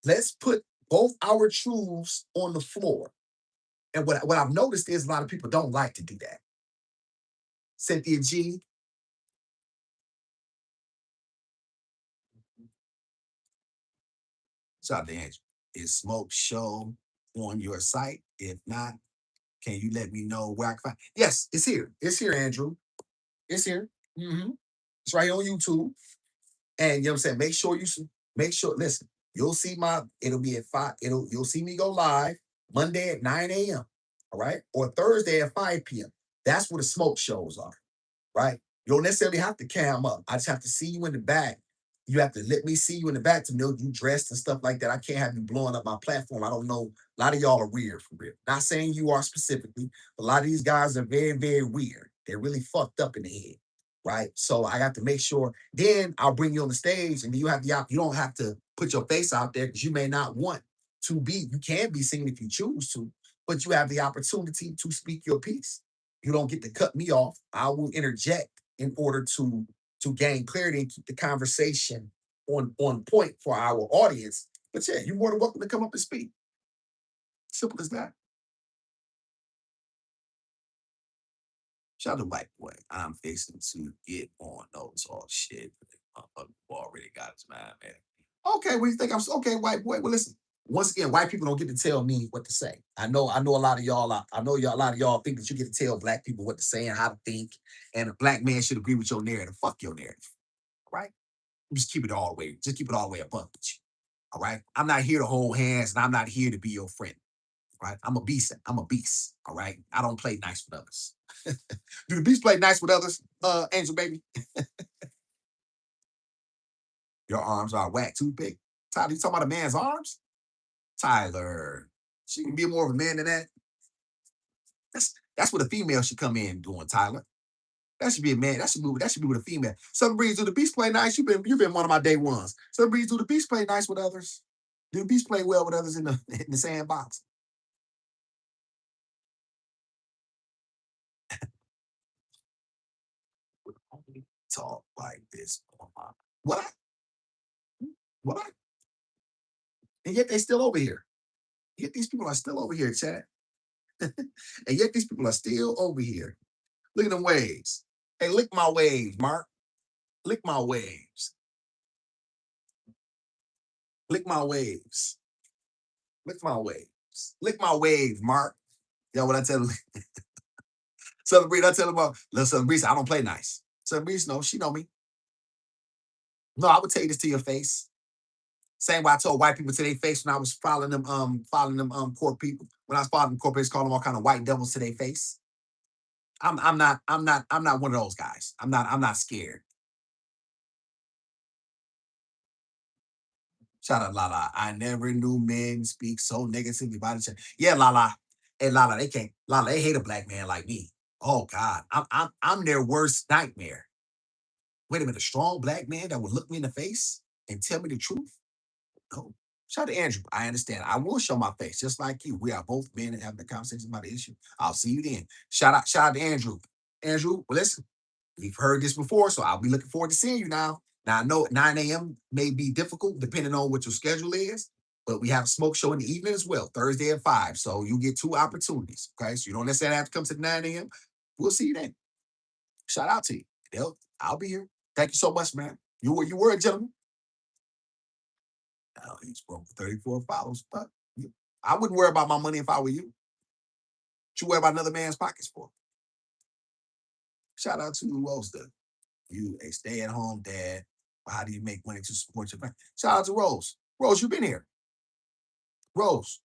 Let's put both our truths on the floor. And what I've noticed is a lot of people don't like to do that. Cynthia G. Shout out to Andrew. Is Smoke Show on your site? If not, can you let me know where I can find? Yes, it's here. It's here, Andrew. It's here. It's right here on YouTube. And you know what I'm saying? Make sure, listen, it'll be at 5. You'll see me go live Monday at 9 a.m. All right. Or Thursday at 5 p.m. That's where the smoke shows are. Right. You don't necessarily have to cam up. I just have to see you in the back. You have to let me see you in the back to know you dressed and stuff like that. I can't have you blowing up my platform. I don't know. A lot of y'all are weird for real. Not saying you are specifically, but a lot of these guys are very, very weird. They're really fucked up in the head. Right. So I have to make sure. Then I'll bring you on the stage and you have the option. You don't have to put your face out there because you may not want to be, you can be seen if you choose to, but you have the opportunity to speak your piece. You don't get to cut me off. I will interject in order to gain clarity and keep the conversation on point for our audience. But yeah, you're more than welcome to come up and speak. Simple as that. Shout out to White Boy. I'm fixing to get on those all shit. Already got his mind, man. Okay, what do you think? I'm okay, White Boy. Well, listen. Once again, white people don't get to tell me what to say. I know a lot of y'all. I know y'all. A lot of y'all think that you get to tell black people what to say and how to think, and a black man should agree with your narrative. Fuck your narrative, right? Just keep it all the way. Just keep it all the way above with you. All right. I'm not here to hold hands, and I'm not here to be your friend. Right? I'm a beast. I'm a beast. All right. I don't play nice with others. Do the beast play nice with others, Angel baby? Your arms are whack too big. Tyler, you talking about a man's arms? Tyler, she can be more of a man than that. That's what a female should come in doing, Tyler. That should be a man. That should be with a female. Southern Breeze, do the beast play nice? You've been one of my day ones. Southern Breeze, do the beast play nice with others? Do the beast play well with others in the sandbox? Talk like this. What? What? And yet they still over here. Yet these people are still over here, Chad. And yet these people are still over here. Look at them waves. Hey, lick my waves, Mark. Lick my waves. Lick my waves. Lick my waves. Lick my waves, Mark. You know what I tell them? Southern Breeze, I tell them about, little Southern Breeze, I don't play nice. Southern Breeze, no, she know me. No, I would tell you this to your face. Same way I told white people to their face when I was following them court people. When I was following them court papers, calling them all kind of white devils to their face. I'm not one of those guys. I'm not scared. Shout out Lala. I never knew men speak so negatively about each other. Yeah, Lala. Hey, Lala, they can't. Lala, they hate a black man like me. Oh God, I'm their worst nightmare. Wait a minute, a strong black man that would look me in the face and tell me the truth? No. Shout out to Andrew. I understand. I will show my face, just like you. We are both men and having a conversation about the issue. I'll see you then. Shout out to Andrew. Andrew, well, listen, we've heard this before, so I'll be looking forward to seeing you now. Now I know at 9 a.m. may be difficult depending on what your schedule is, but we have a smoke show in the evening as well, Thursday at 5. So you get two opportunities. Okay. So you don't necessarily have to come to 9 a.m. We'll see you then. Shout out to you. I'll be here. Thank you so much, man. You were a gentleman. He's broke 34 followers, but I wouldn't worry about my money if I were you. What you worry about another man's pockets for? Shout out to who else does. You a stay-at-home dad. How do you make money to support your family? Shout out to Rose. Rose, you've been here. Rose,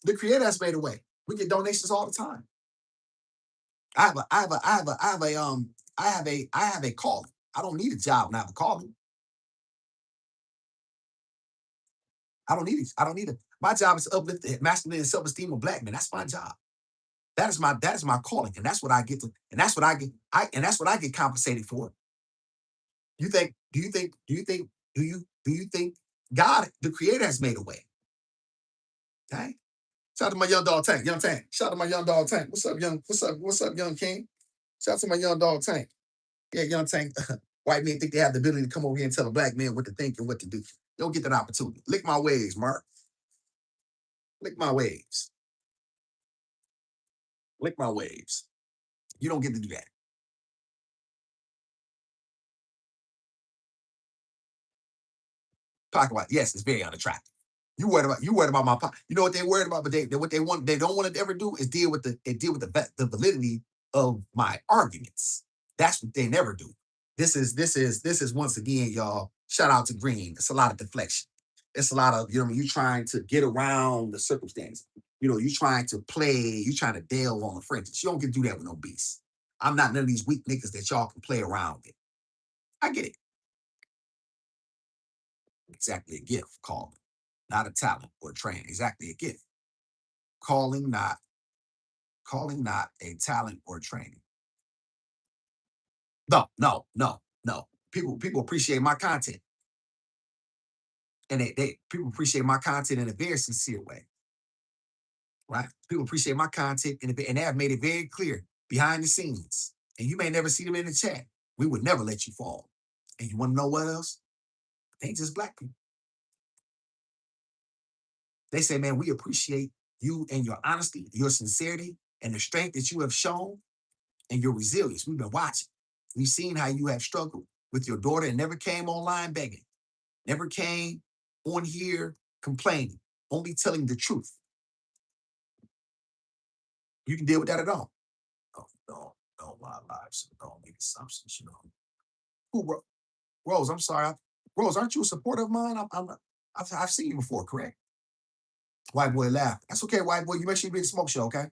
the creator has made a way. We get donations all the time. I have a calling. I don't need a job when I have a calling. I don't need it. I don't need it. My job is to uplift the masculine and self-esteem of black men. That's my job. That is my calling, and that's what I get to, and that's what I get. And that's what I get compensated for. You think? Do you think? Do you think? Do you think God, the Creator, has made a way? Okay. Shout out to my young dog Tank. Young Tank. Shout out to my young dog Tank. What's up, young? What's up, young King? Shout out to my young dog Tank. Yeah, young Tank. White men think they have the ability to come over here and tell a black man what to think and what to do. You don't get that opportunity. Lick my waves, Mark. Lick my waves. Lick my waves. You don't get to do that. Pocket watch. Yes, it's very unattractive. You worried about my pocket. You know what they're worried about, but what they want, they don't want to ever do is deal with the validity of my arguments. That's what they never do. This is once again, y'all. Shout out to Green. It's a lot of deflection. It's a lot of, you know what I mean, you trying to get around the circumstance. You know, you trying to play, you trying to delve on the fringes. You don't get to do that with no beast. I'm not none of these weak niggas that y'all can play around with. I get it. Exactly a gift, calling, not a talent or training. Exactly a gift. Calling, not a talent or training. No. People appreciate my content. And people appreciate my content in a very sincere way, right? People appreciate my content and they have made it very clear behind the scenes. And you may never see them in the chat. We would never let you fall. And you want to know what else? They ain't just black people. They say, man, we appreciate you and your honesty, your sincerity, and the strength that you have shown and your resilience. We've been watching. We've seen how you have struggled with your daughter and never came online begging, never came on here complaining, only telling the truth. You can deal with that at all. Oh, no, my lives don't make assumptions, you know. Who, Rose, I'm sorry. Rose, aren't you a supporter of mine? I've seen you before, correct? White boy laughed. That's okay, white boy. You make sure you be in the smoke show, okay?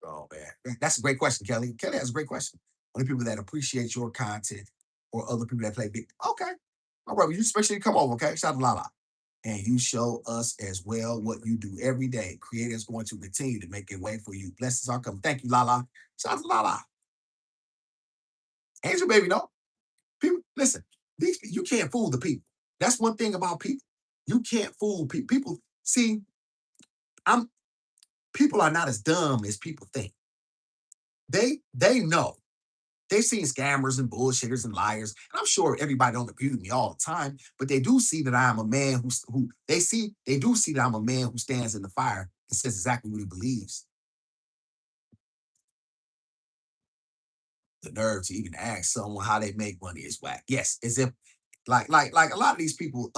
Oh man, that's a great question, Kelly. Kelly has a great question. Only people that appreciate your content or other people that play big. Okay, all right. Well, you especially come over, okay? Shout out to Lala, and you show us as well what you do every day. Creators going to continue to make it way for you. Blessings are coming. Thank you, Lala. Shout out to Lala. Angel baby, no. People, listen. You can't fool the people. That's one thing about people. You can't fool people. People see, people are not as dumb as people think. They know. They've seen scammers and bullshitters and liars. And I'm sure everybody don't agree with me all the time, but they do see that I'm a man they do see that I'm a man who stands in the fire and says exactly what he believes. The nerve to even ask someone how they make money is whack. Yes, as if like a lot of these people,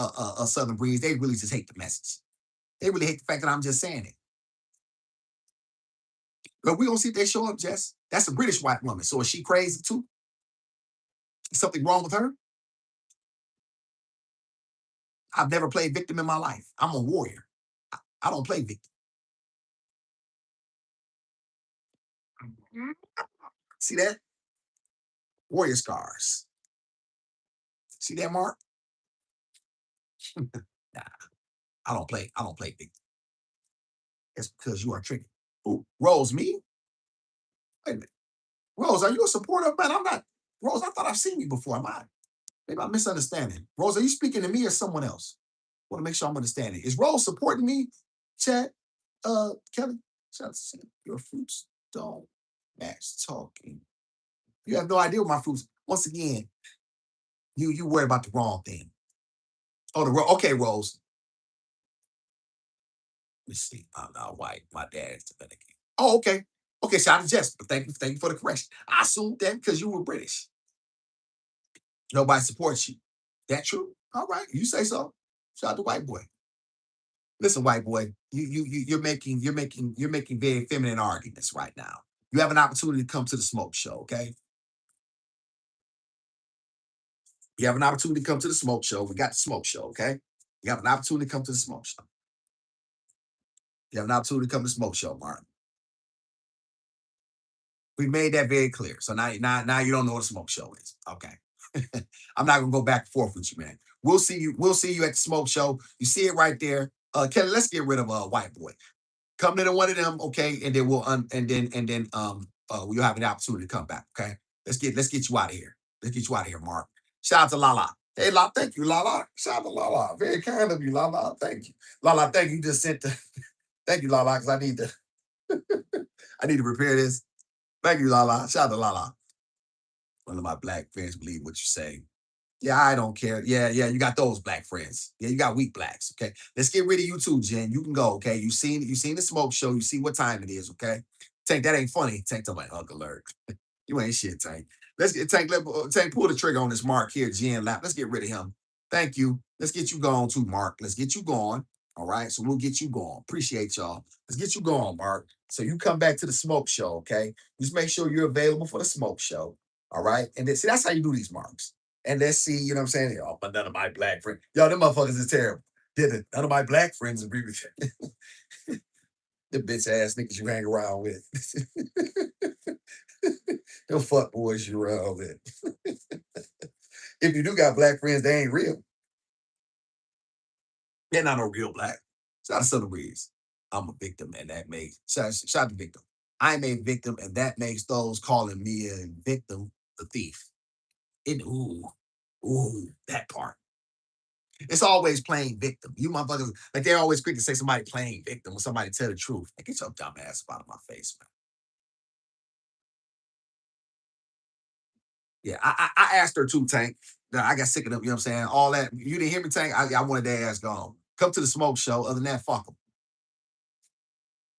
Southern breeds, they really just hate the message. They really hate the fact that I'm just saying it. But we don't see if they show up, Jess. That's a British white woman. So is she crazy too? Is something wrong with her? I've never played victim in my life. I'm a warrior. I don't play victim. See that? Warrior scars. See that, Mark? Nah, I don't play victim. It's because you are tricky. Ooh, Rose, me? Wait a minute. Rose, are you a supporter of mine? I'm not. Rose, I thought I've seen you before. Am I? Maybe I'm misunderstanding. Rose, are you speaking to me or someone else? I want to make sure I'm understanding. Is Rose supporting me? Chad, Kelly, shout out to your fruits don't match talking. You have no idea what my fruits. Once again, you worry about the wrong thing. Oh, okay, Rose. Let me see. I'm not white. My dad is Dominican. Oh, okay. Okay, shout out to Jess. But thank you for the correction. I assumed that because you were British. Nobody supports you. That true? All right, you say so. Shout out to white boy. Listen, white boy, you're making very feminine arguments right now. You have an opportunity to come to the smoke show, okay? You have an opportunity to come to the smoke show. We got the smoke show, okay? You have an opportunity to come to the smoke show. You have an opportunity to come to the smoke show, Martin. We made that very clear. So now you don't know what a smoke show is. Okay. I'm not gonna go back and forth with you, man. We'll see you at the smoke show. You see it right there. Kelly, let's get rid of white boy. Come to one of them, okay, and then we'll have an opportunity to come back. Okay. Let's get you out of here. Let's get you out of here, Mark. Shout out to Lala. Hey, Lala, thank you, Lala. Shout out to Lala. Very kind of you, Lala. Thank you. Lala, thank you. You just sent the thank you, Lala, because I need to repair this. Thank you, Lala. Shout out to Lala. One of my black friends believe what you say. Yeah, I don't care. Yeah, you got those black friends. Yeah, you got weak blacks. Okay. Let's get rid of you too, Jen. You can go. Okay. You seen the smoke show. You see what time it is. Okay. Tank, that ain't funny. Tank to my Uncle Alert. You ain't shit, Tank. Let's get Tank. Tank, pull the trigger on this Mark here, Jen Lap. Let's get rid of him. Thank you. Let's get you going too, Mark. Let's get you going. All right. So we'll get you going. Appreciate y'all. Let's get you going, Mark. So you come back to the smoke show. Okay. Just make sure you're available for the smoke show. All right. And then see, that's how you do these marks. And let's see, you know what I'm saying? Oh, but none of my black friends. Yo, them motherfuckers is terrible. None of my black friends agree with you. The bitch ass niggas you hang around with. Them fuck boys you around with. If you do got black friends, they ain't real. They're not no real black. Shout out to Southern Breeze. I'm a victim, and that makes shout out to victim. I'm a victim, and that makes those calling me a victim the thief. Ooh, that part. It's always playing victim. You motherfuckers, like they're always quick to say somebody playing victim when somebody tell the truth. Like, get your dumb ass out of my face, man. Yeah, I asked her too, Tank. I got sick of them, you know what I'm saying? All that. You didn't hear me, Tank? I wanted their ass gone. Come to the smoke show. Other than that, fuck them.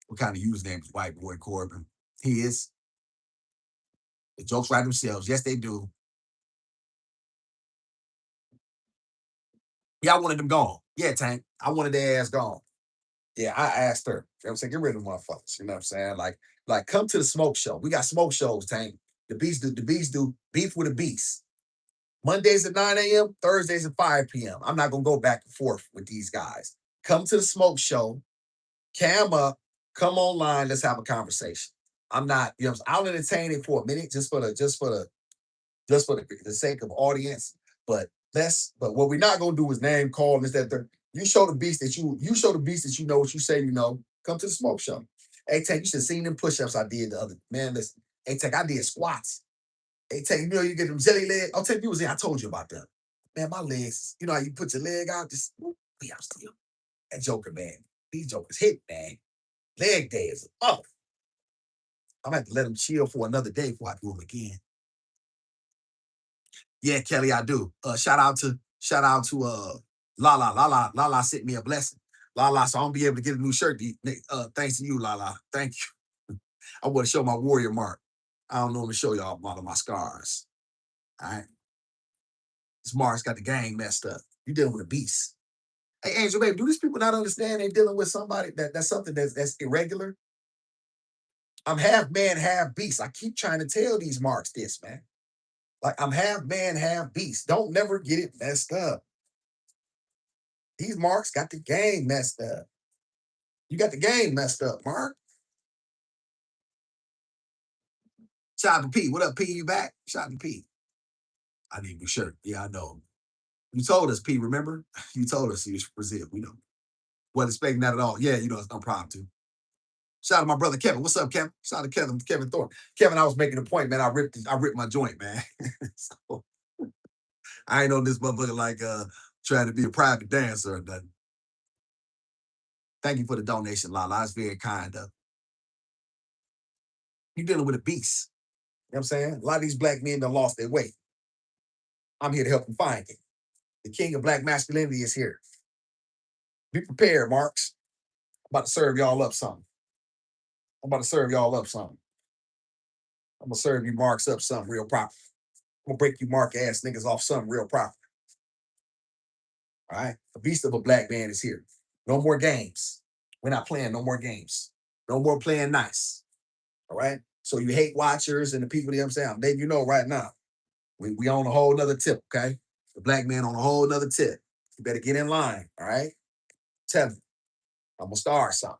What kind of username is White Boy Corbin? He is. The jokes write themselves. Yes, they do. Yeah, I wanted them gone. Yeah, Tank. I wanted their ass gone. Yeah, I asked her. You know what I'm saying? Get rid of them motherfuckers. You know what I'm saying? Like come to the smoke show. We got smoke shows, Tank. The beast do beef with the beast. Mondays at 9 a.m., Thursdays at 5 p.m. I'm not gonna go back and forth with these guys. Come to the smoke show, cam up, come online, let's have a conversation. I'm not, you know, I'll entertain it for a minute just for the sake of audience. But what we're not gonna do is name call and that you show the beast that you show the beast that you know what you say you know. Come to the smoke show. Hey Tank, you should have seen them push-ups I did the other man. Listen, hey Tank, I did squats. Hey Tank, you know you get them jelly legs. I'll take you was there. I told you about them. Man, my legs, you know how you put your leg out, just yeah, I'm still that Joker, man. These jokers hit, man. Leg day is up. I'm gonna have to let them chill for another day before I do them again. Yeah, Kelly, I do. Shout out to Lala. Lala sent me a blessing. Lala, so I'm gonna be able to get a new shirt. Thanks to you, Lala. Thank you. I want to show my warrior mark. I don't normally show y'all a lot of my scars. All right. This Mark's got the gang messed up. You dealing with a beast. Hey, Angel, baby, do these people not understand they're dealing with somebody that's something that's irregular? I'm half man, half beast. I keep trying to tell these Marks this, man. Like I'm half man, half beast. Don't never get it messed up. These Marks got the game messed up. You got the game messed up, Mark. Shout out to P. What up, P? You back? Shout out to P. I need a new shirt. Yeah, I know. You told us, P, remember? You told us you was from Brazil. We know. Wasn't expecting that at all. Yeah, you know, I'm proud to. Shout out to my brother Kevin. What's up, Kevin? Shout out to Kevin Thorne. Kevin, I was making a point, man. I ripped my joint, man. So, I ain't on this motherfucker like trying to be a private dancer or nothing. Thank you for the donation, Lala. It's very kind of. You dealing with a beast. You know what I'm saying? A lot of these black men done lost their way. I'm here to help them find it. The king of black masculinity is here. Be prepared, Marks. I'm about to serve y'all up something. I'm about to serve y'all up something. I'm gonna serve you Marks up something real proper. I'm gonna break you Mark ass niggas off something real proper. All right. The beast of a black man is here. No more games. We're not playing no more games. No more playing nice. All right. So you hate watchers and the people, you know what I'm saying? I'm letting you know right now. We on a whole nother tip, okay? The black man on a whole nother tip. You better get in line. All right. Tell me. I'm gonna start something.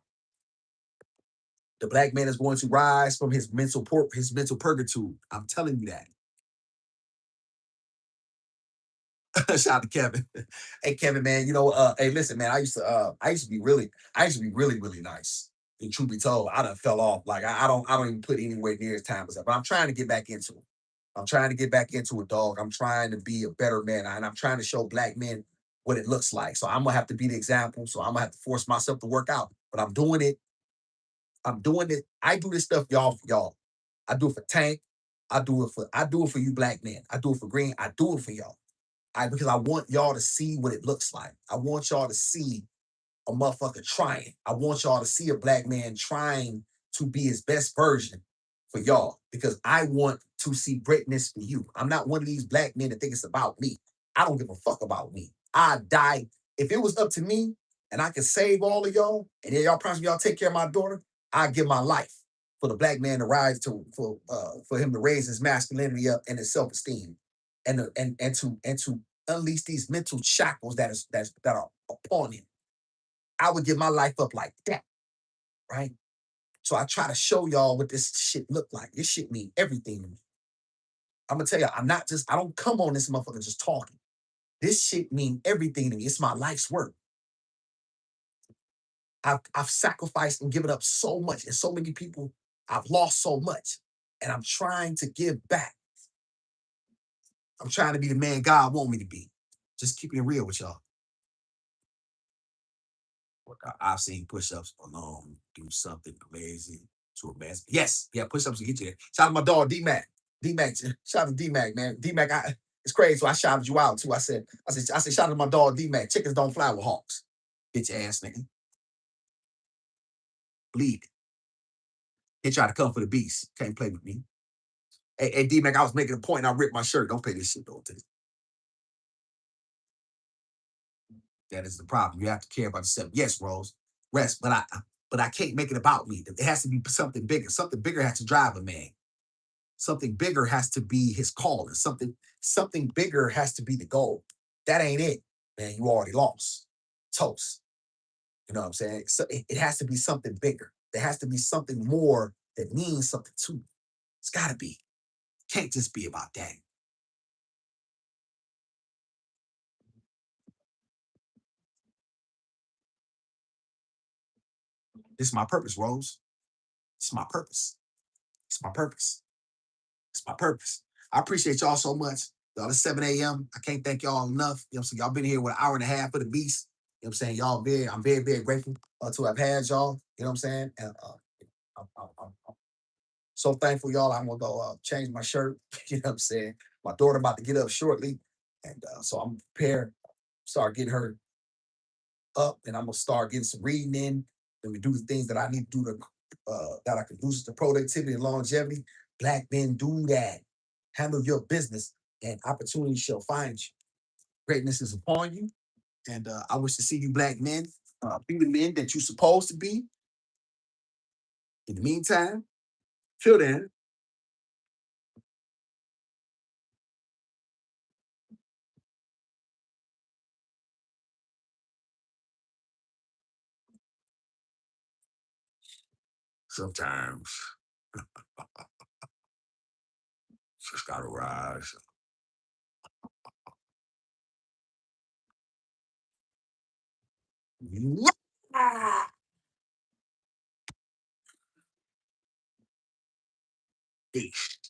The black man is going to rise from his mental purgatory. I'm telling you that. Shout out to Kevin. Hey Kevin, man, you know, hey, listen, man, I used to be really nice. And truth be told, I done fell off. Like I don't even put anywhere near as time as that. But I'm trying to get back into it. I'm trying to get back into it, dog. I'm trying to be a better man, and I'm trying to show black men what it looks like. So I'm gonna have to be the example. So I'm gonna have to force myself to work out. But I'm doing it. I'm doing it. I do this stuff, y'all, for y'all. I do it for Tank. I do it for you black men. I do it for Green. I do it for y'all. Because I want y'all to see what it looks like. I want y'all to see a motherfucker trying. I want y'all to see a black man trying to be his best version for y'all because I want to see greatness for you. I'm not one of these black men that think it's about me. I don't give a fuck about me. I die. If it was up to me and I could save all of y'all and then y'all promise me y'all take care of my daughter, I'd give my life for the black man to rise to for him to raise his masculinity up and his self-esteem and to unleash these mental shackles that are upon him. I would give my life up like that, right? So I try to show y'all what this shit look like. This shit mean everything to me. I'm gonna tell you, I don't come on this motherfucker just talking. This shit mean everything to me. It's my life's work. I've sacrificed and given up so much, and so many people, I've lost so much, and I'm trying to give back. I'm trying to be the man God want me to be. Just keeping it real with y'all. I've seen push-ups alone do something amazing to a man. Yes, yeah, push-ups will get you there. Shout out to my dog D-Mac. D-Mac, shout out to D-Mac, man. D-Mac, it's crazy. So I shouted you out too. I said, shout out to my dog D-Mac. Chickens don't fly with hawks. Bitch ass nigga. Bleed. He tried to come for the beast. Can't play with me. Hey, D-Mac, I was making a point and I ripped my shirt. Don't pay this shit though. That is the problem. You have to care about yourself. Yes, Rose. Rest, but I can't make it about me. It has to be something bigger. Something bigger has to drive a man. Something bigger has to be his calling. Something bigger has to be the goal. That ain't it, man. You already lost. Toast. You know what I'm saying? So it has to be something bigger. There has to be something more that means something to you. It's gotta be. Can't just be about that. This is my purpose, Rose. It's my purpose. It's my purpose. It's my purpose. I appreciate y'all so much. Y'all, it's 7 a.m. I can't thank y'all enough. You know what I'm saying? Y'all been here with an hour and a half for the beast. You know what I'm saying? I'm very, very grateful to have had y'all. You know what I'm saying? And I'm so thankful, y'all. I'm gonna go change my shirt. You know what I'm saying? My daughter about to get up shortly. And so I'm prepared, start getting her up, and I'm gonna start getting some reading in. Then we do the things that I need to do to that I conducive to productivity and longevity. Black men do that. Handle your business, and opportunity shall find you. Greatness is upon you, and I wish to see you, black men, be the men that you're supposed to be. In the meantime, till then, sometimes just gotta rise. Peace.